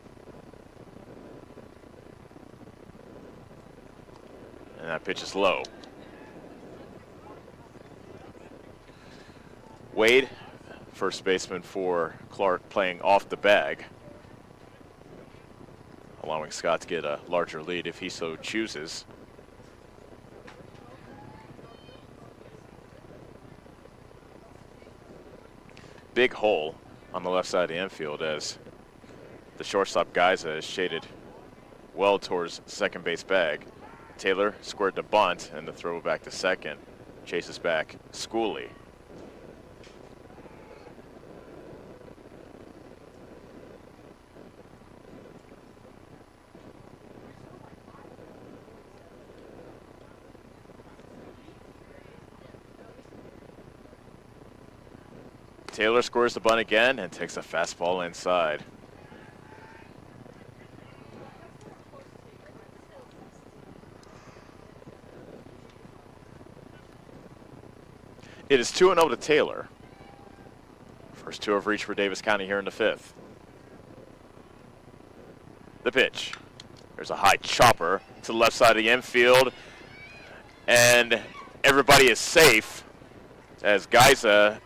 And that pitch is low. Wade, first baseman for Clarke, playing off the bag, allowing Scott to get a larger lead if he so chooses. Big hole on the left side of the infield as the shortstop Geiza is shaded well towards second base bag. Taylor squared the bunt, and the throw back to second. Chases back Schooley. Taylor scores the bunt again and takes a fastball inside. It is 2-0 to Taylor. First 2 have reached for Davis County here in the 5th. The pitch. There's a high chopper to the left side of the infield, and everybody is safe as Geiza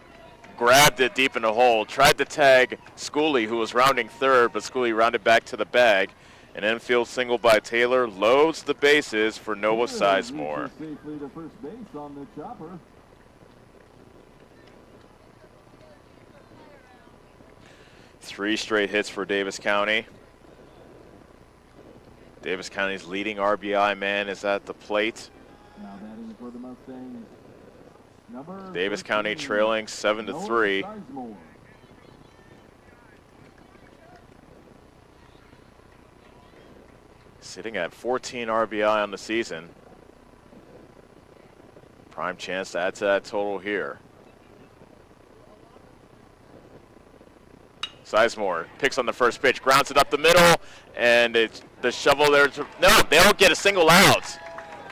grabbed it deep in the hole, tried to tag Schooley, who was rounding third, but Schooley rounded back to the bag. An infield single by Taylor loads the bases for Noah Sizemore. Safely to first base on the chopper. 3 straight hits for Davis County. Davis County's leading RBI man is at the plate. Now batting for the Mustangs. Davis County trailing 7-3. Sitting at 14 RBI on the season. Prime chance to add to that total here. Sizemore picks on the first pitch, grounds it up the middle, and it's the shovel there. No, they don't get a single out.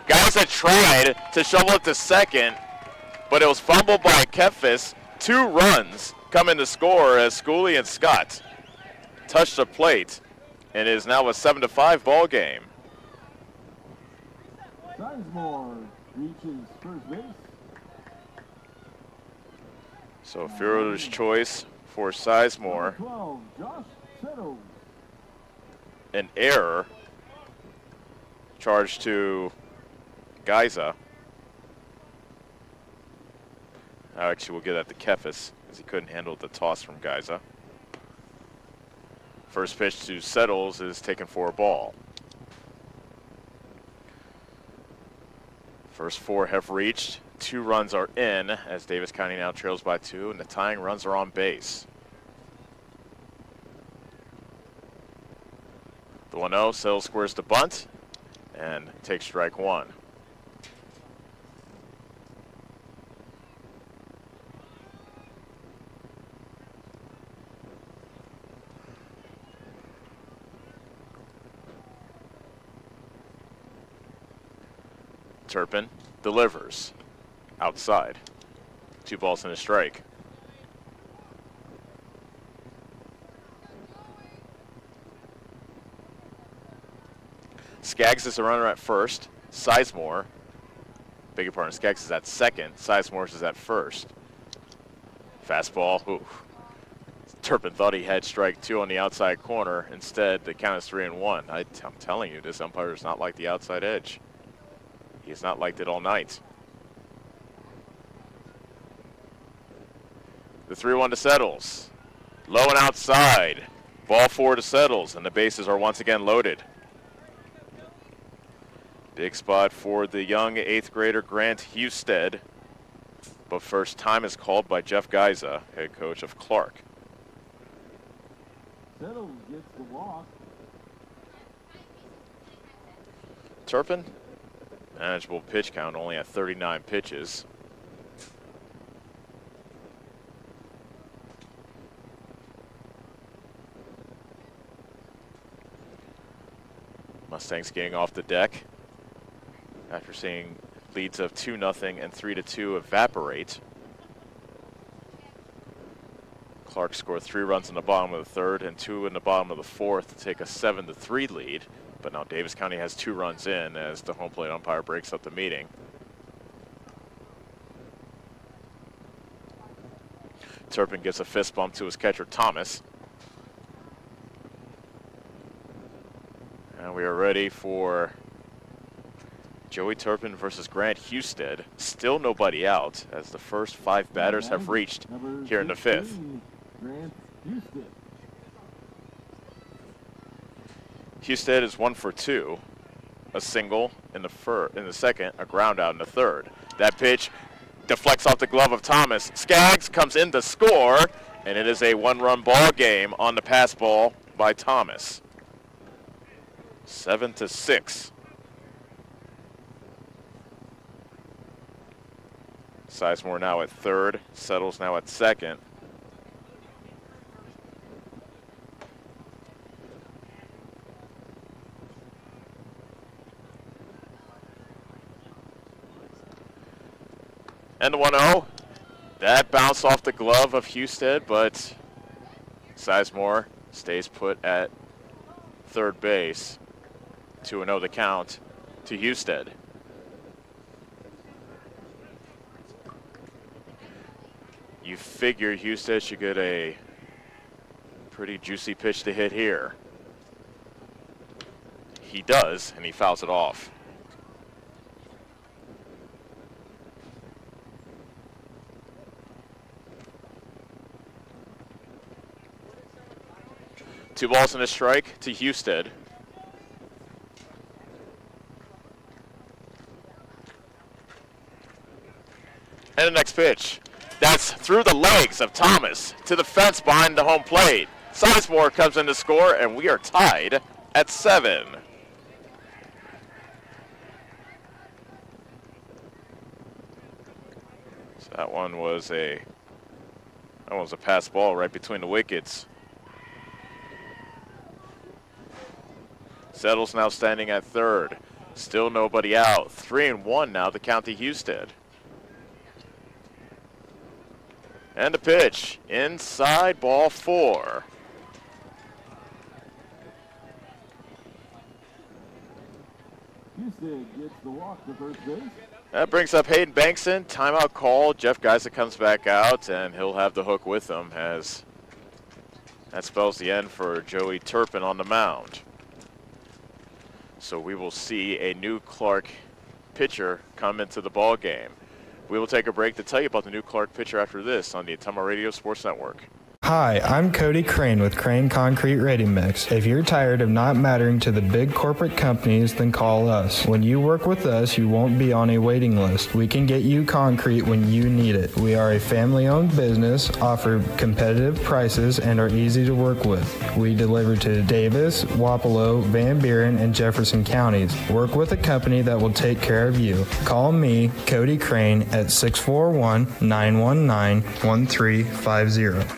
Guys that tried to shovel it to second, but it was fumbled by Kefis. 2 runs come in to score as Schooley and Scott touch the plate, and it is now a 7-5 ball game. Sizemore reaches first base. So fielder's choice for Sizemore. 12, Josh Settles. An error charged to Geiza. Actually, we'll get that to Kefis, as he couldn't handle the toss from Geiza. First pitch to Settles is taken for a ball. First 4 have reached. 2 runs are in, as Davis County now trails by 2, and the tying runs are on base. The 1-0, Settles squares the bunt and takes strike 1. Turpin delivers outside. 2 balls and a strike. Skaggs is the runner at first. Sizemore, beg your pardon, Skaggs is at second. Sizemore is at first. Fastball, Turpin thought he had strike 2 on the outside corner. Instead, the count is 3-1. I'm telling you, this umpire is not like the outside edge. He has not liked it all night. The 3-1 to Settles. Low and outside. Ball 4 to Settles, and the bases are once again loaded. Big spot for the young 8th grader Grant Husted. But first time is called by Jeff Geiza, head coach of Clarke. Settles gets the walk. Turpin, manageable pitch count, only at 39 pitches. Mustangs getting off the deck after seeing leads of 2-0 and 3-2 evaporate. Clarke scored 3 runs in the bottom of the third and 2 in the bottom of the fourth to take a 7-3 lead. But now Davis County has 2 runs in as the home plate umpire breaks up the meeting. Turpin gives a fist bump to his catcher Thomas. And we are ready for Joey Turpin versus Grant Husted. Still nobody out as the first 5 batters have reached here in the 5th. Grant Husted. Husted is 1 for 2. A single in the second, a ground out in the third. That pitch deflects off the glove of Thomas. Skaggs comes in to score, and it is a 1-run ball game on the pass ball by Thomas. 7-6. Sizemore now at third, Settles now at second. And the 1-0. That bounced off the glove of Husted, but Sizemore stays put at third base. 2-0 the count to Husted. You figure Husted should get a pretty juicy pitch to hit here. He does, and he fouls it off. Two balls and a strike to Husted. And the next pitch. That's through the legs of Thomas to the fence behind the home plate. Sizemore comes in to score, and we are tied at 7. So that one was a pass ball right between the wickets. Settles now standing at third. Still nobody out. 3-1 now to count to Husted. And a pitch. Inside, ball 4. Husted gets the walk to first base. That brings up Hayden Bankson. Timeout call. Jeff Geiza comes back out, and he'll have the hook with him as that spells the end for Joey Turpin on the mound. So we will see a new Clarke pitcher come into the ball game. We will take a break to tell you about the new Clarke pitcher after this on the Ottumwa Radio Sports Network. Hi, I'm Cody Crane with Crane Concrete Ready Mix. If you're tired of not mattering to the big corporate companies, then call us. When you work with us, you won't be on a waiting list. We can get you concrete when you need it. We are a family-owned business, offer competitive prices, and are easy to work with. We deliver to Davis, Wapello, Van Buren, and Jefferson counties. Work with a company that will take care of you. Call me, Cody Crane, at 641-919-1350.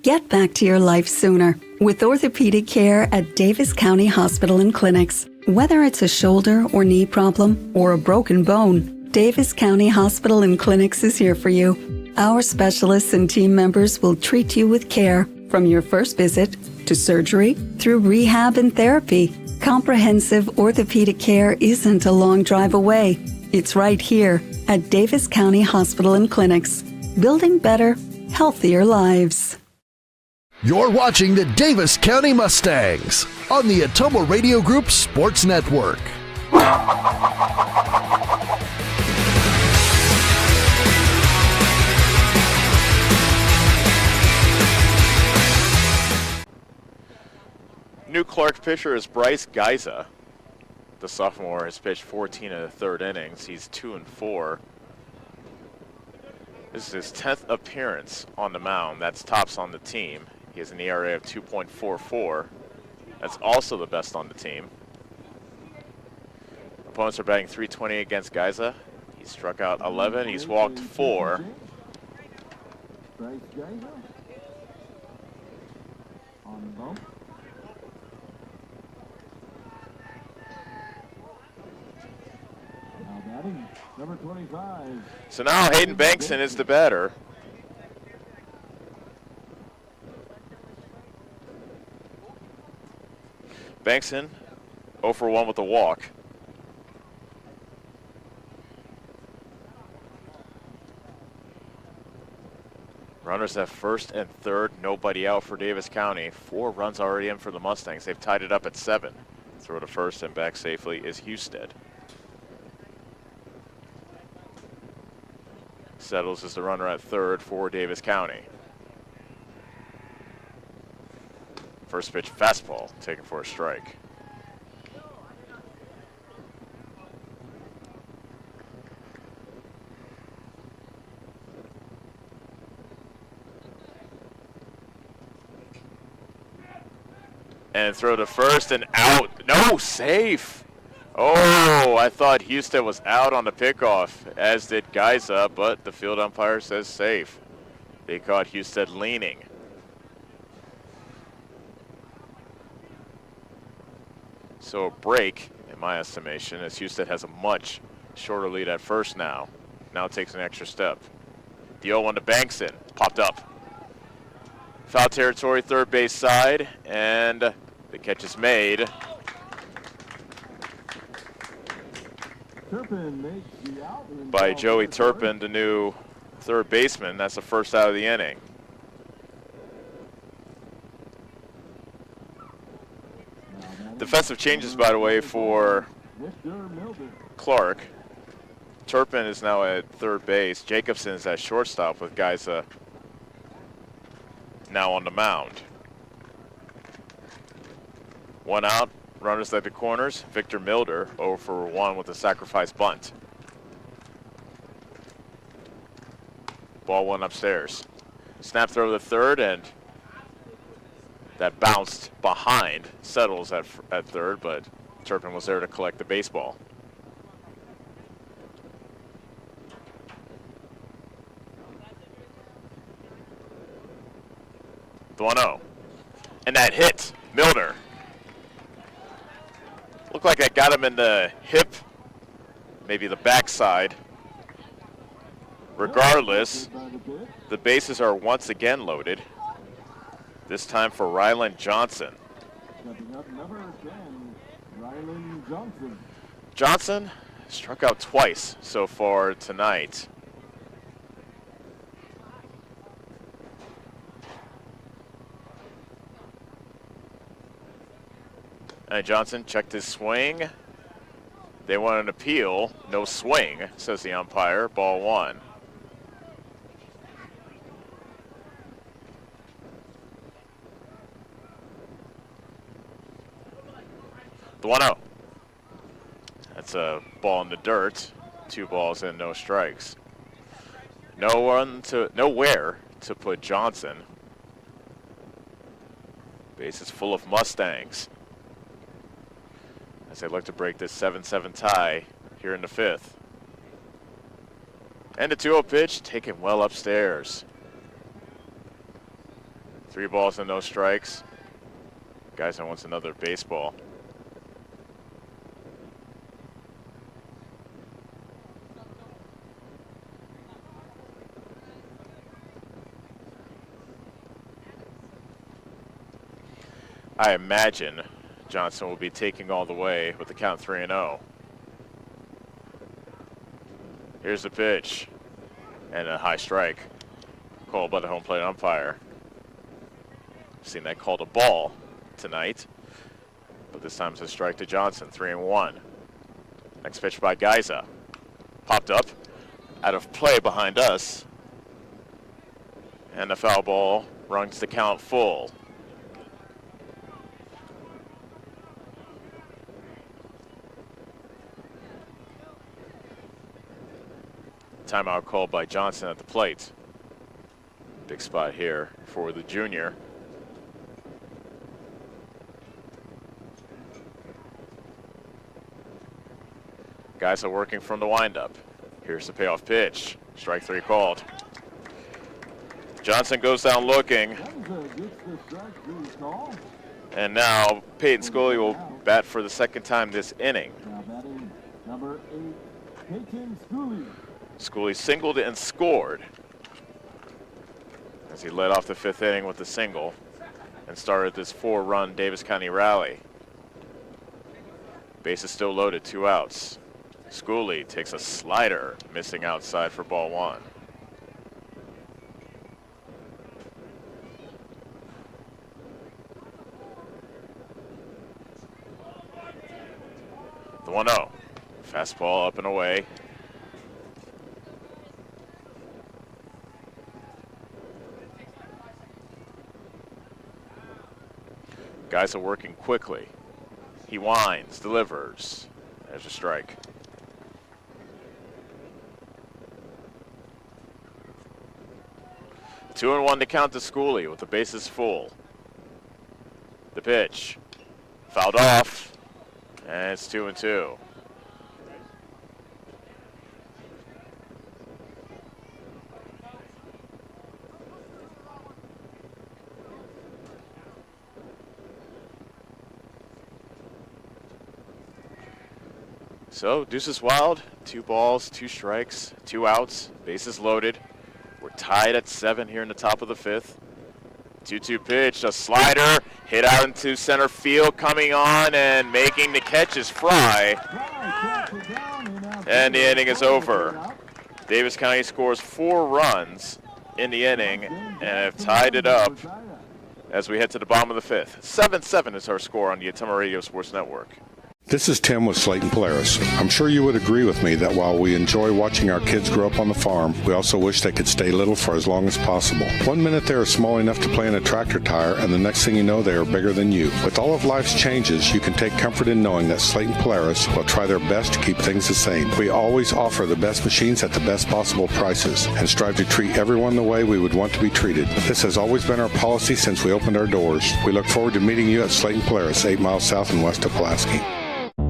Get back to your life sooner with orthopedic care at Davis County Hospital and Clinics. Whether it's a shoulder or knee problem or a broken bone, Davis County Hospital and Clinics is here for you. Our specialists and team members will treat you with care from your first visit to surgery through rehab and therapy. Comprehensive orthopedic care isn't a long drive away. It's right here at Davis County Hospital and Clinics, building better, healthier lives. You're watching the Davis County Mustangs on the Atomo Radio Group Sports Network. New Clarke pitcher is Bryce Geiza. The sophomore has pitched 14 of the third innings. He's 2-4. This is his 10th appearance on the mound. That's tops on the team. He has an ERA of 2.44. That's also the best on the team. Opponents are batting .320 against Geiza. He struck out 11. He's walked 4. Bryce Geiza on the bump. Now batting, number 25. So now Hayden Bankson is the batter. Bankson 0 for 1 with a walk. Runners at first and third, nobody out for Davis County. 4 runs already in for the Mustangs. They've tied it up at 7. Throw to first and back safely is Husted. Settles as the runner at third for Davis County. First pitch fastball taken for a strike. And throw to first and out. No, safe. Oh, I thought Houston was out on the pickoff, as did Geiza, but the field umpire says safe. They caught Houston leaning. So a break, in my estimation, as Houston has a much shorter lead at first now. Now takes an extra step. The 0-1 to Bankson, popped up. Foul territory, third base side, and the catch is made. By Joey Turpin, the new third baseman. That's the first out of the inning. Defensive changes, by the way, for Clarke. Turpin is now at third base. Jacobson is at shortstop with Geiza now on the mound. 1 out, runners at the corners. Victor Milder 0 for 1 with a sacrifice bunt. Ball 1 upstairs. Snap throw to third, and that bounced behind. Settles at third, but Turpin was there to collect the baseball. The 1-0. And that hit, Milner. Looked like that got him in the hip, maybe the backside. Regardless, the bases are once again loaded. This time for Ryland Johnson. Johnson struck out twice so far tonight. And Johnson checked his swing. They want an appeal. No swing, says the umpire. Ball 1. The 1-0. That's a ball in the dirt. 2 balls and no strikes. Nowhere to put Johnson. Base is full of Mustangs as they look to break this 7-7 tie here in the 5th. And the 2-0 pitch taken well upstairs. 3 balls and no strikes. Geiza wants another baseball. I imagine Johnson will be taking all the way with the count 3-0. Here's the pitch and a high strike called by the home plate umpire. Seen that called a ball tonight. But this time it's a strike to Johnson, 3-1. Next pitch by Geiza. Popped up, out of play behind us. And the foul ball runs the count full. Timeout called by Johnson at the plate. Big spot here for the junior. Guys are working from the windup. Here's the payoff pitch. Strike 3 called. Johnson goes down looking. And now Peyton Scully will bat for the second time this inning. Number 8, Peyton Scully. Scully singled and scored as he led off the 5th inning with a single and started this 4-run Davis County rally. Base is still loaded, 2 outs. Scully takes a slider, missing outside for ball 1. The 1-0. Fastball up and away. Guys are working quickly. He winds, delivers. There's a strike. 2-1 to count to Scully with the bases full. The pitch. Fouled off. And it's 2-2. So deuces wild, 2 balls, 2 strikes, 2 outs, bases loaded. We're tied at 7 here in the top of the 5th. 2-2 pitch, a slider, hit out into center field, coming on and making the catch is Fry. And the inning is over. Davis County scores 4 runs in the inning and have tied it up as we head to the bottom of the 5th. 7-7 is our score on the Ottumwa Radio Sports Network. This is Tim with Slayton Polaris. I'm sure you would agree with me that while we enjoy watching our kids grow up on the farm, we also wish they could stay little for as long as possible. One minute they are small enough to play in a tractor tire, and the next thing you know, they are bigger than you. With all of life's changes, you can take comfort in knowing that Slayton Polaris will try their best to keep things the same. We always offer the best machines at the best possible prices and strive to treat everyone the way we would want to be treated. This has always been our policy since we opened our doors. We look forward to meeting you at Slayton Polaris, 8 miles south and west of Pulaski.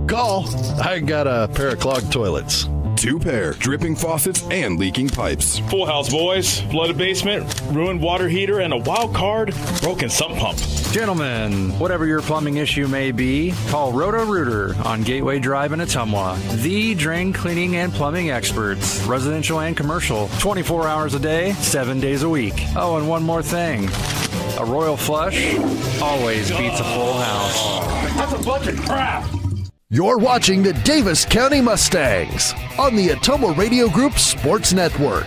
Call. I got a pair of clogged toilets. 2 pair, dripping faucets, and leaking pipes. Full house, boys. Flooded basement, ruined water heater, and a wild card, broken sump pump. Gentlemen, whatever your plumbing issue may be, call Roto-Rooter on Gateway Drive in Ottumwa. The drain cleaning and plumbing experts, residential and commercial, 24 hours a day, 7 days a week. Oh, and one more thing. A royal flush always beats a full house. That's a bunch of crap. You're watching the Davis County Mustangs on the Ottumwa Radio Group Sports Network.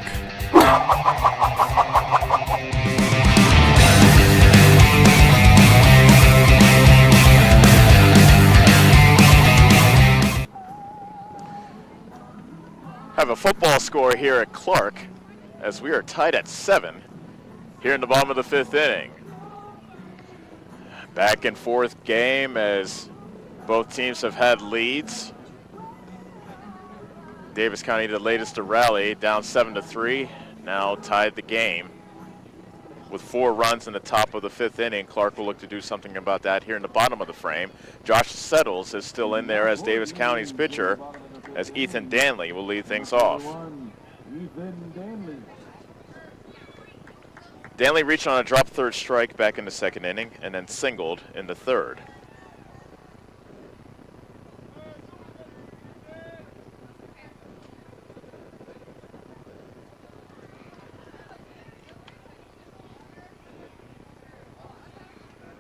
Have a football score here at Clarke as we are tied at 7 here in the bottom of the 5th inning. Back and forth game as both teams have had leads. Davis County, the latest to rally, down 7-3, now tied the game. With 4 runs in the top of the 5th inning, Clarke will look to do something about that here in the bottom of the frame. Josh Settles is still in there as Davis County's pitcher, as Ethan Danley will lead things off. Danley reached on a drop 3rd strike back in the 2nd inning and then singled in the 3rd.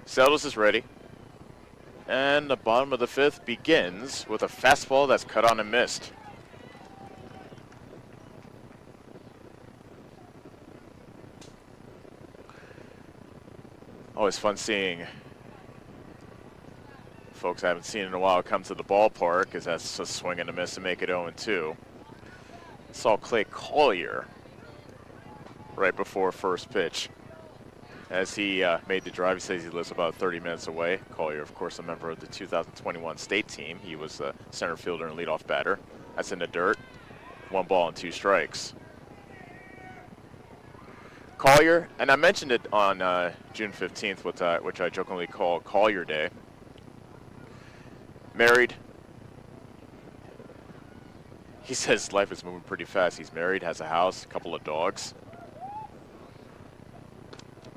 Settles is ready. And the bottom of the 5th begins with a fastball that's cut on and missed. Always fun seeing folks I haven't seen in a while come to the ballpark, as that's a swing and a miss to make it 0-2. Saw Collier right before first pitch. As he made the drive, he says he lives about 30 minutes away. Collier, of course, a member of the 2021 state team. He was the center fielder and leadoff batter. That's in the dirt. 1 ball and 2 strikes. Collier, and I mentioned it on June 15th, which I jokingly call Collier Day. Married. He says life is moving pretty fast. He's married, has a house, a couple of dogs.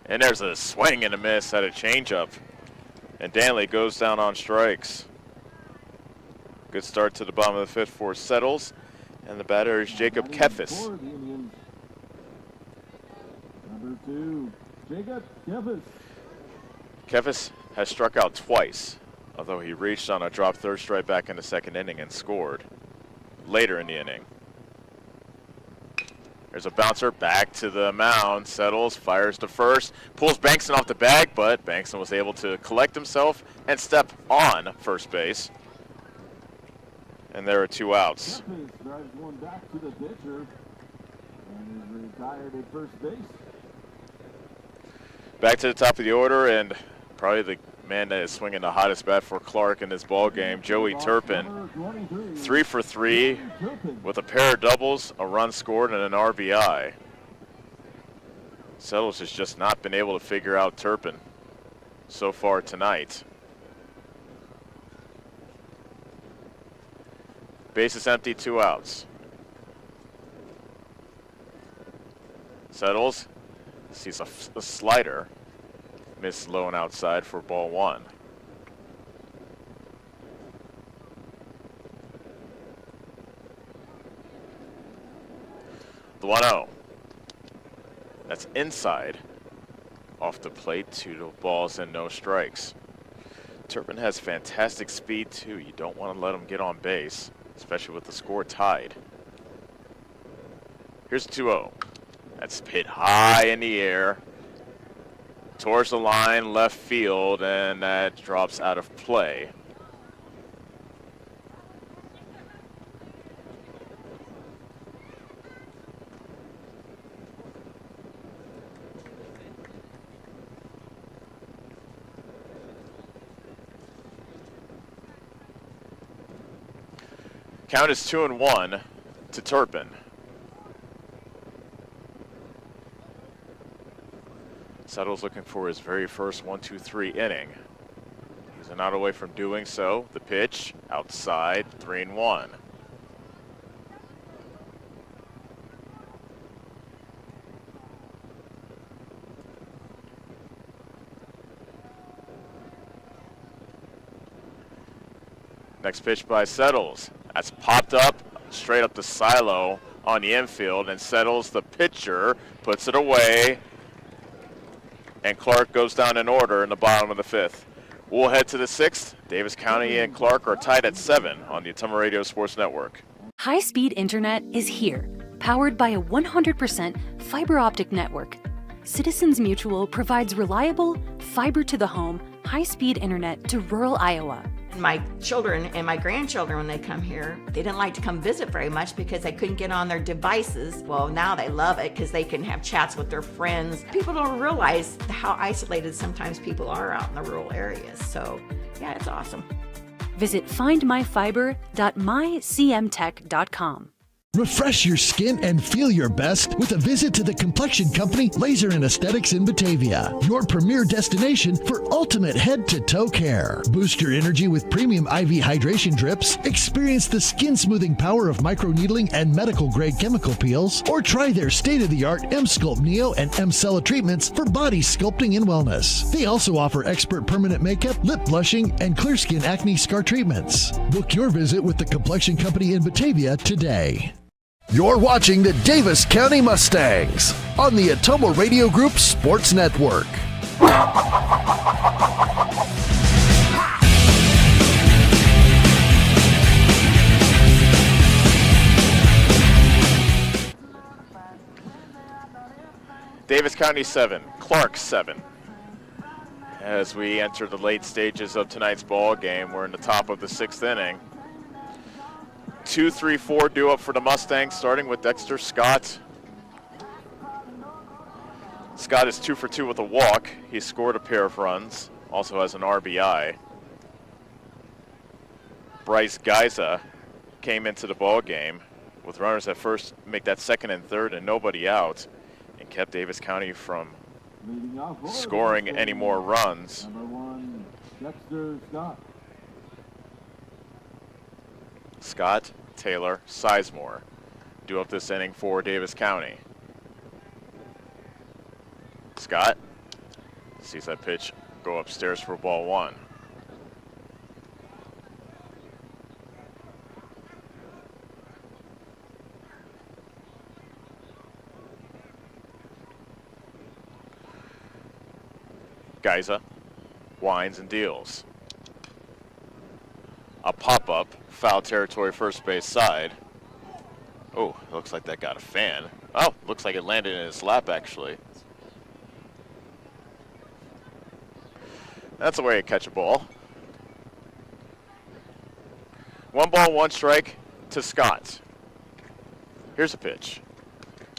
And there's a swing and a miss at a changeup. And Danley goes down on strikes. Good start to the bottom of the 5th for Settles. And the batter is Jacob Keffis. Number 2, Jacob Keffis. Keffis has struck out twice, although he reached on a drop third strike back in the 2nd inning and scored later in the inning. There's a bouncer back to the mound. Settles, fires to first, pulls Bankston off the bag, but Bankston was able to collect himself and step on first base. And there are 2 outs. Keffis drives one back to the pitcher and is retired at first base. Back to the top of the order, and probably the man that is swinging the hottest bat for Clarke in this ball game, Joey Turpin. 3 for 3 with a pair of doubles, a run scored, and an RBI. Settles has just not been able to figure out Turpin so far tonight. Base is empty, 2 outs. Settles sees a slider. Missed low and outside for ball 1. The 1-0. That's inside. Off the plate, 2 balls and no strikes. Turpin has fantastic speed too. You don't want to let him get on base, especially with the score tied. Here's 2-0. That's hit high in the air. Towards the line, left field, and that drops out of play. Count is 2-1 to Turpin. Settles looking for his very first 1-2-3 inning. He's an out away from doing so. The pitch outside, 3-1. Next pitch by Settles. That's popped up straight up the silo on the infield, and Settles, the pitcher, puts it away. And Clarke goes down in order in the bottom of the 5th. We'll head to the 6th. Davis County and Clarke are tied at 7 on the Ottumwa Radio Sports Network. High-speed internet is here, powered by a 100% fiber optic network. Citizens Mutual provides reliable, fiber-to-the-home, high-speed internet to rural Iowa. My children and my grandchildren, when they come here, they didn't like to come visit very much because they couldn't get on their devices. Well, now they love it because they can have chats with their friends. People don't realize how isolated sometimes people are out in the rural areas. So, yeah, it's awesome. Visit findmyfiber.mycmtech.com. Refresh your skin and feel your best with a visit to the Complexion Company Laser and Aesthetics in Batavia, your premier destination for ultimate head-to-toe care. Boost your energy with premium IV hydration drips, experience the skin-smoothing power of microneedling and medical-grade chemical peels, or try their state-of-the-art M-Sculpt Neo and M-Cella treatments for body sculpting and wellness. They also offer expert permanent makeup, lip blushing, and clear skin acne scar treatments. Book your visit with the Complexion Company in Batavia today. You're watching the Davis County Mustangs on the Ottumwa Radio Group Sports Network. Davis County 7, Clarke 7. as we enter the late stages of tonight's ball game. We're in the top of the 6th inning. 2-3-4 due up for the Mustangs, starting with Dexter Scott. Scott is 2 for 2 with a walk. He scored a pair of runs, also has an RBI. Bryce Geiza came into the ball game with runners at first, make that second and third and nobody out, and kept Davis County from scoring any more runs. Number 1, Dexter Scott. Scott, Taylor, Sizemore due up this inning for Davis County. Scott sees that pitch go upstairs for ball 1. Geiza winds and deals. A pop-up, foul territory, first base side. Oh, looks like that got a fan. Oh, looks like it landed in his lap, actually. That's the way you catch a ball. 1 ball, 1 strike to Scott. Here's a pitch.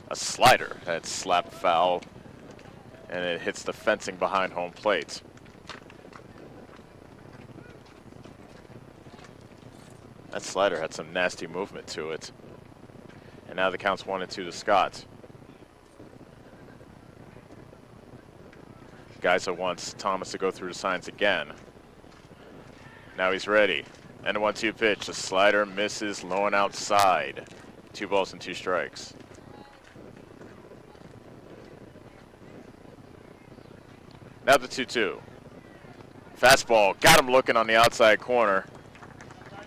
A slider that slapped foul, and it hits the fencing behind home plate. That slider had some nasty movement to it. And now the count's 1-2 to Scott. Geiza wants Thomas to go through the signs again. Now he's ready. And a 1-2 pitch. The slider misses low and outside. 2 balls and 2 strikes. Now the 2-2. Fastball. Got him looking on the outside corner.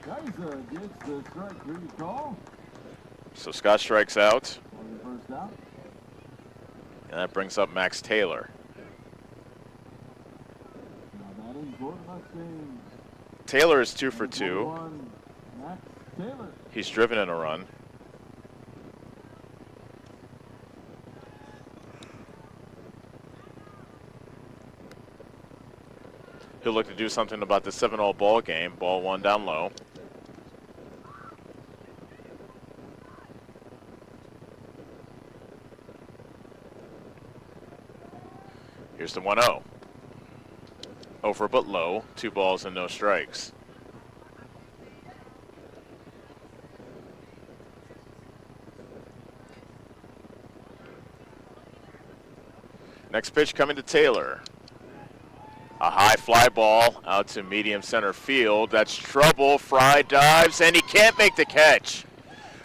Geiza gets the strike 3 call. So Scott strikes out. On the first out. And that brings up Max Taylor. Now batting for the Mustangs. Taylor is 2 for 2. 1, Max Taylor. He's driven in a run. He'll look to do something about the 7-all ball game. Ball 1 down low. Here's the 1-0. Over but low. 2 balls and no strikes. Next pitch coming to Taylor. A high fly ball out to medium center field. That's trouble. Fry dives, and he can't make the catch.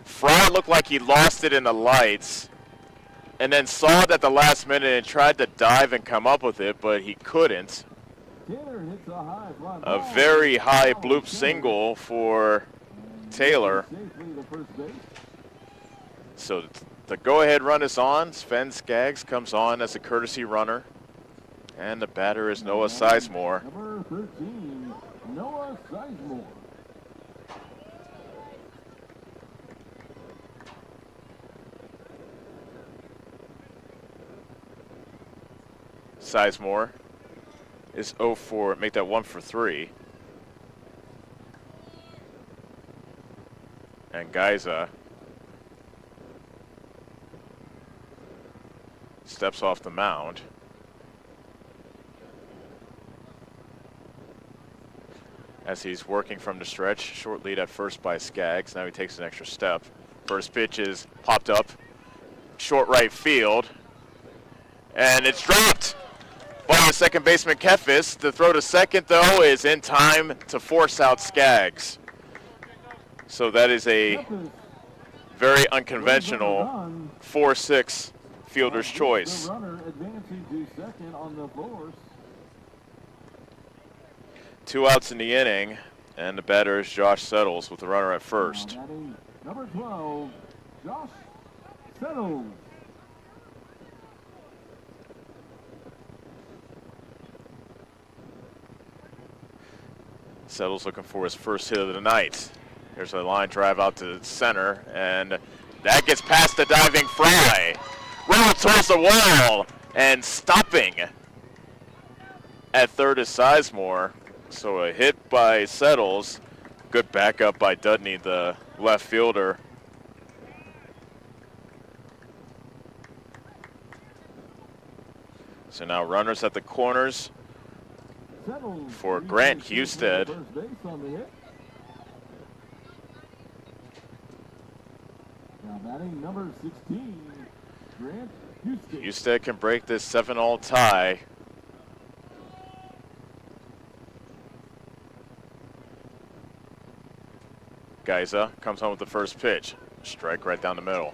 Fry looked like he lost it in the lights, and then saw it at the last minute and tried to dive and come up with it, but he couldn't. Taylor hits a high fly A ball. very high bloop single for Taylor. Safely to first base. So the go-ahead run is on. Sven Skaggs comes on as a courtesy runner. And the batter is Noah Sizemore. Number 13, Noah Sizemore. Sizemore is 0 for, make that 1 for 3. And Geiza steps off the mound. As he's working from the stretch. Short lead at first by Skaggs. Now he takes an extra step. First pitch is popped up. Short right field. And it's dropped by the second baseman Kefis. The throw to second, though, is in time to force out Skaggs. So that is a very unconventional 4-6 fielder's choice. The runner advancing to second on the force. 2 outs in the inning, and the batter is Josh Settles with the runner at first. Number 12, Josh Settles. Settles looking for his first hit of the night. Here's a line drive out to center, and that gets past the diving Fry. Running towards the wall and stopping At third is Sizemore. So a hit by Settles. Good backup by Dudney, the left fielder. So now runners at the corners for Grant Husted. Now batting number 16, Grant Husted. Husted can break this 7-all tie. Geiza comes home with the first pitch. Strike right down the middle.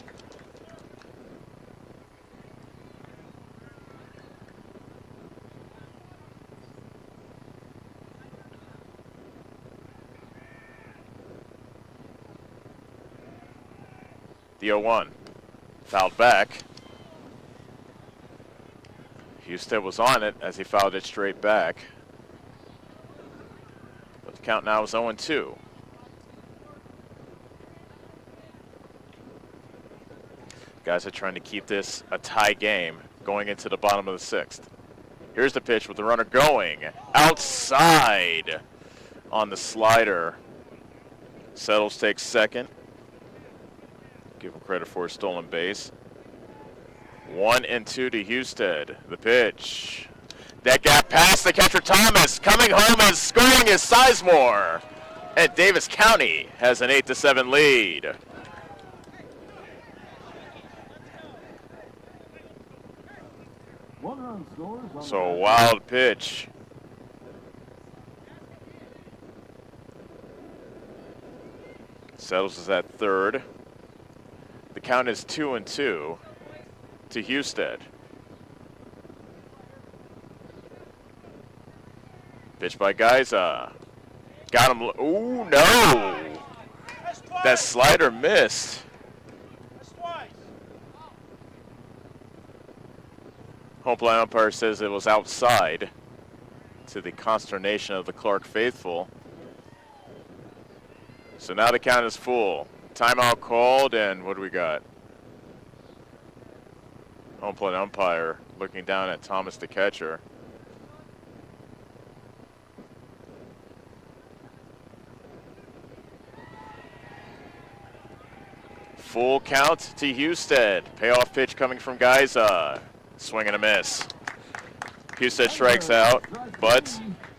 The 0-1. Fouled back. Husted was on it as he fouled it straight back. But the count now is 0-2. Guys are trying to keep this a tie game going into the bottom of the 6th. Here's the pitch with the runner going outside on the slider. Settles takes second. Give him credit for a stolen base. 1-2 to Husted. The pitch. That gap past the catcher Thomas. Coming home and scoring is Sizemore. And Davis County has an 8-7 lead. So a wild pitch. Settles is at third. The count is 2-2 to Husted. Pitch by Geiza. Got him. Ooh, no. That slider missed. Home plate umpire says it was outside, to the consternation of the Clarke faithful. So now the count is full. Timeout called, and what do we got? Home plate umpire looking down at Thomas, the catcher. Full count to Husted. Payoff pitch coming from Geiza. Swing and a miss. Husted strikes out, but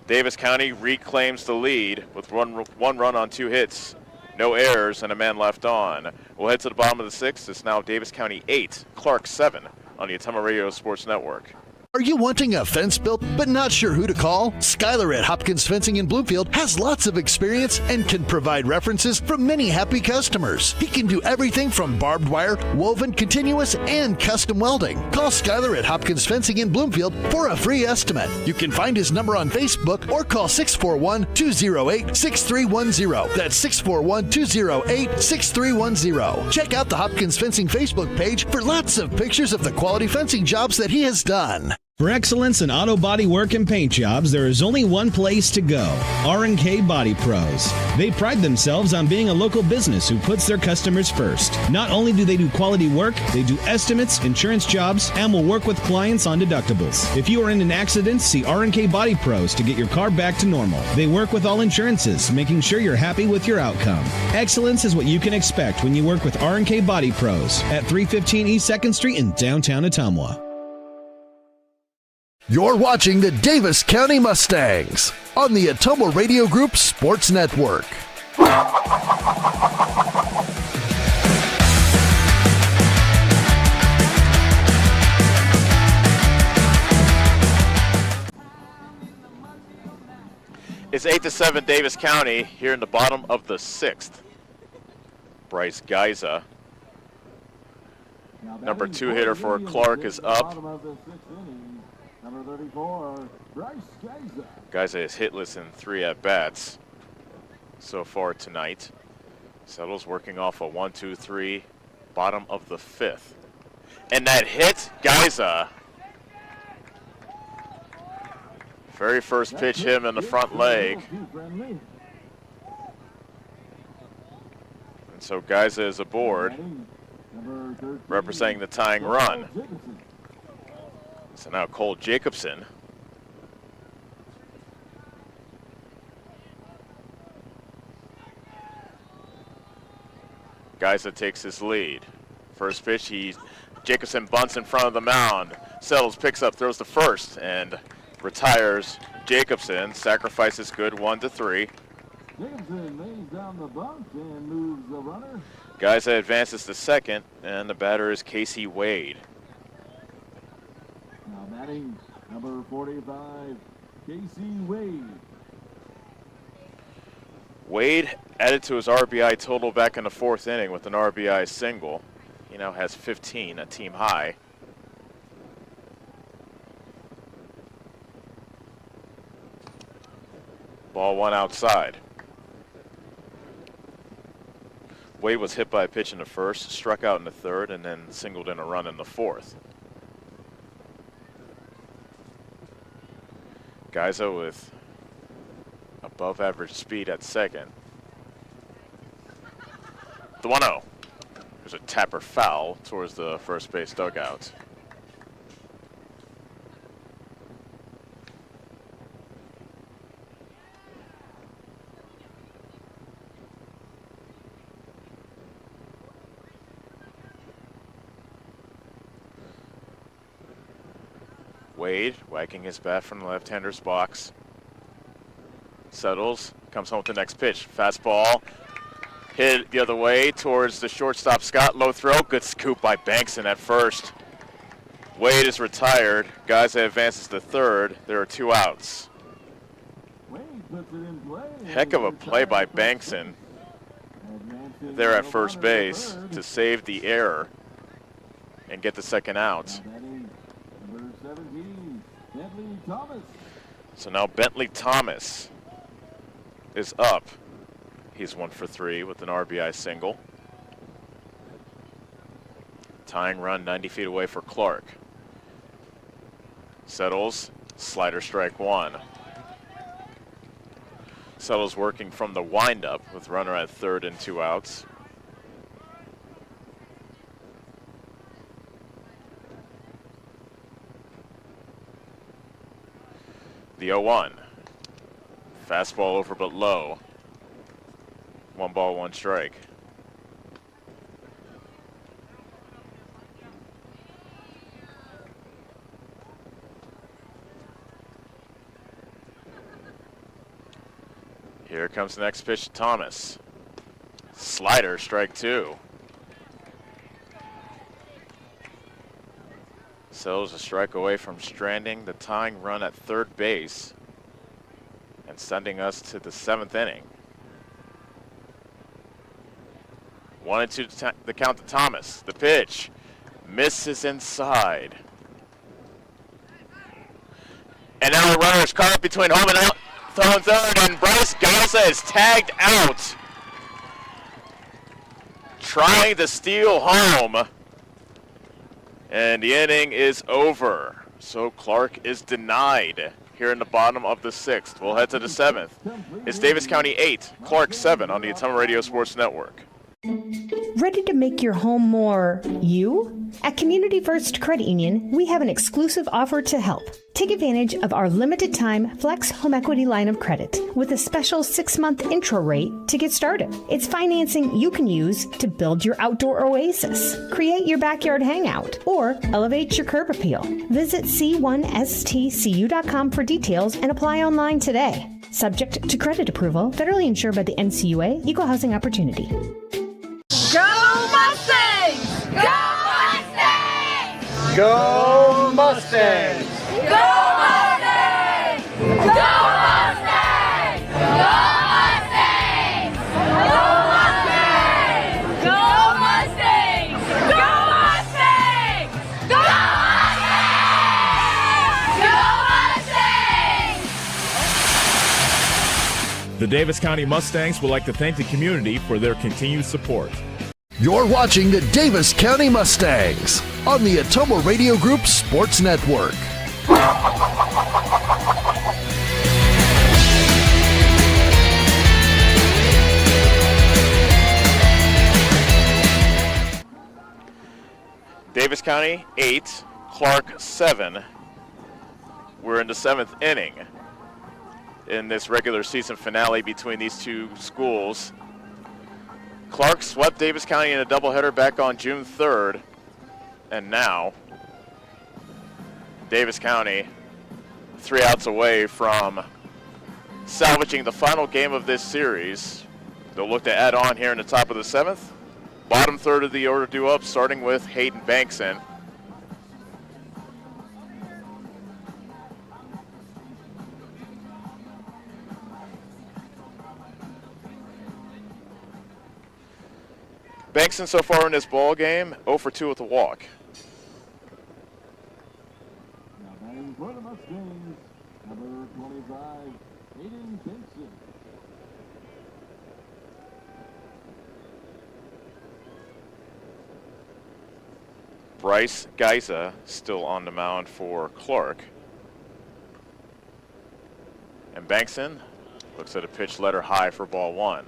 Davis County reclaims the lead with one run on 2 hits. No errors and a man left on. We'll head to the bottom of the 6th. It's now Davis County 8, Clarke 7 on the Ottumwa Radio Sports Network. Are you wanting a fence built but not sure who to call? Skylar at Hopkins Fencing in Bloomfield has lots of experience and can provide references from many happy customers. He can do everything from barbed wire, woven, continuous, and custom welding. Call Skylar at Hopkins Fencing in Bloomfield for a free estimate. You can find his number on Facebook or call 641-208-6310. That's 641-208-6310. Check out the Hopkins Fencing Facebook page for lots of pictures of the quality fencing jobs that he has done. For excellence in auto body work and paint jobs, there is only one place to go, R&K Body Pros. They pride themselves on being a local business who puts their customers first. Not only do they do quality work, they do estimates, insurance jobs, and will work with clients on deductibles. If you are in an accident, see R&K Body Pros to get your car back to normal. They work with all insurances, making sure you're happy with your outcome. Excellence is what you can expect when you work with R&K Body Pros at 315 East 2nd Street in downtown Ottumwa. You're watching the Davis County Mustangs on the Ottumwa Radio Group Sports Network. It's 8-7 Davis County here in the bottom of the 6th. Bryce Geiza, number 2 hitter for Clarke, is up. Number 34, Bryce Geiza. Geiza is hitless in 3 at-bats so far tonight. Settles working off a 1-2-3, bottom of the 5th. And that hit, Geiza. Very first pitch him in the front leg. And so Geiza is aboard, representing the tying run. So now Cole Jacobson Geisa takes his lead. First pitch, Jacobson bunts in front of the mound. Settles, picks up, throws the first, and retires Jacobson. Sacrifices good 1-3. Jacobson lays down the bunt and moves the runner. Geisa advances to second, and the batter is Casey Wade. Now batting, number 45, Casey Wade. Wade added to his RBI total back in the 4th inning with an RBI single. He now has 15, a team high. Ball 1 outside. Wade was hit by a pitch in the 1st, struck out in the 3rd, and then singled in a run in the 4th. Geisa with above average speed at second. The 1-0. There's a tapper foul towards the first base dugout. Wade whacking his bat from the left-hander's box. Settles, comes home with the next pitch. Fastball, hit the other way towards the shortstop Scott. Low throw, good scoop by Bankson at first. Wade is retired. Geisa advances to third. There are 2 outs. Heck of a play by Bankson there at first base to save the error and get the second out. So now Bentley Thomas is up. He's 1 for 3 with an RBI single. Tying run 90 feet away for Clarke. Settles, slider strike 1. Settles working from the windup with runner at third and 2 outs. The 0-1. Fastball over but low. 1 ball, 1 strike. Here comes the next pitch to Thomas. Slider, strike 2. Settles a strike away from stranding the tying run at third base and sending us to the 7th inning. 1-2 the count to Thomas. The pitch misses inside. And now the runner is caught up between home and out. Throwing third, and Bryce Geisa is tagged out. Trying to steal home. And the inning is over. So Clarke is denied here in the bottom of the 6th. We'll head to the 7th. It's Davis County 8, Clarke 7 on the Ottumwa Radio Sports Network. Ready to make your home more you? At Community First Credit Union, we have an exclusive offer to help. Take advantage of our limited-time Flex Home Equity line of credit with a special 6-month intro rate to get started. It's financing you can use to build your outdoor oasis, create your backyard hangout, or elevate your curb appeal. Visit c1stcu.com for details and apply online today. Subject to credit approval, federally insured by the NCUA, Equal Housing Opportunity. Go Mustangs! Go Mustangs! Go Mustangs! Go Mustangs! Go Mustangs! Go Mustangs! Go Mustangs! Go Mustangs! Go Mustangs! Go Mustangs! The Davis County Mustangs would like to thank the community for their continued support. You're watching the Davis County Mustangs on the Ottumwa Radio Group Sports Network. Davis County 8, Clarke 7. We're in the 7th inning in this regular season finale between these two schools. Clarke swept Davis County in a doubleheader back on June 3rd. And now, Davis County 3 outs away from salvaging the final game of this series. They'll look to add on here in the top of the 7th. Bottom third of the order due up, starting with Hayden Bankson. Bankson so far in this ball game, 0 for 2 with a walk. Now batting for the Mustangs, number 25, Hayden Bankson. Bryce Geiza still on the mound for Clarke. And Bankson looks at a pitch letter high for ball 1.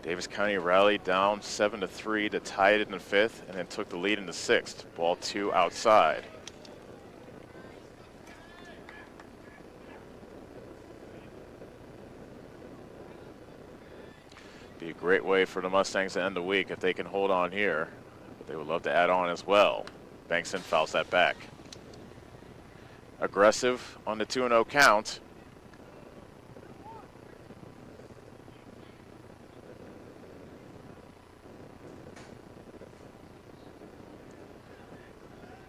Davis County rallied down 7-3 to tie it in the 5th and then took the lead in the 6th. Ball 2 outside. Be a great way for the Mustangs to end the week if they can hold on here. But they would love to add on as well. Bankson fouls that back. Aggressive on the 2-0 count.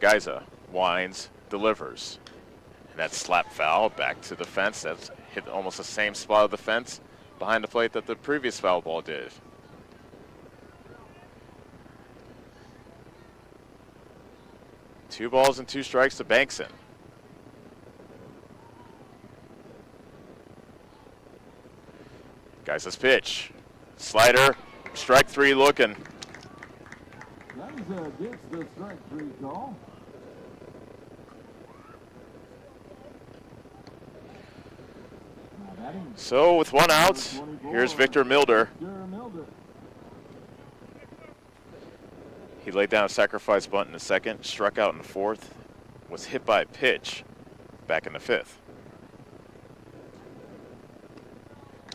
Geiza winds, delivers. And that slap foul back to the fence. That's hit almost the same spot of the fence behind the plate that the previous foul ball did. Two balls and 2 strikes to Bankson. Geiza's pitch. Slider, strike 3 looking. Geiza gets the strike 3 call. So with 1 out, here's Victor Milder. He laid down a sacrifice bunt in the 2nd, struck out in the 4th, was hit by a pitch back in the 5th.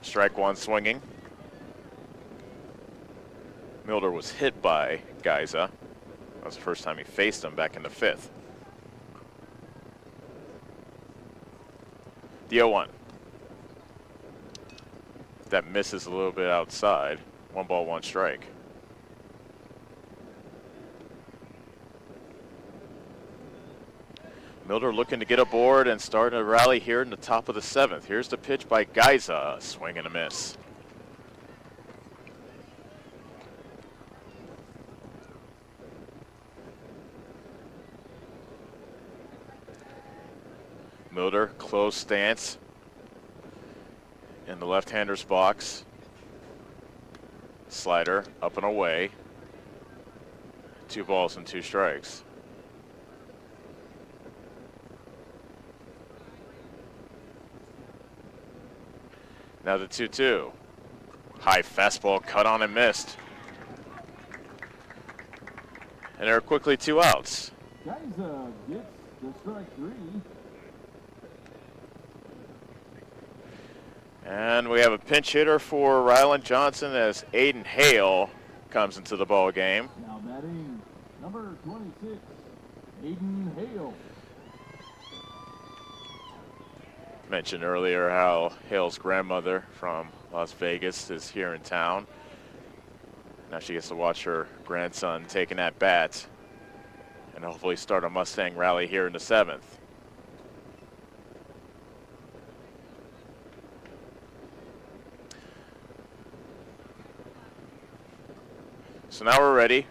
Strike 1 swinging. Milder was hit by Geiza. That was the first time he faced him back in the 5th. The 0-1. That misses a little bit outside. 1 ball, 1 strike. Milder looking to get aboard and start a rally here in the top of the 7th. Here's the pitch by Geiza. Swing and a miss. Milder, close stance in the left-hander's box. Slider up and away. 2 balls and 2 strikes. Now the 2-2. High fastball cut on and missed. And there are quickly 2 outs. Geiza gets the strike 3. And we have a pinch hitter for Ryland Johnson as Aiden Hale comes into the ball game. Now batting number 26, Aiden Hale. Mentioned earlier how Hale's grandmother from Las Vegas is here in town. Now she gets to watch her grandson taking at bat and hopefully start a Mustang rally here in the 7th. So now we're ready.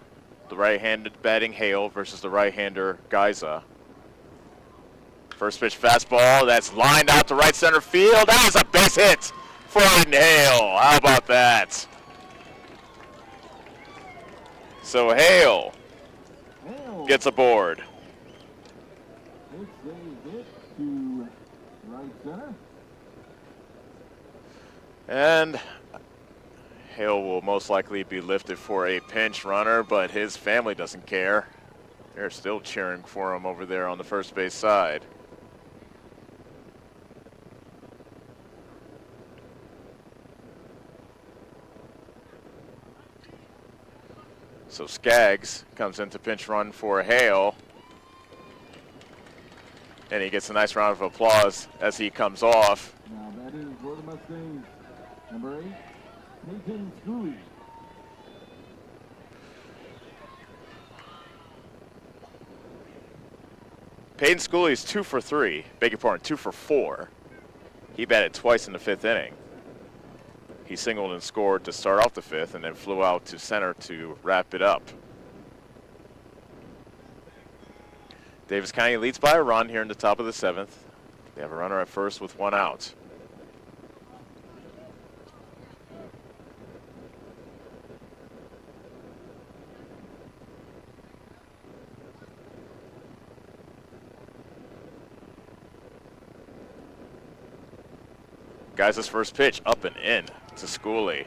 The right-handed batting Hale versus the right-hander Geiza. First pitch fastball, that's lined out to right center field. That is a base hit for Aiden Hale. How about that? So Hale gets aboard. It's a hit to right center. And Hale will most likely be lifted for a pinch runner, but his family doesn't care. They're still cheering for him over there on the first base side. So Skaggs comes in to pinch run for Hale. And he gets a nice round of applause as he comes off. Now that is for the Mustangs. Number 8, Peyton Schooley. Peyton Schooley is 2 for 3. Beg your pardon, 2 for 4. He batted twice in the 5th inning. He singled and scored to start off the 5th and then flew out to center to wrap it up. Davis County leads by a run here in the top of the 7th. They have a runner at first with 1 out. Guys' first pitch up and in to Schooley.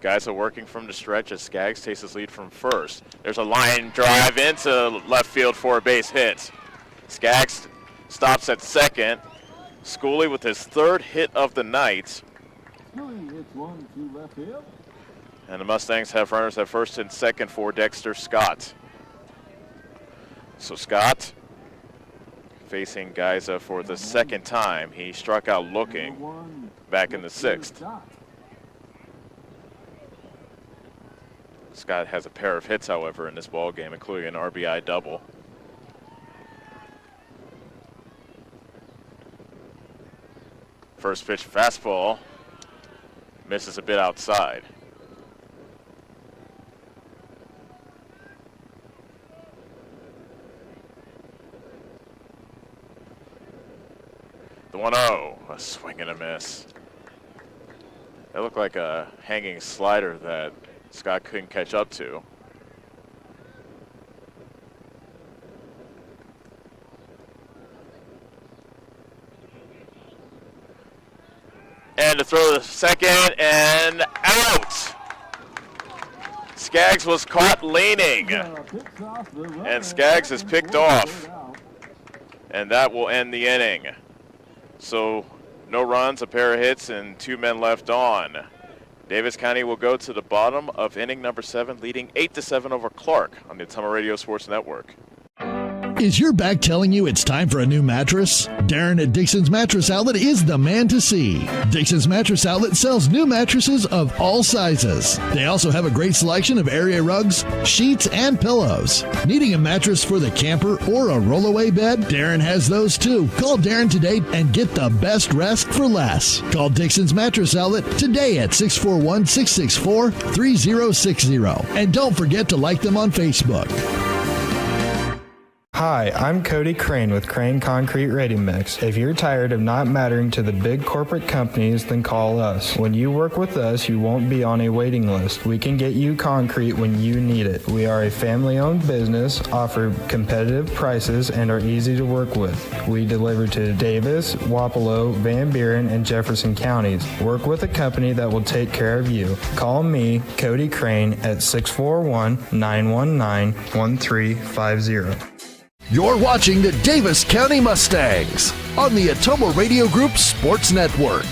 Guys are working from the stretch as Skaggs takes his lead from first. There's a line drive into left field for a base hit. Skaggs stops at second. Schooley with his 3rd hit of the night. Schooley hits one to left field. And the Mustangs have runners at first and second for Dexter Scott. So Scott facing Geyser for the 2nd time. He struck out looking back in the 6th. Scott has a pair of hits, however, in this ball game, including an RBI double. First pitch fastball misses a bit outside. The 1-0, a swing and a miss. It looked like a hanging slider that Scott couldn't catch up to. And to throw the second and out. Skaggs was caught leaning. And Skaggs is picked off. And that will end the inning. So no runs, a pair of hits, and 2 men left on. Davis County will go to the bottom of inning number 7, leading 8-7 over Clarke on the Ottumwa Radio Sports Network. Is your back telling you it's time for a new mattress? Darren at Dixon's Mattress Outlet is the man to see. Dixon's Mattress Outlet sells new mattresses of all sizes. They also have a great selection of area rugs, sheets, and pillows. Needing a mattress for the camper or a rollaway bed? Darren has those too. Call Darren today and get the best rest for less. Call Dixon's Mattress Outlet today at 641-664-3060. And don't forget to like them on Facebook. Hi, I'm Cody Crane with Crane Concrete Ready Mix. If you're tired of not mattering to the big corporate companies, then call us. When you work with us, you won't be on a waiting list. We can get you concrete when you need it. We are a family-owned business, offer competitive prices, and are easy to work with. We deliver to Davis, Wapello, Van Buren, and Jefferson counties. Work with a company that will take care of you. Call me, Cody Crane, at 641-919-1350. You're watching the Davis County Mustangs on the Ottumwa Radio Group Sports Network.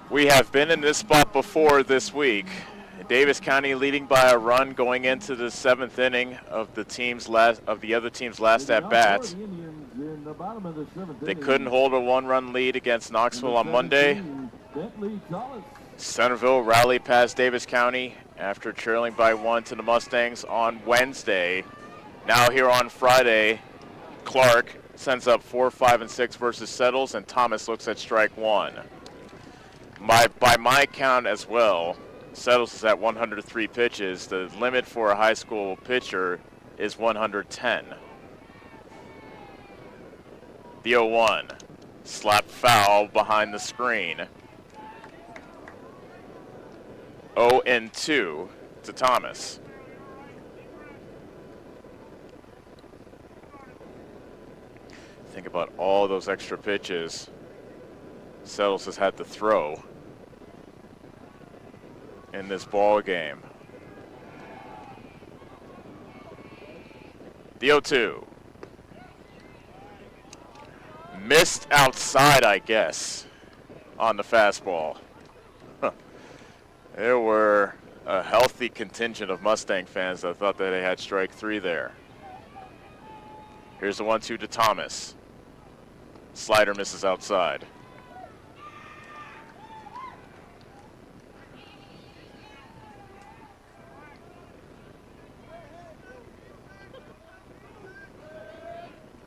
We have been in this spot before this week. Davis County leading by a run going into the 7th inning of the other team's last at bat. They couldn't hold a 1-run lead against Knoxville on Monday. Centerville rallied past Davis County after trailing by 1 to the Mustangs on Wednesday. Now here on Friday, Clarke sends up 4, 5, and 6 versus Settles, and Thomas looks at strike 1. By my count as well, Settles is at 103 pitches. The limit for a high school pitcher is 110. The 0-1, slap foul behind the screen. 0-2 to Thomas. Think about all those extra pitches Settles has had to throw in this ball game. The 0-2. Missed outside, I guess, on the fastball. There were a healthy contingent of Mustang fans that thought that they had strike 3 there. Here's the 1-2 to Thomas. Slider misses outside.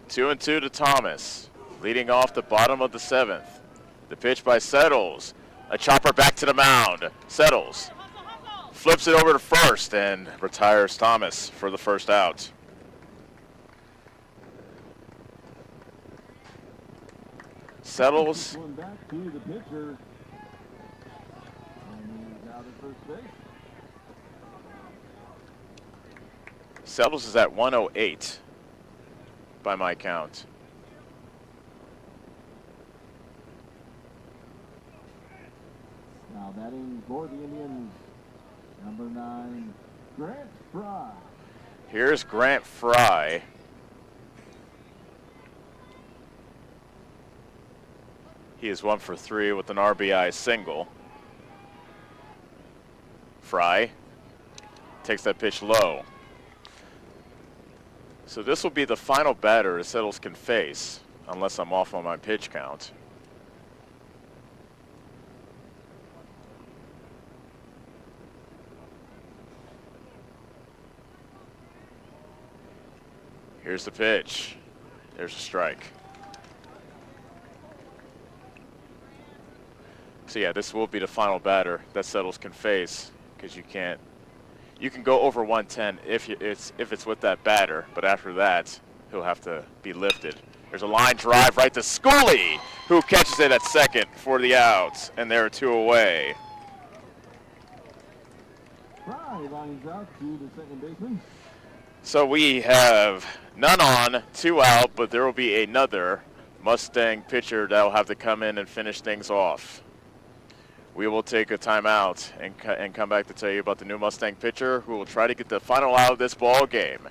Two and 2 to Thomas. Leading off the bottom of the 7th. The pitch by Settles. A chopper back to the mound. Settles flips it over to first and retires Thomas for the first out. Settles. Going back to the pitcher. And he's out at first base. Settles is at 108 by my count. Now batting for the Indians, number 9, Grant Fry. Here's Grant Fry. He is 1 for 3 with an RBI single. Fry takes that pitch low. So this will be the final batter as Settles can face, unless I'm off on my pitch count. Here's the pitch. There's a strike. So yeah, this will be the final batter that Settles can face, because you can go over 110 if it's with that batter, but after that he'll have to be lifted. There's a line drive right to Schooley, who catches it at second for the outs, and there are 2 away. Fry lines out to the second baseman. So we have none on, 2 out, but there will be another Mustang pitcher that will have to come in and finish things off. We will take a timeout and come back to tell you about the new Mustang pitcher who will try to get the final out of this ball game.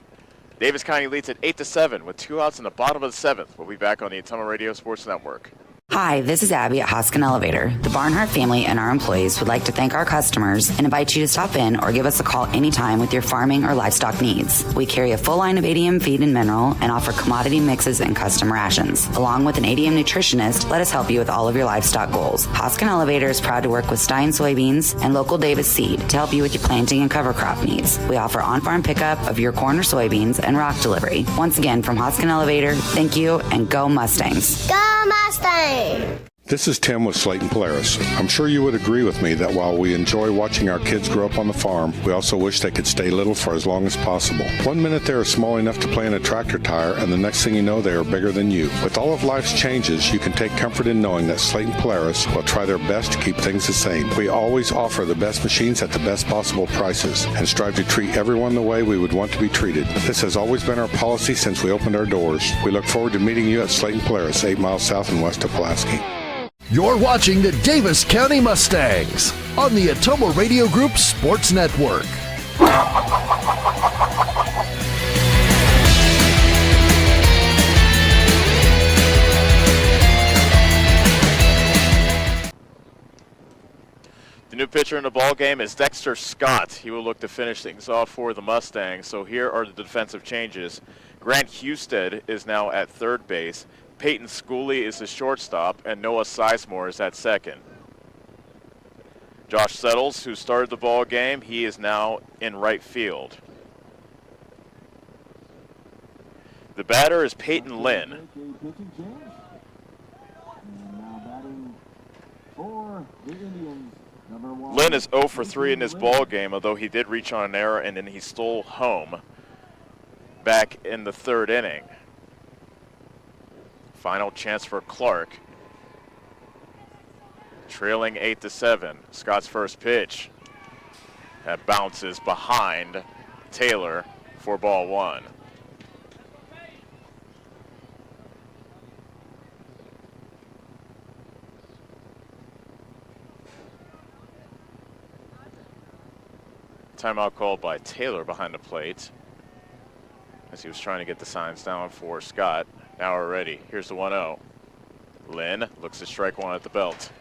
Davis County leads at 8-7 with 2 outs in the bottom of the 7th. We'll be back on the Ottumwa Radio Sports Network. Hi, this is Abby at Hoskin Elevator. The Barnhart family and our employees would like to thank our customers and invite you to stop in or give us a call anytime with your farming or livestock needs. We carry a full line of ADM feed and mineral and offer commodity mixes and custom rations. Along with an ADM nutritionist, let us help you with all of your livestock goals. Hoskin Elevator is proud to work with Stein soybeans and local Davis seed to help you with your planting and cover crop needs. We offer on-farm pickup of your corn or soybeans and rock delivery. Once again, from Hoskin Elevator, thank you and go Mustangs. Go Mustang! This is Tim with Slayton Polaris. I'm sure you would agree with me that while we enjoy watching our kids grow up on the farm, we also wish they could stay little for as long as possible. 1 minute they are small enough to play in a tractor tire, and the next thing you know, they are bigger than you. With all of life's changes, you can take comfort in knowing that Slayton Polaris will try their best to keep things the same. We always offer the best machines at the best possible prices and strive to treat everyone the way we would want to be treated. This has always been our policy since we opened our doors. We look forward to meeting you at Slayton Polaris, 8 miles south and west of Pulaski. You're watching the Davis County Mustangs on the Ottumwa Radio Group Sports Network. The new pitcher in the ball game is Dexter Scott. He will look to finish things off for the Mustangs. So here are the defensive changes. Grant Husted is now at third base. Peyton Schooley is the shortstop, and Noah Sizemore is at second. Josh Settles, who started the ball game, he is now in right field. The batter is Peyton Lynn. Lynn is 0 for 3 in this ball game, although he did reach on an error and then he stole home back in the 3rd inning. Final chance for Clarke. Trailing 8-7. Scott's first pitch. That bounces behind Taylor for ball 1. Timeout called by Taylor behind the plate as he was trying to get the signs down for Scott. Now we're ready. Here's the 1-0. Lynn looks to strike one at the belt.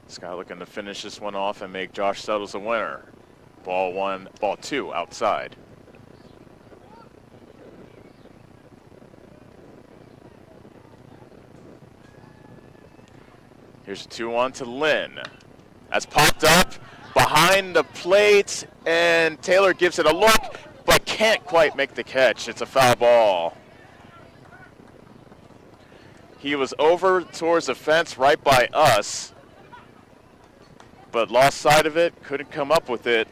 Scott looking to finish this one off and make Josh Settles a winner. Ball 2 outside. Here's a 2-1 to Lynn. That's popped up behind the plate, and Taylor gives it a look, but can't quite make the catch. It's a foul ball. He was over towards the fence right by us, but lost sight of it, couldn't come up with it.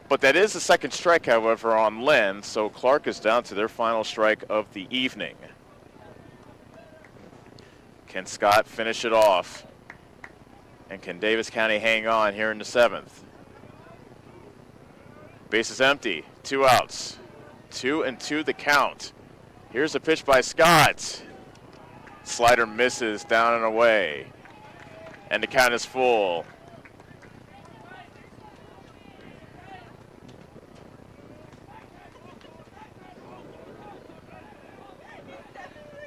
But that is the second strike, however, on Lynn, so Clarke is down to their final strike of the evening. Can Scott finish it off? And can Davis County hang on here in the 7th? Base is empty, 2 outs. 2-2 the count. Here's a pitch by Scott. Slider misses down and away. And the count is full.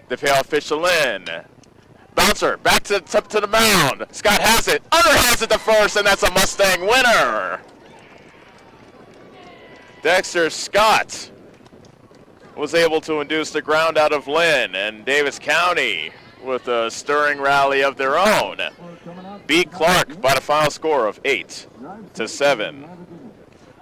The payoff pitch to Lynn. Bouncer back to the mound. Scott has it, underhands it to first, and that's a Mustang winner. Dexter Scott was able to induce the ground out of Lynn, and Davis County, with a stirring rally of their own, beat Clarke by the final score of 8-7.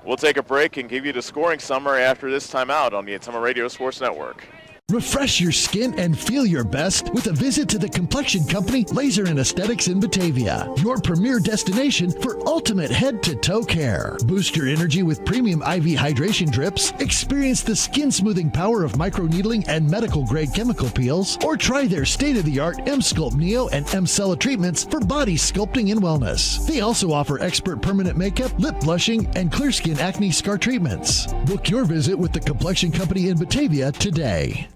We'll take a break and give you the scoring summary after this timeout on the Ottumwa Radio Sports Network. Refresh your skin and feel your best with a visit to the complexion company Laser and Aesthetics in Batavia, your premier destination for ultimate head-to-toe care. Boost your energy with premium IV hydration drips, experience the skin-smoothing power of microneedling and medical-grade chemical peels, or try their state-of-the-art M-Sculpt Neo and M-Cella treatments for body sculpting and wellness. They also offer expert permanent makeup, lip blushing, and clear skin acne scar treatments. Book your visit with the complexion company in Batavia today.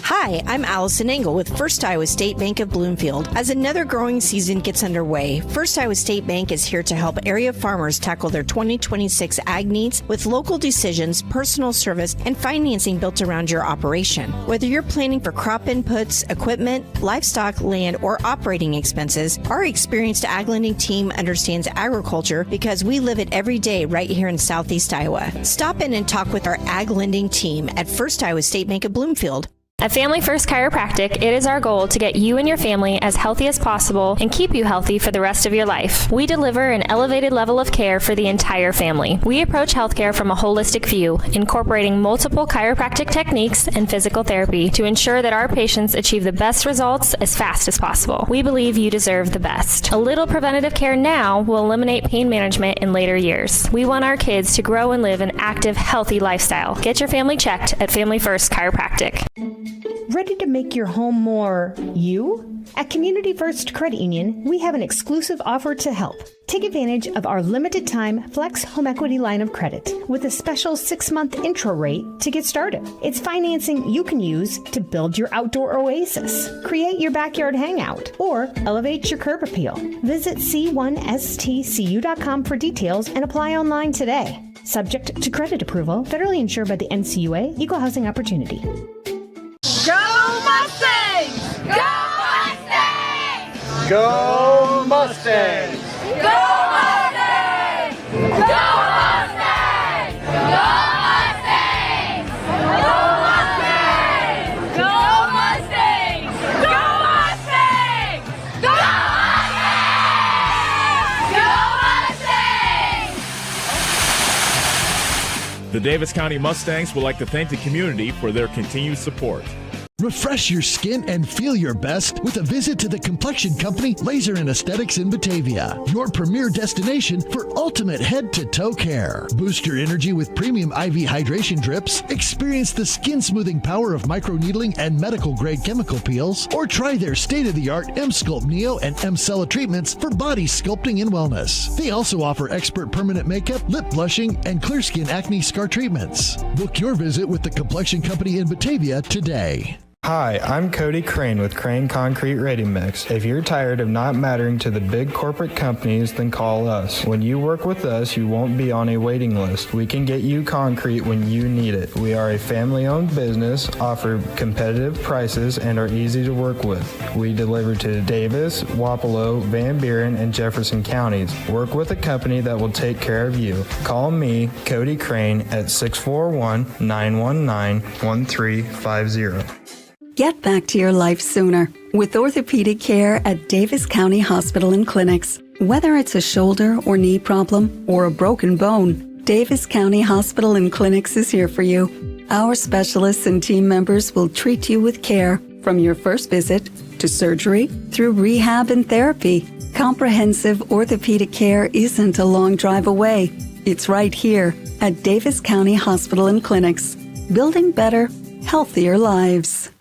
Hi, I'm Allison Engel with First Iowa State Bank of Bloomfield. As another growing season gets underway, First Iowa State Bank is here to help area farmers tackle their 2026 ag needs with local decisions, personal service, and financing built around your operation. Whether you're planning for crop inputs, equipment, livestock, land, or operating expenses, our experienced ag lending team understands agriculture because we live it every day right here in Southeast Iowa. Stop in and talk with our ag lending team at First Iowa State Bank of Bloomfield. At Family First Chiropractic, it is our goal to get you and your family as healthy as possible and keep you healthy for the rest of your life. We deliver an elevated level of care for the entire family. We approach healthcare from a holistic view, incorporating multiple chiropractic techniques and physical therapy to ensure that our patients achieve the best results as fast as possible. We believe you deserve the best. A little preventative care now will eliminate pain management in later years. We want our kids to grow and live an active, healthy lifestyle. Get your family checked at Family First Chiropractic. Ready to make your home more you? At Community First Credit Union, we have an exclusive offer to help. Take advantage of our limited time Flex Home Equity line of credit with a special 6-month intro rate to get started. It's financing you can use to build your outdoor oasis, create your backyard hangout, or elevate your curb appeal. Visit c1stcu.com for details and apply online today. Subject to credit approval, federally insured by the NCUA, Equal Housing Opportunity. Go Mustangs! Go Mustangs! Go Mustangs! Go Mustangs! Go Mustangs! Go Mustangs! Go Mustangs! Go Mustangs! Go Mustangs! Go Mustangs! The Davis County Mustangs would like to thank the community for their continued support. Refresh your skin and feel your best with a visit to the complexion company Laser and Aesthetics in Batavia, your premier destination for ultimate head-to-toe care. Boost your energy with premium IV hydration drips, experience the skin-smoothing power of microneedling and medical-grade chemical peels, or try their state-of-the-art M-Sculpt Neo and M-Cella treatments for body sculpting and wellness. They also offer expert permanent makeup, lip blushing, and clear skin acne scar treatments. Book your visit with the complexion company in Batavia today. Hi, I'm Cody Crane with Crane Concrete Ready Mix. If you're tired of not mattering to the big corporate companies, then call us. When you work with us, you won't be on a waiting list. We can get you concrete when you need it. We are a family-owned business, offer competitive prices, and are easy to work with. We deliver to Davis, Wapello, Van Buren, and Jefferson counties. Work with a company that will take care of you. Call me, Cody Crane, at 641-919-1350. Get back to your life sooner with orthopedic care at Davis County Hospital and Clinics. Whether it's a shoulder or knee problem or a broken bone, Davis County Hospital and Clinics is here for you. Our specialists and team members will treat you with care from your first visit to surgery through rehab and therapy. Comprehensive orthopedic care isn't a long drive away. It's right here at Davis County Hospital and Clinics, building better, healthier lives.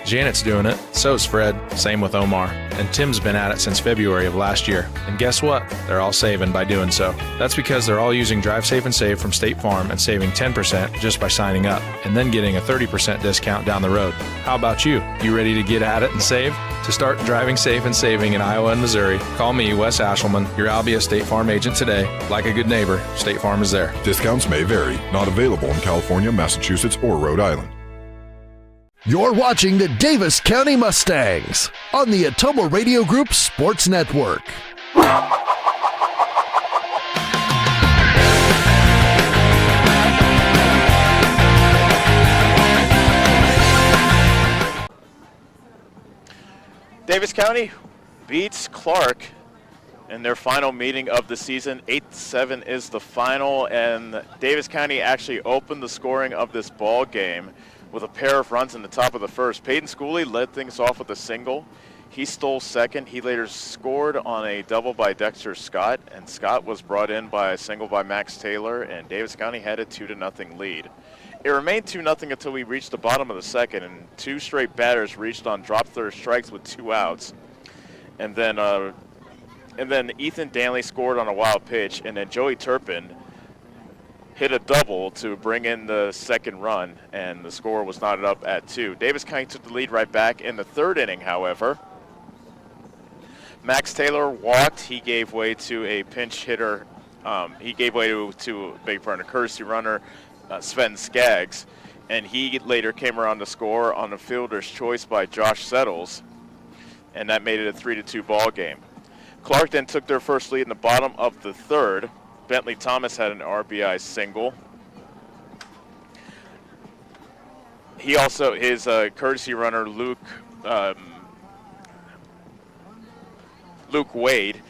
Janet's doing it, so's Fred, same with Omar, and Tim's been at it since February of last year. And guess what? They're all saving by doing so. That's because they're all using Drive Safe and Save from State Farm and saving 10% just by signing up, and then getting a 30% discount down the road. How about you? You ready to get at it and save? To start driving safe and saving in Iowa and Missouri, call me, Wes Ashelman, your Albia State Farm agent today. Like a good neighbor, State Farm is there. Discounts may vary. Not available in California, Massachusetts, or Rhode Island. You're watching the Davis County Mustangs on the Atomo Radio Group Sports Network. Davis County beats Clarke in their final meeting of the season. 8-7 is the final, and Davis County actually opened the scoring of this ball game with a pair of runs in the top of the first. Peyton Schooley led things off with a single. He stole second. He later scored on a double by Dexter Scott, and Scott was brought in by a single by Max Taylor, and Davis County had a 2-0 lead. It remained 2-0 until we reached the bottom of the second, and two straight batters reached on drop third strikes with 2 outs. And then Ethan Danley scored on a wild pitch, and then Joey Turpin hit a double to bring in the second run, and the score was knotted up at 2. Davis County took the lead right back in the third inning, however. Max Taylor walked. He gave way to a pinch hitter. He gave way to a courtesy runner, Sven Skaggs, and he later came around to score on a fielder's choice by Josh Settles, and that made it a 3-2 ball game. Clarke then took their first lead in the bottom of the third. Bentley Thomas had an RBI single. He also, his courtesy runner, Luke Wade,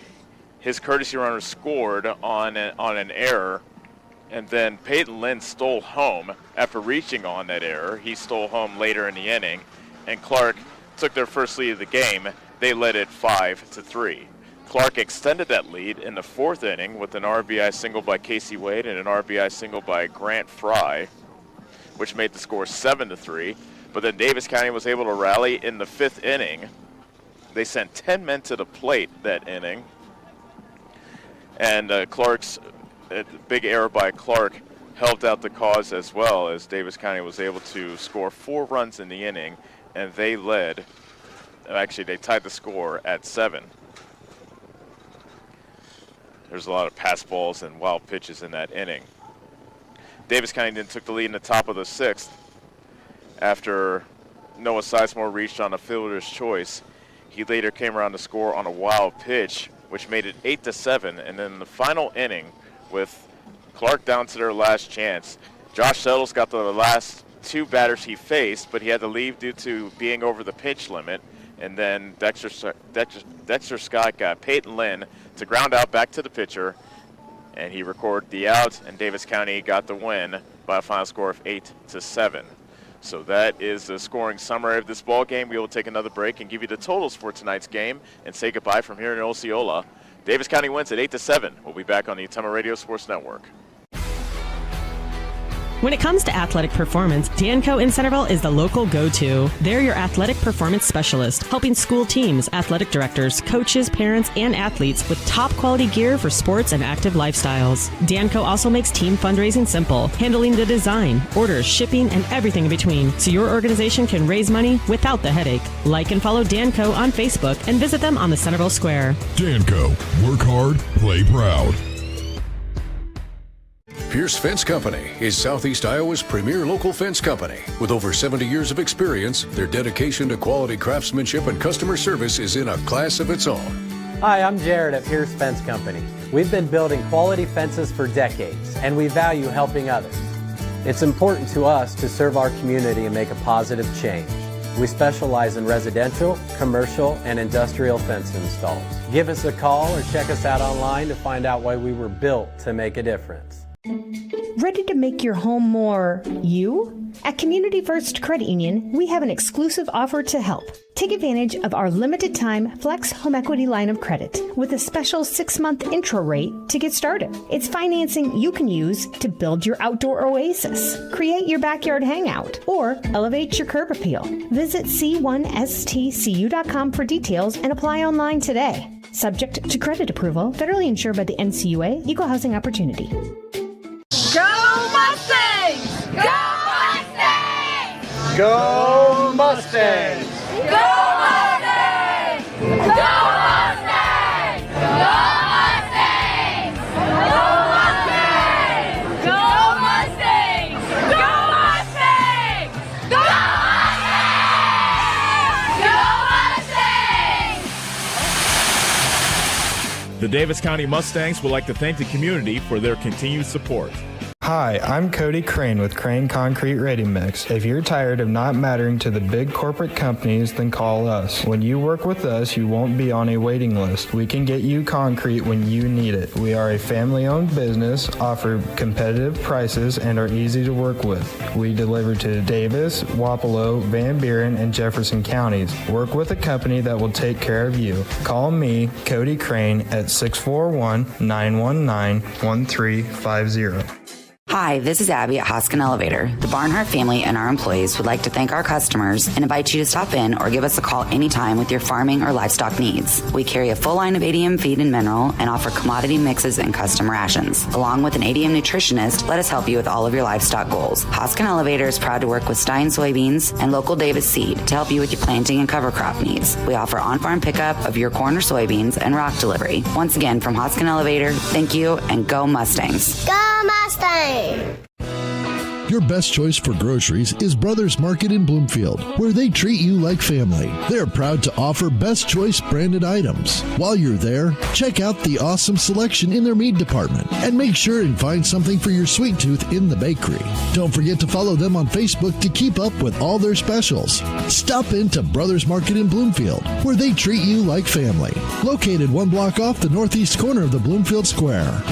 his courtesy runner scored on an error, and then Peyton Lynn stole home after reaching on that error. He stole home later in the inning, and Clarke took their first lead of the game. They led it 5-3. Clarke extended that lead in the fourth inning with an RBI single by Casey Wade and an RBI single by Grant Fry, which made the score 7-3. But then Davis County was able to rally in the fifth inning. They sent 10 men to the plate that inning. And Clarke's big error by Clarke helped out the cause as well, as Davis County was able to score 4 runs in the inning, and they led. Actually, they tied the score at 7. There's a lot of pass balls and wild pitches in that inning. Davis County then took the lead in the top of the 6th after Noah Sizemore reached on a fielder's choice. He later came around to score on a wild pitch, which made it 8-7. And then in the final inning, with Clarke down to their last chance, Josh Settles got the last 2 batters he faced, but he had to leave due to being over the pitch limit. And then Dexter Scott got Peyton Lynn to ground out back to the pitcher, and he recorded the out, and Davis County got the win by a final score of 8-7. So that is the scoring summary of this ball game. We will take another break and give you the totals for tonight's game and say goodbye from here in Osceola. Davis County wins at 8-7. We'll be back on the Atomo Radio Sports Network. When it comes to athletic performance, Danco in Centerville is the local go-to. They're your athletic performance specialist, helping school teams, athletic directors, coaches, parents, and athletes with top quality gear for sports and active lifestyles. Danco also makes team fundraising simple, handling the design, orders, shipping, and everything in between, so your organization can raise money without the headache. Like and follow Danco on Facebook and visit them on the Centerville Square. Danco, work hard, play proud. Pierce Fence Company is Southeast Iowa's premier local fence company. With over 70 years of experience, their dedication to quality craftsmanship and customer service is in a class of its own. Hi, I'm Jared at Pierce Fence Company. We've been building quality fences for decades, and we value helping others. It's important to us to serve our community and make a positive change. We specialize in residential, commercial, and industrial fence installs. Give us a call or check us out online to find out why we were built to make a difference. Ready to make your home more you? At Community First Credit Union, we have an exclusive offer to help. Take advantage of our limited time Flex Home Equity line of credit with a special 6-month intro rate to get started. It's financing you can use to build your outdoor oasis, create your backyard hangout, or elevate your curb appeal. Visit c1stcu.com for details and apply online today. Subject to credit approval, federally insured by the NCUA, Equal Housing Opportunity. Go Mustangs! Go Mustangs! Go Mustangs! Go Mustangs! Go Mustangs! Go Mustangs! Go Mustangs! Go Mustangs! Go Mustangs! Go Mustangs! The Davis County Mustangs would like to thank the community for their continued support. Hi, I'm Cody Crane with Crane Concrete Ready Mix. If you're tired of not mattering to the big corporate companies, then call us. When you work with us, you won't be on a waiting list. We can get you concrete when you need it. We are a family-owned business, offer competitive prices, and are easy to work with. We deliver to Davis, Wapello, Van Buren, and Jefferson counties. Work with a company that will take care of you. Call me, Cody Crane, at 641-919-1350. Hi, this is Abby at Hoskin Elevator. The Barnhart family and our employees would like to thank our customers and invite you to stop in or give us a call anytime with your farming or livestock needs. We carry a full line of ADM feed and mineral and offer commodity mixes and custom rations. Along with an ADM nutritionist, let us help you with all of your livestock goals. Hoskin Elevator is proud to work with Stein Soybeans and local Davis Seed to help you with your planting and cover crop needs. We offer on-farm pickup of your corn or soybeans and rock delivery. Once again, from Hoskin Elevator, thank you and go Mustangs. Go Mustangs! Your best choice for groceries is Brothers Market in Bloomfield, where they treat you like family. They're proud to offer Best Choice branded items. While you're there, check out the awesome selection in their meat department and make sure and find something for your sweet tooth in the bakery. Don't forget to follow them on Facebook to keep up with all their specials. Stop into Brothers Market in Bloomfield, where they treat you like family. Located 1 block off the northeast corner of the Bloomfield Square.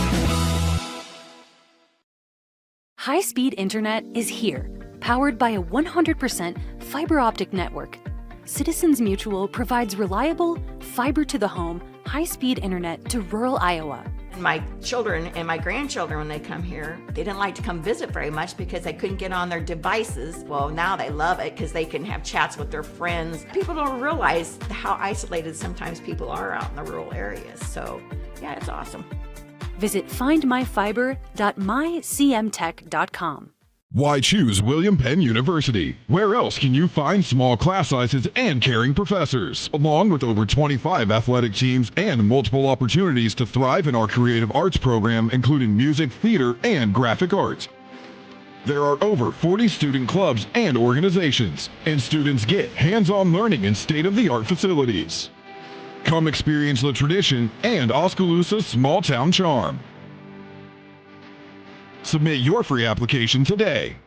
High-speed internet is here, powered by a 100% fiber optic network. Citizens Mutual provides reliable, fiber-to-the-home, high-speed internet to rural Iowa. My children and my grandchildren, when they come here, they didn't like to come visit very much because they couldn't get on their devices. Well, now they love it because they can have chats with their friends. People don't realize how isolated sometimes people are out in the rural areas. So, yeah, it's awesome. Visit findmyfiber.mycmtech.com. Why choose William Penn University? Where else can you find small class sizes and caring professors, along with over 25 athletic teams and multiple opportunities to thrive in our creative arts program, including music, theater, and graphic arts? There are over 40 student clubs and organizations, and students get hands-on learning in state-of-the-art facilities. Come experience the tradition and Oskaloosa's small-town charm. Submit your free application today.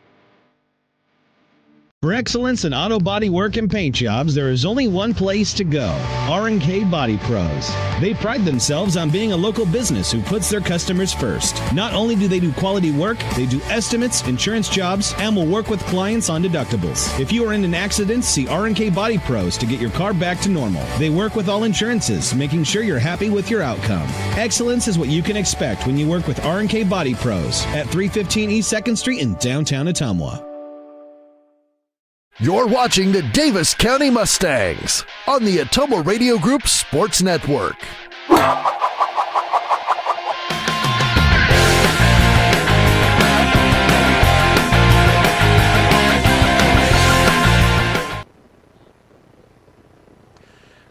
For excellence in auto body work and paint jobs, there is only one place to go, R&K Body Pros. They pride themselves on being a local business who puts their customers first. Not only do they do quality work, they do estimates, insurance jobs, and will work with clients on deductibles. If you are in an accident, see R&K Body Pros to get your car back to normal. They work with all insurances, making sure you're happy with your outcome. Excellence is what you can expect when you work with R&K Body Pros at 315 East 2nd Street in downtown Ottumwa. You're watching the Davis County Mustangs on the Ottumwa Radio Group Sports Network.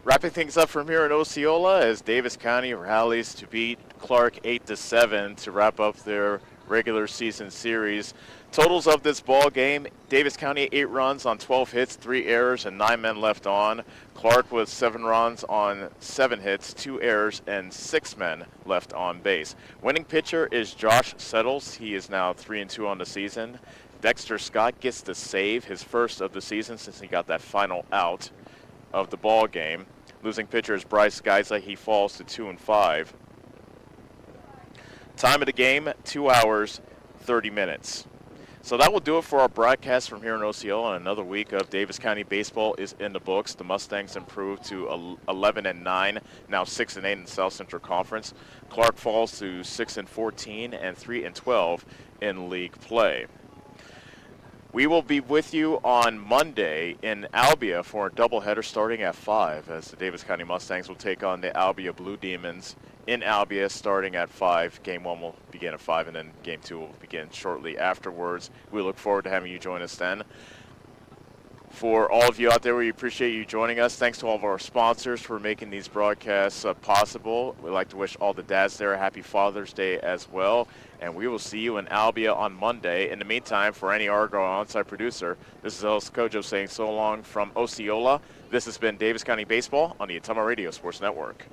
Wrapping things up from here in Osceola as Davis County rallies to beat Clarke 8-7 to wrap up their regular season series. Totals of this ball game: Davis County 8 runs on 12 hits, 3 errors, and 9 men left on. Clarke with 7 runs on 7 hits, 2 errors, and 6 men left on base. Winning pitcher is Josh Settles. He is now 3-2 on the season. Dexter Scott gets the save, his first of the season since he got that final out of the ball game. Losing pitcher is Bryce Geisler. He falls to 2-5. Time of the game, 2 hours, 30 minutes. So that will do it for our broadcast from here in Osceola. Another week of Davis County baseball is in the books. The Mustangs improved to 11-9, now 6-8 in the South Central Conference. Clarke falls to 6-14 and 3-12 in league play. We will be with you on Monday in Albia for a doubleheader starting at 5, as the Davis County Mustangs will take on the Albia Blue Demons in Albia starting at 5. Game 1 will begin at 5, and then Game 2 will begin shortly afterwards. We look forward to having you join us then. For all of you out there, we appreciate you joining us. Thanks to all of our sponsors for making these broadcasts possible. We'd like to wish all the dads there a happy Father's Day as well. And we will see you in Albia on Monday. In the meantime, for any Argo on-site producer, this is Ellis Kojo saying so long from Osceola. This has been Davis County Baseball on the Ottumwa Radio Sports Network.